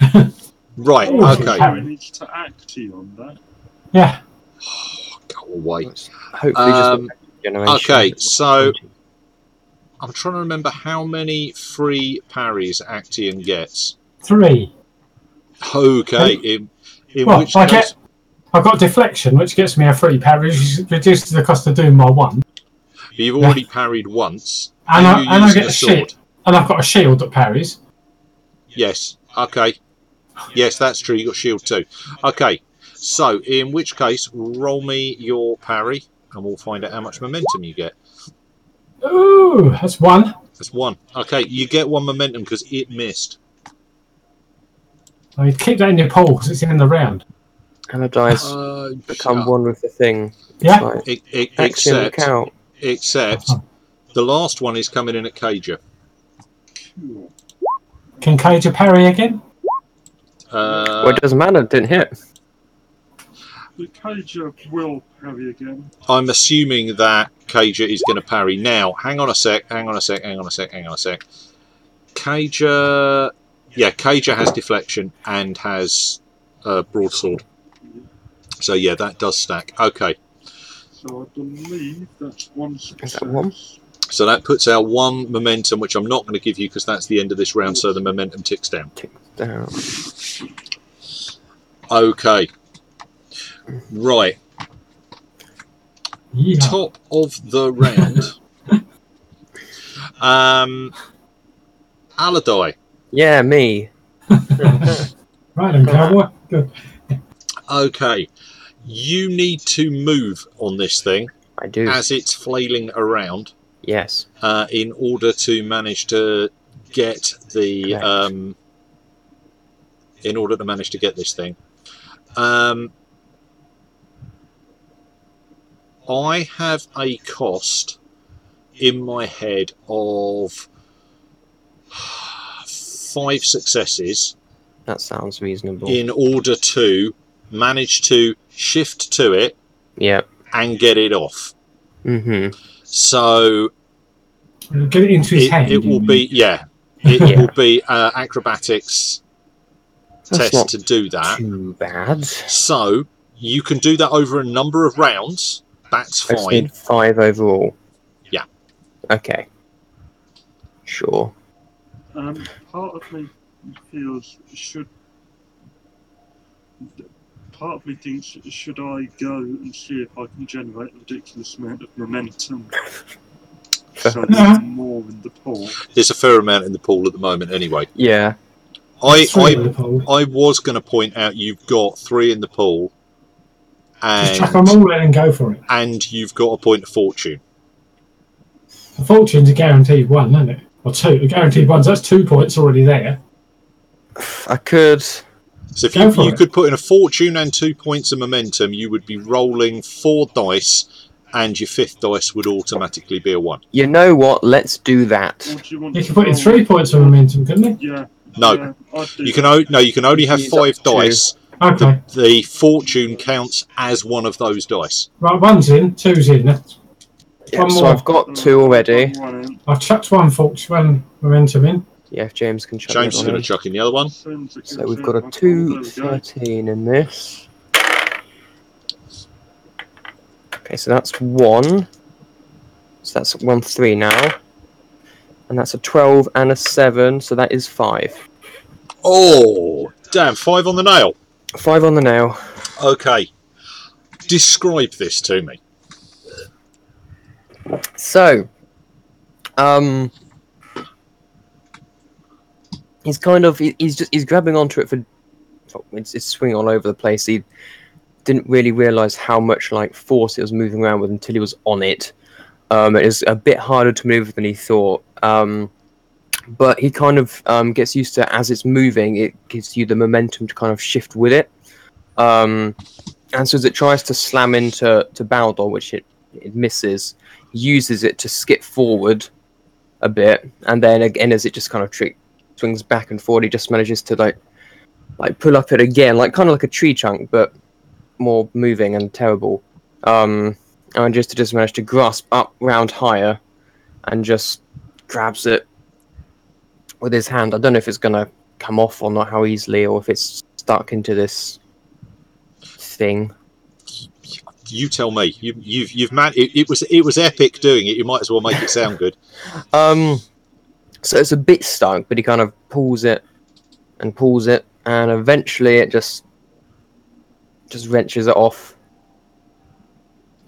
Right, Oh, okay. parry. Managed to Acti on that. Yeah. Go away. Hopefully just a generation. Okay, so I'm trying to remember how many free parries Actian gets. 3. Okay, in Well, which case... I've got deflection, which gets me a free parry, which reduces the cost of doom by 1. You've already parried once. And you're I using get a a sword. shield. And I've got a shield that parries. Yes, okay. Yes, that's true, you got shield too. Okay, so in which case, roll me your parry, and we'll find out how much momentum you get. Ooh, that's 1. That's 1. Okay, you get 1 momentum because it missed. I keep that in your pool because it's in the round. And the dice become one with the thing. Yeah. Like, Action, look Except out. the last one is coming in at Cager. Cool. Can Cage a parry again? Well, it doesn't matter. It didn't hit. The Cager will parry again. I'm assuming that Cager is going to parry. Now, hang on a sec. Cager... Yeah, Cager has deflection and has broadsword. So, yeah, that does stack. Okay. So I believe that's one success. Is that one? So that puts out one momentum, which I'm not going to give you because that's the end of this round, so the momentum ticks down. Down. Okay. Right. Yeah. Top of the round. Aladai. Yeah, me. Right then, cowboy. Good. Okay. You need to move on this thing I do. as it's flailing around Yes. in order to manage to get the Correct. in order to manage to get this thing. I have a cost in my head of 5 successes That sounds reasonable. in order to manage to shift to it Yep. and get it off. Mm-hmm. So Get it into his hand. it will you be, yeah, it will be acrobatics That's test not to do that. too bad. So you can do that over a number of rounds. That's I just fine. need 5 overall. Yeah. Okay. Sure. Part of me feels part of me thinks should I go and see if I can generate a ridiculous amount of momentum so there's more in the pool. There's a fair amount in the pool at the moment anyway. Yeah. Three in the pool. I was going to point out you've got 3 in the pool Just chuck them all in and go for it. and you've got a point of fortune. The fortune's a guaranteed one, isn't it? Or 2. A guaranteed one, so that's 2 points already there. I could... So if Go for you it. could put in a fortune and 2 points of momentum, you would be rolling 4 dice and your 5th dice would automatically be a 1. You know what? Let's do that. Or do you want You to could put in roll- 3 points of momentum, couldn't you? Yeah. No. Yeah, I'd do You can that. you can only have Use up 5 to 2. dice. Okay. The fortune counts as one of those dice. Right, 1's in, 2's in. Yeah, One so more. I've got 2 already. One in. I've chucked 1 fortune, 1 momentum in. Yeah, if James can chuck James is that going one to chuck in the other one. So we've got a 2 13 in this. Okay, so that's 1. So that's 1 3 now. And that's a 12 and a 7, so that is 5. Oh, damn, 5 on the nail. 5 on the nail. Okay. Describe this to me. So, he's kind of he's grabbing onto it for it's swinging all over the place. He didn't really realize how much like force it was moving around with until he was on it. It is a bit harder to move than he thought. But he kind of gets used to as it's moving, it gives you the momentum to kind of shift with it. And so as it tries to slam into Baldor, which it misses, uses it to skip forward a bit, and then again as it just kind of swings back and forward, he just manages to like pull up it again, like kind of like a tree chunk, but more moving and terrible. And just manage to grasp up round higher and just grabs it with his hand. I don't know if it's gonna come off or not, how easily, or if it's stuck into this thing. You tell me. You've man. It was epic doing it. You might as well make it sound good. So it's a bit stuck, but he kind of pulls it, and eventually it just wrenches it off.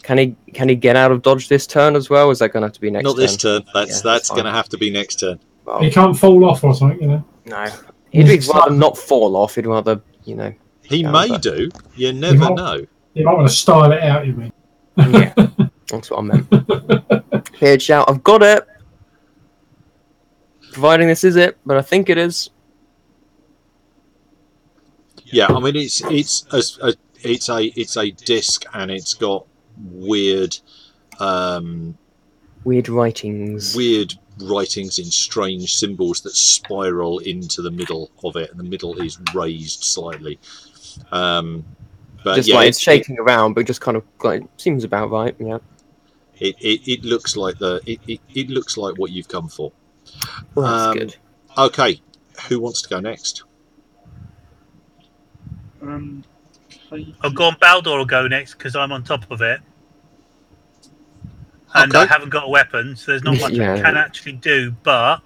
Can he get out of dodge this turn as well? Or is that going to have to be next? Not turn? this turn. That's that's going to fine. have to be next turn. Well, He can't fall off or something, you know. no, he'd rather not fall off. He'd rather, He Yeah, may but- do. You never might- know. You might want to style it out, you mean. Yeah, that's what I meant. Here, shout! I've got it. Providing this is it, but I think it is. Yeah, I mean it's a disc and it's got weird Weird writings. weird writings in strange symbols that spiral into the middle of it, and the middle is raised slightly. But Just yeah, like it's shaking around, but just kind of like seems about right. Yeah. it looks like it looks like what you've come for. Well, that's good. Okay, who wants to go next? I'll go on. Baldor will go next because I'm on top of it, and Okay. I haven't got a weapon, so there's not much Yeah. I can actually do. But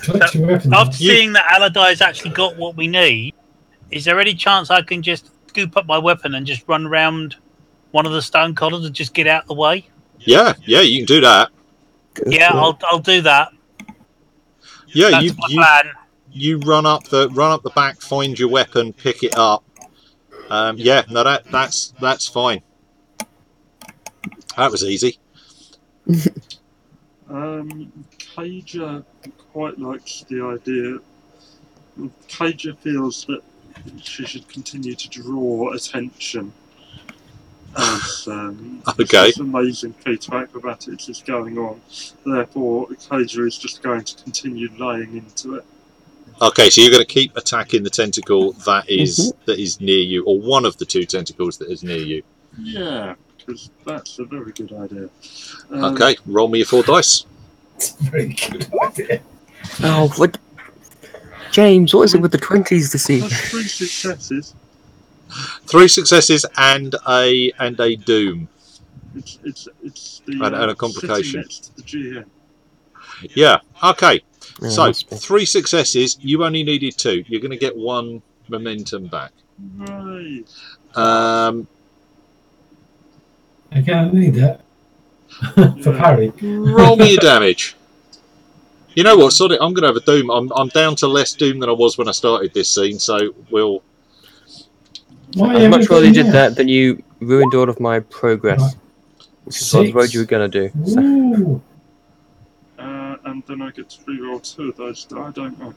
Collect your weapons. after seeing that Allardyce actually got what we need, is there any chance I can just scoop up my weapon and just run around one of the stone columns and just get out of the way? Yeah, you can do that. Yeah, I'll do that. Yeah, That's my plan. you run up the back, find your weapon, pick it up. Yeah, no, that's fine. That was easy. Cager quite likes the idea. Cager feels that she should continue to draw attention as Okay. this amazing feat of acrobatics is going on. Therefore, Cager is just going to continue laying into it. Okay, so you're going to keep attacking the tentacle that is near you, or one of the two tentacles that is near you. Yeah, because that's a very good idea. Okay, roll me your 4 dice. It's a very good idea. Oh, what? James, what is it with the 20s this evening? That's 3 successes. 3 successes and a doom. It's the And a complication. sitting next to the GM. Yeah. Okay. Yeah, So must be. 3 successes. You only needed 2. You're going to get 1 momentum back. Right. Again, I need that for parry. Roll me your damage. You know what? Sorry, I'm going to have a doom. I'm down to less doom than I was when I started this scene. So we'll. I'd much rather you did that than you ruined all of my progress, which is what the road you were going to do. So. Ooh. And then I get to reroll 2 of those. I don't know.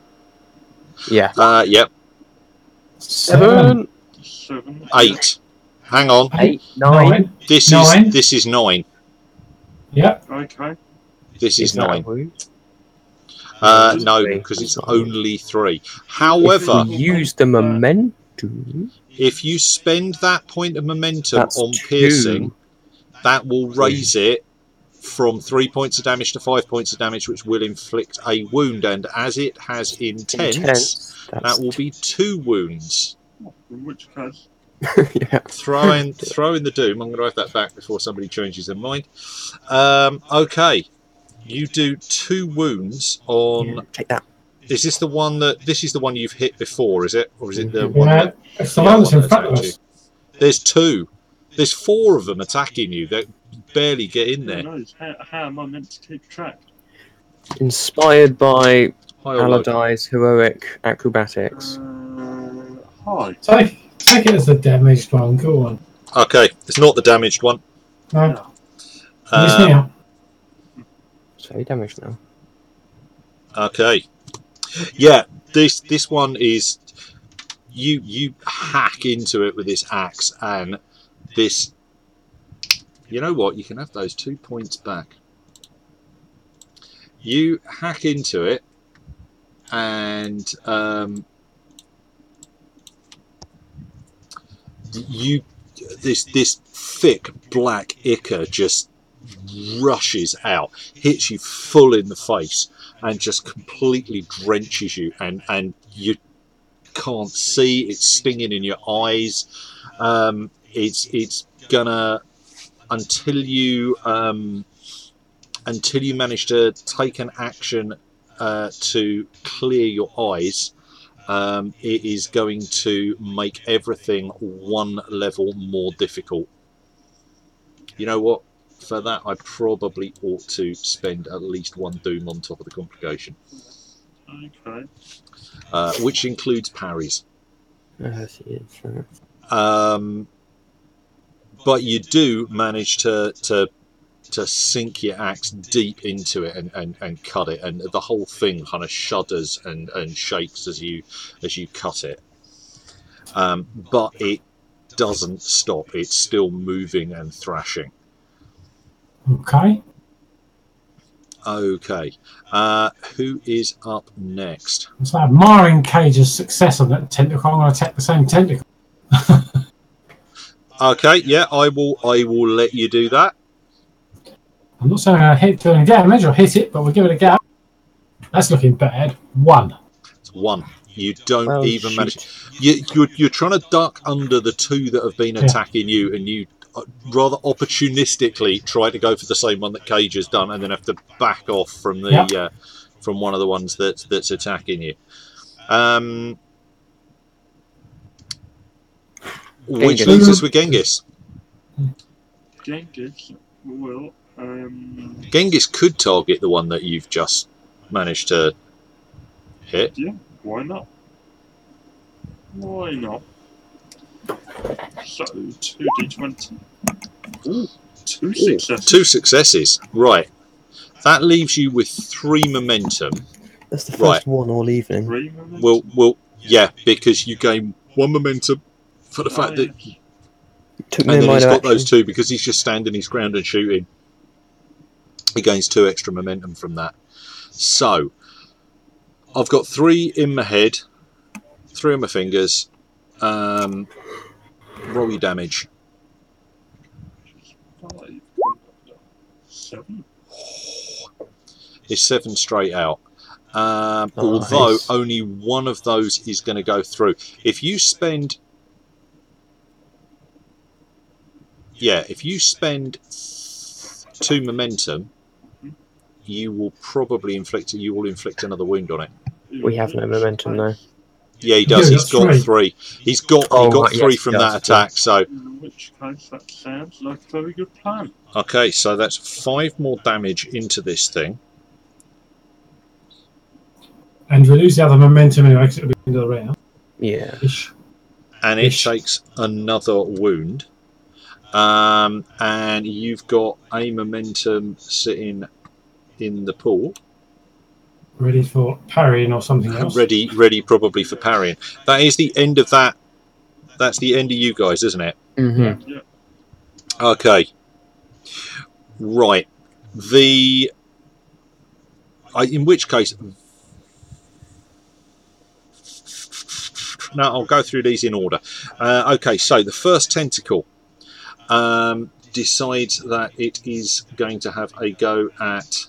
Yeah. Yep. 7, 7. 8. Hang on. 8, 9. This Nine. is 9. Yep. Okay. This is that a 9. wound? No, Three. because it's only 3. However, If we use the momentum, if you spend that point of momentum That's on 2. piercing, that will raise it from 3 points of damage to 5 points of damage, which will inflict a wound. And as it has intense, that will be 2 wounds. In which case, yeah. Throw in the doom. I'm going to have that back before somebody changes their mind. Okay, you do 2 wounds on. Take that. Is this the one that? This is the one you've hit before, is it, or is it the Yeah, one that? it's the one that's in front of attacked us. you? There's 2. There's 4 of them attacking you. They barely get in who there. knows? How am I meant to keep track? Inspired by High or low? Allardyce heroic acrobatics. Hi. Take it as the damaged one. Go on. Okay, it's not the damaged one. No. No. Yes, Um, now. So damaged now. Okay. Yeah, this one is you hack into it with this axe, and this. You know what? You can have those 2 points back. You hack into it, and this thick black ichor just rushes out, hits you full in the face, and just completely drenches you, and you can't see. It's stinging in your eyes. It's gonna until you manage to take an action to clear your eyes. It is going to make everything 1 level more difficult. You know what? For that, I probably ought to spend at least 1 doom on top of the complication, Okay. which includes parries. Yes, he is. But you do manage to sink your axe deep into it and cut it, and the whole thing kind of shudders and shakes as you cut it. But it doesn't stop. It's still moving and thrashing. Okay. Okay. Who is up next? It's like admiring Cage's success on that tentacle. I'm going to attack the same tentacle. Okay, yeah, I will let you do that. I'm not saying I'm going to hit doing damage or hit it, but we'll give it a go. That's looking bad. 1. It's 1. You don't Oh, even shoot. manage. You're trying to duck under the 2 that have been attacking you, and you rather opportunistically try to go for the same one that Cage has done, and then have to back off from the from one of the ones that's attacking you. Which leaves us with Genghis. Genghis will. Genghis could target the one that you've just managed to hit. Yeah, why not? Why not? So, 2d20. Ooh, 2 successes. 2 successes. Right. That leaves you with 3 momentum. That's the first one all evening. 3 momentum. Well, yeah, because you gain 1 momentum for the fact that... Took And me a then he's minor got those action. 2 because he's just standing his ground and shooting. He gains 2 extra momentum from that. So, I've got 3 in my head, 3 on my fingers. Roll your damage. 5, 7. It's 7 straight out. Although Nice. only one of those is going to go through. If you spend... Yeah, if you spend 2 momentum, you will probably inflict another wound on it. We have no momentum though. Yeah, he does. Yeah, He's got 3. He's got 3 yes, from he that does, attack. So In which case, that sounds like a very good plan. okay, so that's 5 more damage into this thing. And we lose the other momentum anyway because it'll be the end of the round. Yeah. Ish. And it takes another wound. And you've got a momentum sitting in the pool, Ready for parrying or something else. ready probably for parrying. That is the end of that. That's the end of you guys, isn't it? Mm-hmm. Yeah. Okay. Right. In which case, no, I'll go through these in order. Okay, so the first tentacle decides that it is going to have a go at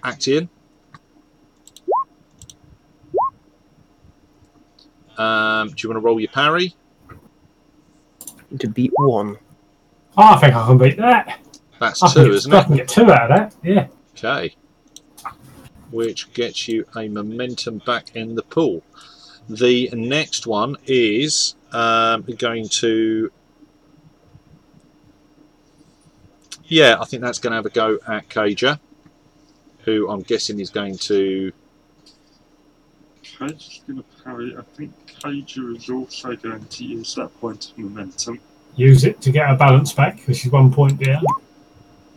Actian. Do you want to roll your parry? To beat 1. I think I can beat that. That's I 2, isn't I it? can get 2 out of that. Yeah. Okay. Which gets you a momentum back in the pool. The next one is going to... Yeah, I think that's going to have a go at Cager, who I'm guessing is going to... Cage is going to parry. I think Cager is also going to use that point of momentum. Use it to get her balance back because she's 1 point down.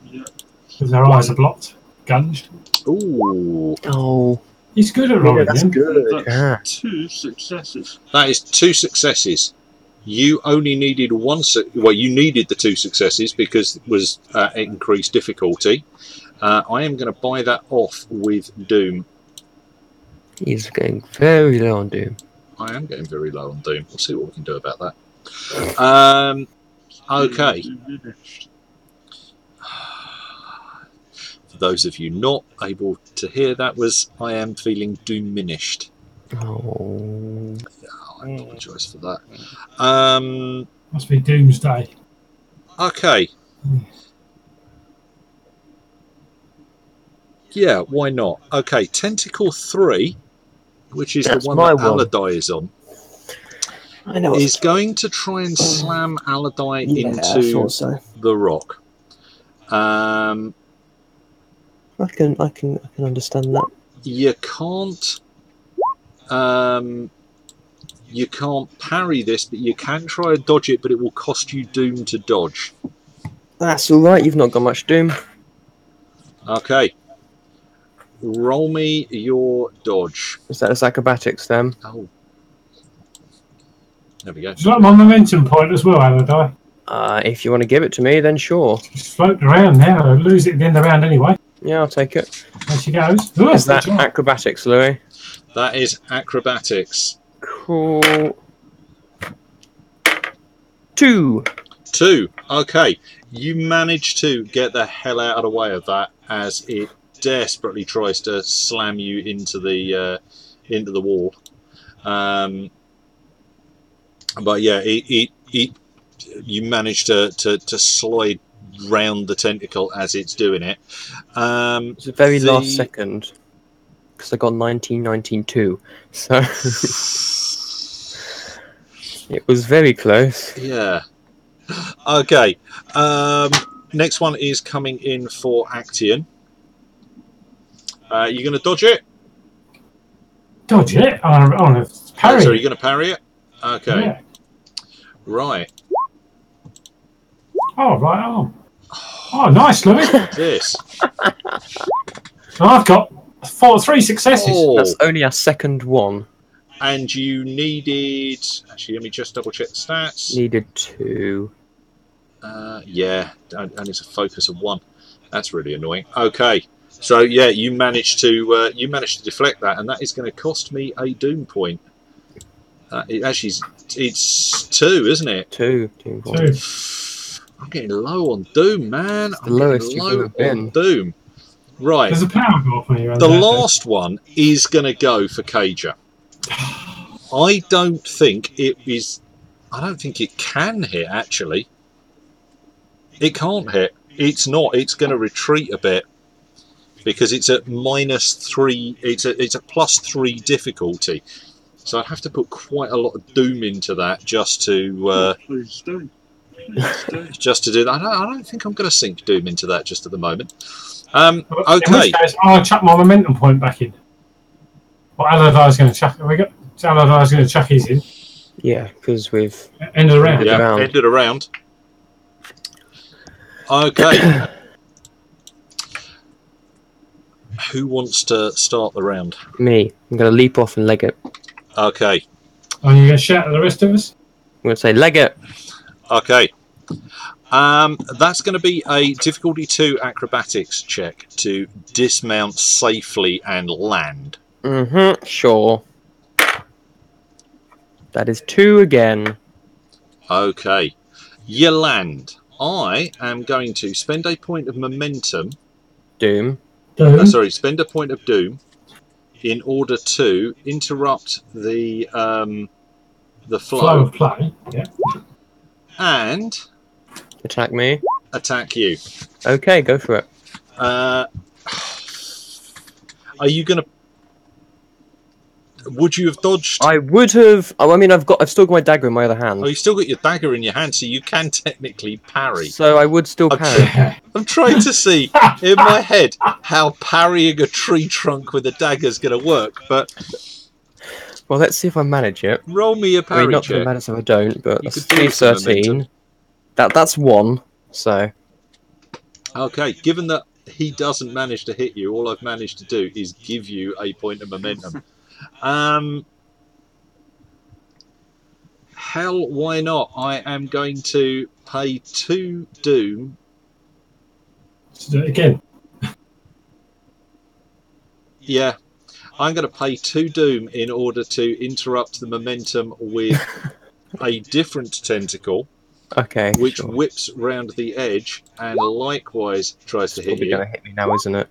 Yeah. Because her eyes are blocked. Gunged. Ooh, Oh, He's good at rolling that's them. good. That's 2 successes. that is 2 successes. You only needed 1... Well, you needed the 2 successes because it was increased difficulty. I am going to buy that off with Doom. He's going very low on Doom. I am getting very low on Doom. We'll see what we can do about that. Okay. Diminished. For those of you not able to hear, that was I am feeling diminished. Oh. I apologise for that. Must be Doomsday. Okay. Yeah, why not? Okay, Tentacle 3, which is That's the one my that one. Aladai is on, I know. is going to try and slam Aladai Yeah, I into thought so. the rock. I can understand that. You can't parry this, but you can try and dodge it, but it will cost you Doom to dodge. That's alright, you've not got much Doom. Okay. Roll me your dodge. Is that as acrobatics then? Oh. There we go. It's like my momentum point as well, Aladai. If you want to give it to me, then sure. It's floating around now. I'll lose it at the end of the round anyway. Yeah, I'll take it. There she goes. Ooh, Is that good job. acrobatics, Louis? That is acrobatics. Cool. 2. 2. Okay. You manage to get the hell out of the way of that as it desperately tries to slam you into the wall. But yeah, you manage to slide round the tentacle as it's doing it. It's the very last second. Because I got 19-19-2. So it was very close. Yeah. Okay. Next one is coming in for Action. You're going to dodge it? Dodge it? I want to parry. So you're going to parry it? Okay. Yeah. Right. Oh, right arm. Oh, nice, Louis. This. I've got 3 successes. Oh. That's only our second one. And you needed... Actually, let me just double check the stats. Needed 2. Yeah, and it's a focus of 1. That's really annoying. Okay. So yeah, you managed to deflect that, and that is going to cost me a doom point. It's 2, isn't it? 2. 2. I'm getting low on doom, man. I'm lowest getting you've low ever been. on doom. Right. There's a power go for you. The last one is going to go for Cager. I don't think it is. I don't think it can hit. Actually, it can't hit. It's not. It's going to retreat a bit because it's at -3. It's a +3 difficulty. So I'd have to put quite a lot of doom into that just to Please do. Please do. just to do that. I don't think I'm going to sink doom into that just at the moment. In Okay. which case, I'll chuck my momentum point back in. Well, Aladai's going to chuck. Aladai's going to chuck his in. Yeah, because we've... End of the round. Yeah, round. ended a round. Okay. Who wants to start the round? Me. I'm going to leap off and leg it. Okay. Are you going to shout at the rest of us? I'm going to say leg it. Okay. That's going to be a difficulty 2 acrobatics check to dismount safely and land. Sure. That is 2 again. Okay. You land. I am going to spend a point of momentum. Doom. Spend a point of doom in order to interrupt the flow of play. Yeah. and Attack me. attack you. Okay, go for it. Are you going to... Would you have dodged? I would have... Oh, I mean, I've still got my dagger in my other hand. Oh, you've still got your dagger in your hand, so you can technically parry. So I would still parry. I'm trying to see in my head how parrying a tree trunk with a dagger is going to work, but Well, let's see if I manage it. roll me a I parry mean, not that it check. matters if I don't, but You that's could do it for 13. That's 1, so... Okay, given that he doesn't manage to hit you, all I've managed to do is give you a point of momentum. Hell, why not? I am going to pay 2 doom. Let's do it again. Yeah, I'm going to pay 2 doom in order to interrupt the momentum with a different tentacle, Okay, which sure. whips round the edge and likewise tries to hit Probably you. going to hit me now, isn't it?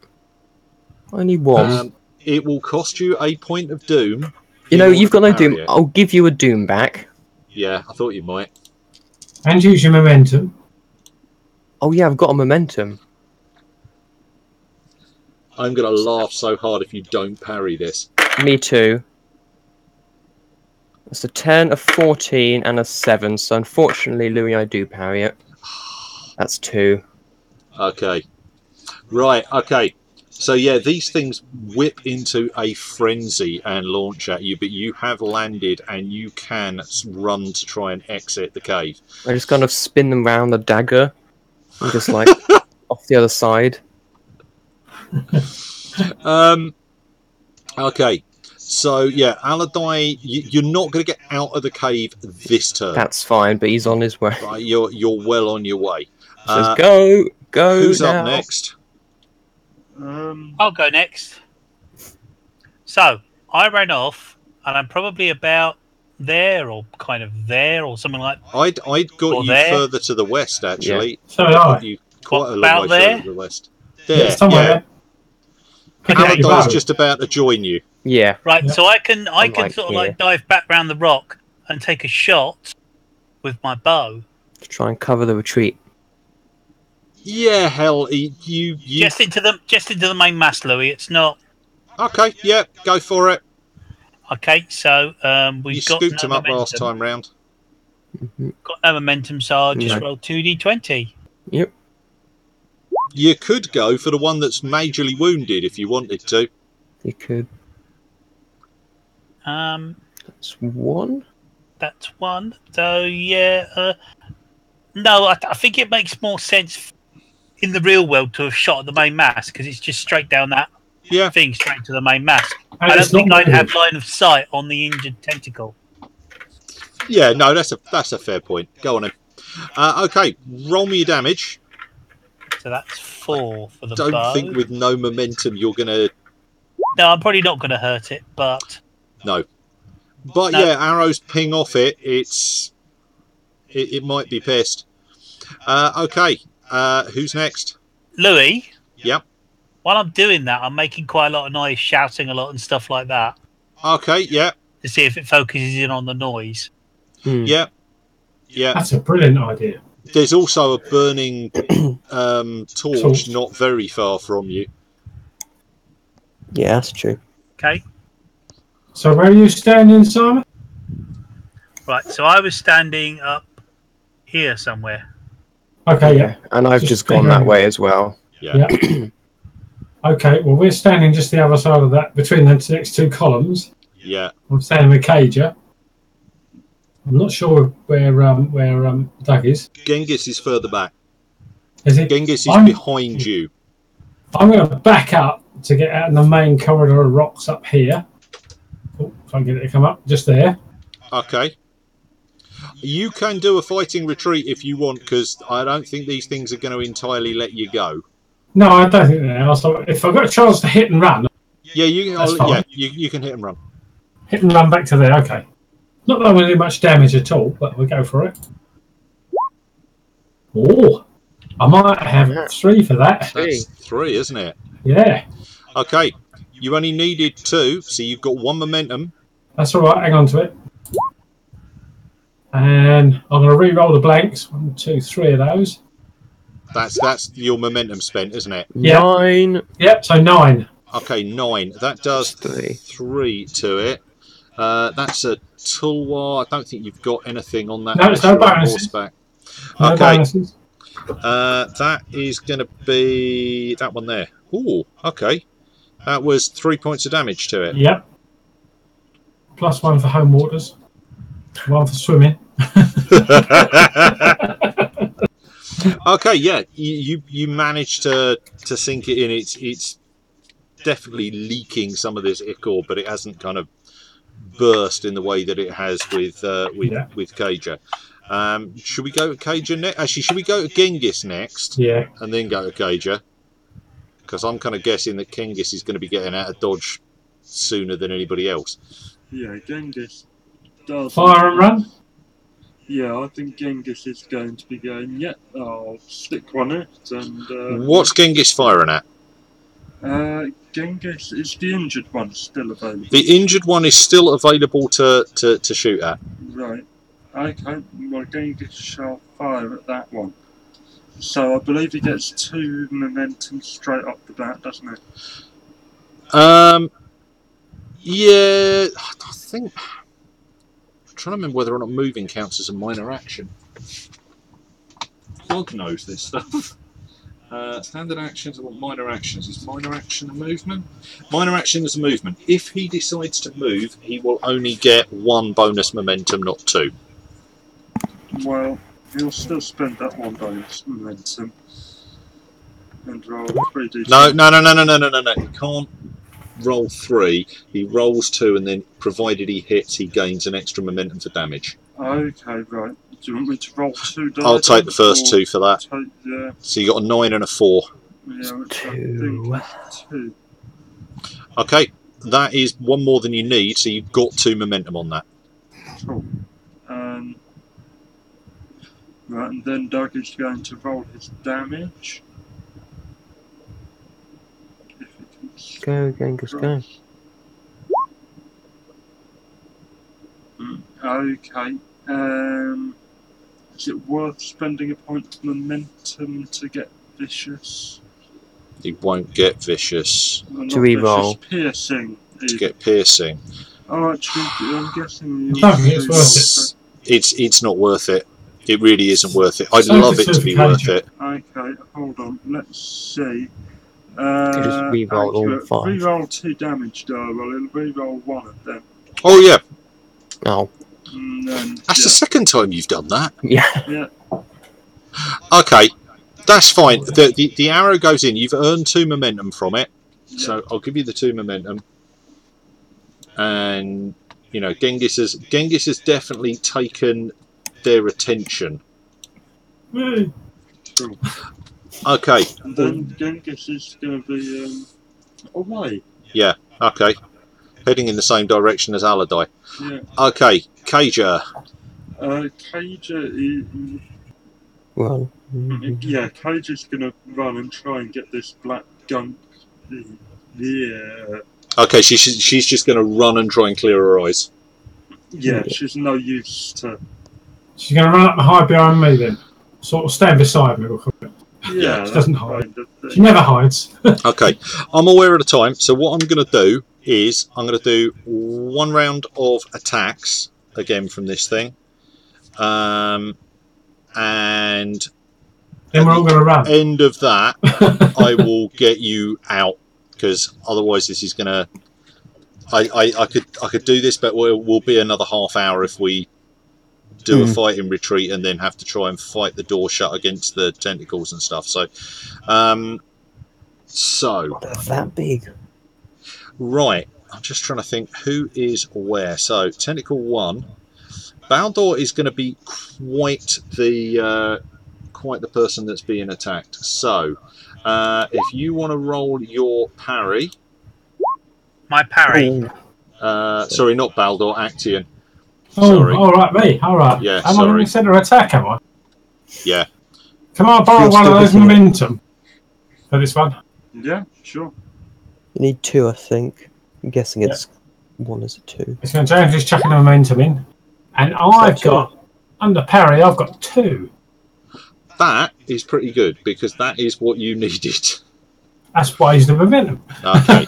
Only 1. It will cost you a point of doom. You know, in order you've got to no parry doom. it. I'll give you a doom back. Yeah, I thought you might. And use your momentum. Oh yeah, I've got a momentum. I'm going to laugh so hard if you don't parry this. Me too. That's a 10, a 14, and a 7. So unfortunately, Louis, I do parry it. That's 2. Okay. Right, okay. So yeah, these things whip into a frenzy and launch at you, but you have landed and you can run to try and exit the cave. I just kind of spin them round the dagger. And just like off the other side. Okay. So yeah, Aladai, you're not going to get out of the cave this turn. That's fine, but he's on his way. Right, you're well on your way. Says go Who's now. up next? I'll go next. So I ran off, and I'm probably about there, or kind of there, or something like. I'd got Or you there. further to the west, actually. So I'd did I. got you quite a long About way there? further to the west. There, somewhere yeah. there. Pick up your Aladai's bow. just about to join you. Yeah. Right, Yeah. so I can I'm like sort of here. like dive back round the rock and take a shot with my bow, To try and cover the retreat. Yeah, hell, you. just into the main mass, Louis. It's not Okay, yeah, go for it. okay. So we've You got scooped no him up momentum. last time round. Got no momentum, so I'll just No. roll 2d20. Yep. You could go for the one that's majorly wounded if you wanted to. You could. That's one. That's one. So yeah, no, I think it makes more sense in the real world to have shot at the main mass because it's just straight down that Yeah, thing straight to the main mass. And I don't it's not think I'd moving. have line of sight on the injured tentacle. yeah, no, that's a fair point. Go on then. Okay, roll me your damage. So that's 4 for the Don't bow. think with no momentum you're gonna. No, I'm probably not going to hurt it, but No. But No. yeah, arrows ping off it. It might be pissed. Okay, who's next? Louis, Yep. while I'm doing that, I'm making quite a lot of noise, shouting a lot and stuff like that Okay, yeah, to see if it focuses in on the noise. yeah, yeah. That's a brilliant idea. There's also a burning torch not very far from you. Yeah, that's true. Okay, So where are you standing, Simon? right. So I was standing up here somewhere. Okay, yeah. And I've just gone that way as well. Yeah. Okay, well, we're standing just the other side of that, between the next two columns. Yeah. I'm standing with Cager. I'm not sure where Doug is. Genghis is further back. Is he? Genghis is I'm- behind you. I'm going to back up to get out in the main corridor of rocks up here. Oh, if I can get it to come up, just there. Okay. You can do a fighting retreat if you want, because I don't think these things are going to entirely let you go. No, I don't think they are. So if I've got a chance to hit and run, Yeah, you That's fine. yeah, you can hit and run. hit and run back to there. Okay. Not that I'm going to do much damage at all, but we'll go for it. Oh, I might have 3 for that. That's 3, isn't it? Yeah, Okay. You only needed 2, so you've got 1 momentum. that's all right. Hang on to it. And I'm going to re-roll the blanks. 1, 2, 3 of those. That's your momentum spent, isn't it? Yeah. 9. Yep, so 9. Okay, 9. That does 3 to it. That's a Tulwar. I don't think you've got anything on that. No, it's no unless you're on bonuses. horseback. No Okay. bonuses. That is going to be that one there. Ooh, okay. That was 3 points of damage to it. Yep. Plus 1 for home waters. 1 for swimming. Okay, yeah, you managed to sink it in. It's definitely leaking some of this ichor, but it hasn't kind of burst in the way that it has with Cager. Should we go to Cager next? Actually, should we go to Genghis next Yeah. and then go to Cager? Because I'm kind of guessing that Genghis is going to be getting out of dodge sooner than anybody else. Yeah, Genghis does. Fire and run. Yeah, I think Genghis is going to be going, yeah, I'll stick on it. And What's Genghis firing at? Genghis is the injured one still available. The injured one is still available to shoot at. Right. Okay, well, Genghis shall fire at that one. So I believe he gets 2 momentum straight off the bat, doesn't he? Yeah, I think. I'm trying to remember whether or not moving counts as a minor action. God knows this stuff. Standard actions or minor actions? Is minor action a movement? Minor action is a movement. If he decides to move, he will only get 1 bonus momentum, not 2. Well, he'll still spend that 1 bonus momentum and roll 3d6. No. He can't roll 3, he rolls 2, and then provided he hits, he gains an extra momentum for damage. Okay, right. Do you want me to roll 2 die? I'll take the first 2 for that. Yeah. So you got a 9 and a 4. Yeah, which I 2. think is 2. Okay, that is 1 more than you need, so you've got 2 momentum on that. Cool. Right, and then Doug is going to roll his damage. If he can Go, Genghis, go. Okay. Is it worth spending a point of momentum to get vicious? He won't get vicious. Well, To not re-roll. vicious, piercing. To get piercing. Oh, actually, I'm guessing I don't think it's worth it. It's not worth it. It really isn't worth it. I'd Save love the it to be worth it. Okay, hold on. Let's see. You just re-roll all accurate. 5. Re-roll 2 damage, though. Well, it'll re-roll 1 of them. Oh yeah, Oh, And then, that's the second time you've done that. yeah. yeah. Okay, that's fine. The arrow goes in. You've earned 2 momentum from it, so I'll give you the 2 momentum. And you know, Genghis has definitely taken their attention. Woo. Cool. Okay. And then Genghis is going to be away. Yeah. Okay. Heading in the same direction as Aladai. Yeah. Okay. Cager. Cager, Well, yeah, Cager's going to run and try and get this black gunk. Yeah. Okay. She's just going to run and try and clear her eyes. Yeah, she's no use to. She's going to run up and hide behind me then. Sort of stand beside me. Yeah, She doesn't hide. kind of thing. She never hides. Okay. I'm aware of the time. So what I'm going to do is I'm going to do 1 round of attacks again from this thing. And Then we're all going to run. end of that, I will get you out, because otherwise this is gonna. I could do this, but we'll be another half hour if we do a fight in retreat and then have to try and fight the door shut against the tentacles and stuff. So, they're that big. right. I'm just trying to think who is where. So tentacle 1, Baldur is going to be quite the person that's being attacked. So, if you want to roll your parry. My parry. Sorry, not Baldur, Actian. Oh, Sorry. all right, me. All right. Yeah, am sorry. I in the centre of attack, am I? Yeah. Can I borrow You're one of still those looking at- momentum for this one? Yeah, sure. You need 2, I think. I'm guessing it's 1 is a 2. It's going to James is chucking the momentum in. And I've got, under parry, I've got 2. That is pretty good, because that is what you needed. That's why he's the momentum. Okay.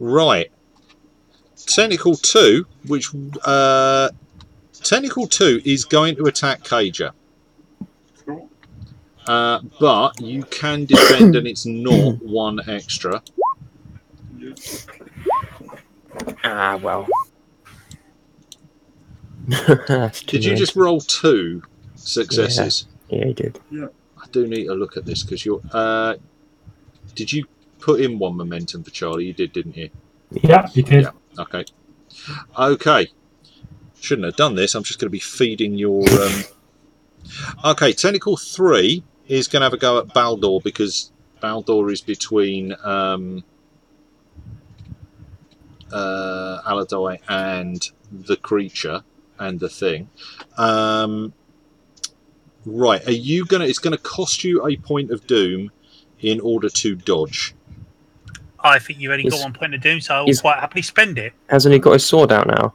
Right. Tentacle 2, which Tentacle 2 is going to attack Cager. Cool. But you can defend and it's not 1 extra. Yeah. Ah, well. Did you just roll 2 successes? Yeah, he did. I do need to look at this, because you're... did you put in 1 momentum for Charlie? You did, didn't you? Yeah, he did. Yeah. Okay. Okay. Shouldn't have done this. I'm just going to be feeding your... Okay, Tentacle 3 is going to have a go at Baldur, because Baldur is between Aladai and the creature and the thing. Right, are you going to... It's going to cost you a point of doom in order to dodge. I think you've only got He's- 1 point to do, so I'll he's- quite happily spend it. Hasn't he got his sword out now?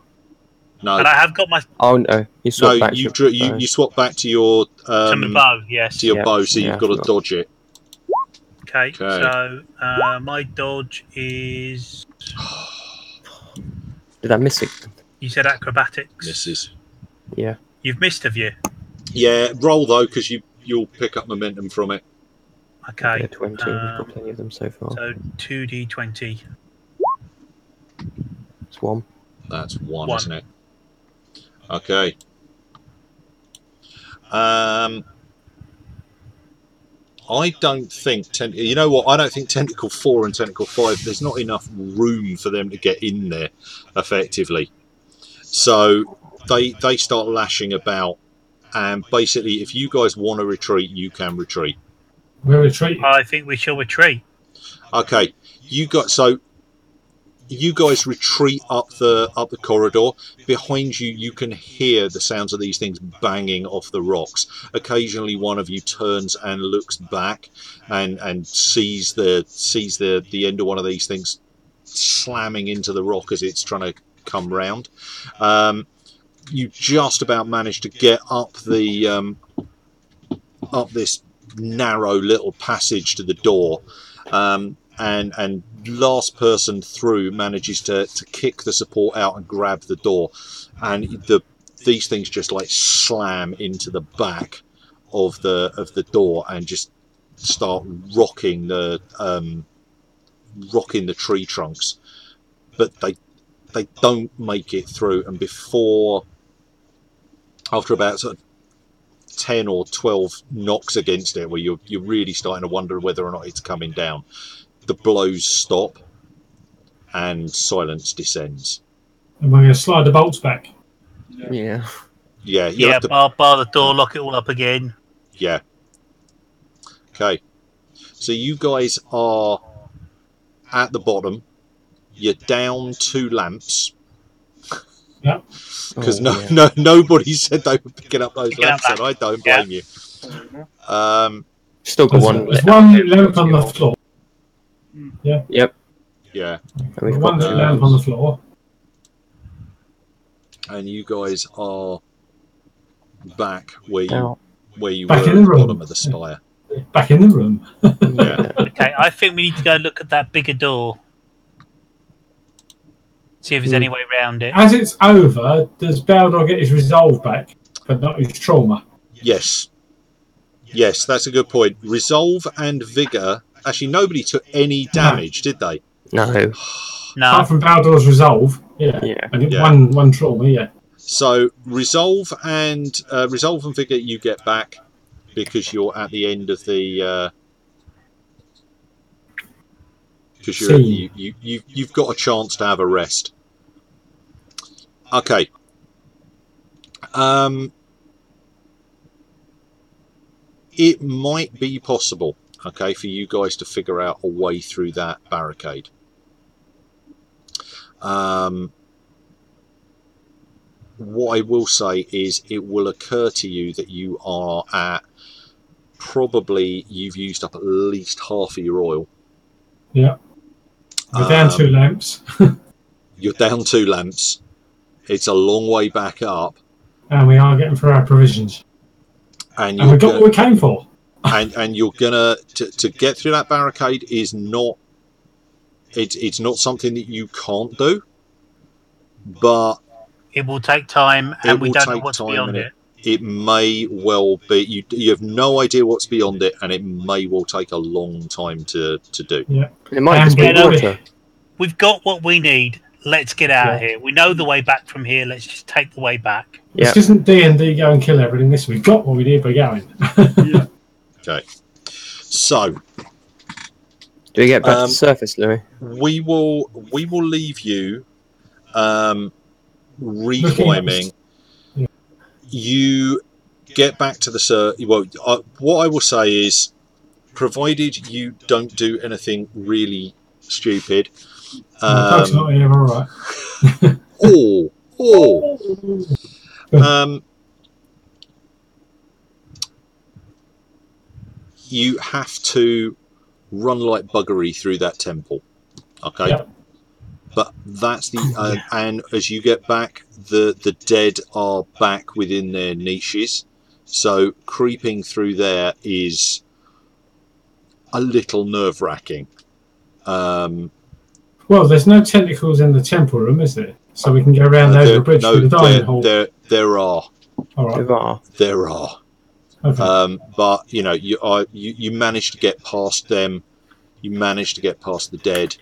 No. And I have got my Oh, no. You swapped No, back you to you swap back to your to my bow, yes. to your Yeah, bow, so yeah, you've got to I forgot. dodge it. Okay, Okay. so my dodge is. Did I miss it? You said acrobatics. Misses. Yeah. You've missed, have you? Yeah, roll though, because you'll pick up momentum from it. Okay. Yeah, 20. We've got plenty of them so far. So 2d20. It's 1. That's 1, 1. isn't it? Okay. I don't think you know what? I don't think Tentacle 4 and Tentacle 5. There's not enough room for them to get in there effectively. So they start lashing about, and basically, if you guys want to retreat, you can retreat. We're retreating. I think we shall retreat. Okay, you guys retreat up the corridor. Behind you, you can hear the sounds of these things banging off the rocks. Occasionally, one of you turns and looks back and sees the end of one of these things slamming into the rock as it's trying to come round. You just about manage to get up the up this narrow little passage to the door. And last person through manages to kick the support out and grab the door, and these things just like slam into the back of the door and just start rocking the tree trunks, but they don't make it through. And after about sort of 10 or 12 knocks against it, where you're really starting to wonder whether or not it's coming down, the blows stop and silence descends. And we're going to slide the bolts back. Yeah. Yeah, Yeah, bar the door, lock it all up again. Yeah. Okay. So you guys are at the bottom. You're down 2 lamps. Yep. Because nobody said they were picking up those lamps, and I don't blame you. Still got one. There's one lamp on the floor. Yeah. Yep. Yeah. And One lamp on the floor. And you guys are back where you Now, were at Back the in the room. bottom of the spire. Back in the room. Yeah. Okay, I think we need to go look at that bigger door. See if there's any way around it. As it's over, does Baldor get his resolve back, but not his trauma? Yes. Yes, that's a good point. Resolve and Vigour. Actually, nobody took any damage, did they? no. No. Apart from Baldor's resolve, yeah. Yeah. And Yeah. one trauma, yeah. So Resolve and Vigour you get back because you're at the end of the. Because you've got a chance to have a rest. Okay. It might be possible, okay, for you guys to figure out a way through that barricade. What I will say is it will occur to you that you are at you've used up at least half of your oil. Yeah. We're down 2 lamps. You're down 2 lamps. It's a long way back up. And we are getting through our provisions. And we got what we came for. and you're gonna to get through that barricade is not it's not something that you can't do, but It will take time, and we don't know what's beyond it. It may well be you have no idea what's beyond it, and it may well take a long time to do. Yeah. It might And just be we know water. We've got what we need. Let's get out of here. We know the way back from here. Let's just take the way back. Yeah. This isn't D&D go and kill everything. This we've got what we need. We're going. Yeah. Okay, so Do we get back to the surface, Louis? we will leave you reclimbing. Yeah. You get back to the what I will say is, provided you don't do anything really stupid, Doug's not here, all right. You have to run like buggery through that temple, okay? Yep. But that's the and as you get back, the dead are back within their niches, so creeping through there is a little nerve-wracking. Well, there's no tentacles in the temple room, is there? So we can go around over the bridge to the dining hall. There are. All right. There are. Okay. But you managed to get past them. You managed to get past the dead.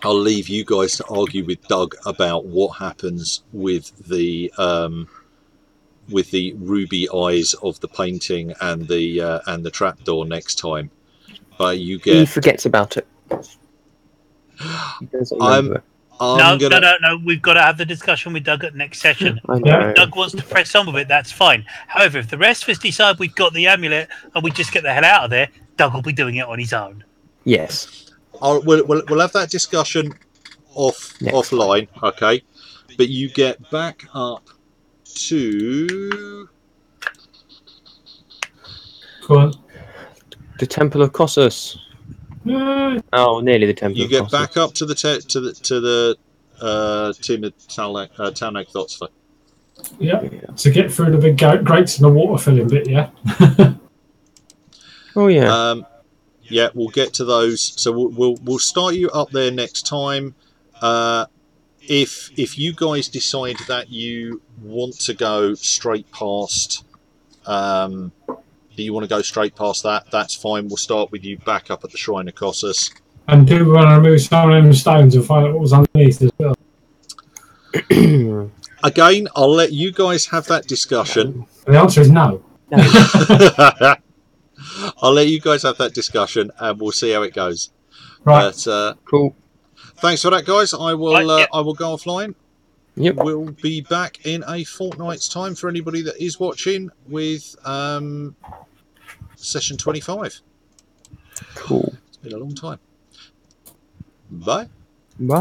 I'll leave you guys to argue with Doug about what happens with the with the ruby eyes of the painting and the trapdoor next time. But you He get. forgets about it. He doesn't I'm remember. No. We've got to have the discussion with Doug at next session. I know. If Doug wants to press on with it, that's fine. However, if the rest of us decide we've got the amulet and we just get the hell out of there, Doug will be doing it on his own. Yes. We'll have that discussion offline, okay? But you get back up to Go on. The Temple of Kossus. Oh, nearly the Temple you of get Kossus. back up to the Tomb of Talnag Thotsfa. Yeah. To get through the big grates and the water filling bit, yeah. Oh yeah. Yeah, we'll get to those. So we'll start you up there next time. If you guys decide that you want to go straight past, that, that's fine. We'll start with you back up at the Shrine of Kossus. And do we want to remove some of them stones and find out what was underneath as well? Again, I'll let you guys have that discussion. The answer is no. I'll let you guys have that discussion, and we'll see how it goes. Right. But, Cool. thanks for that, guys. I will. I will go offline. Yep. We'll be back in a fortnight's time for anybody that is watching with session 25. Cool. It's been a long time. Bye. Bye.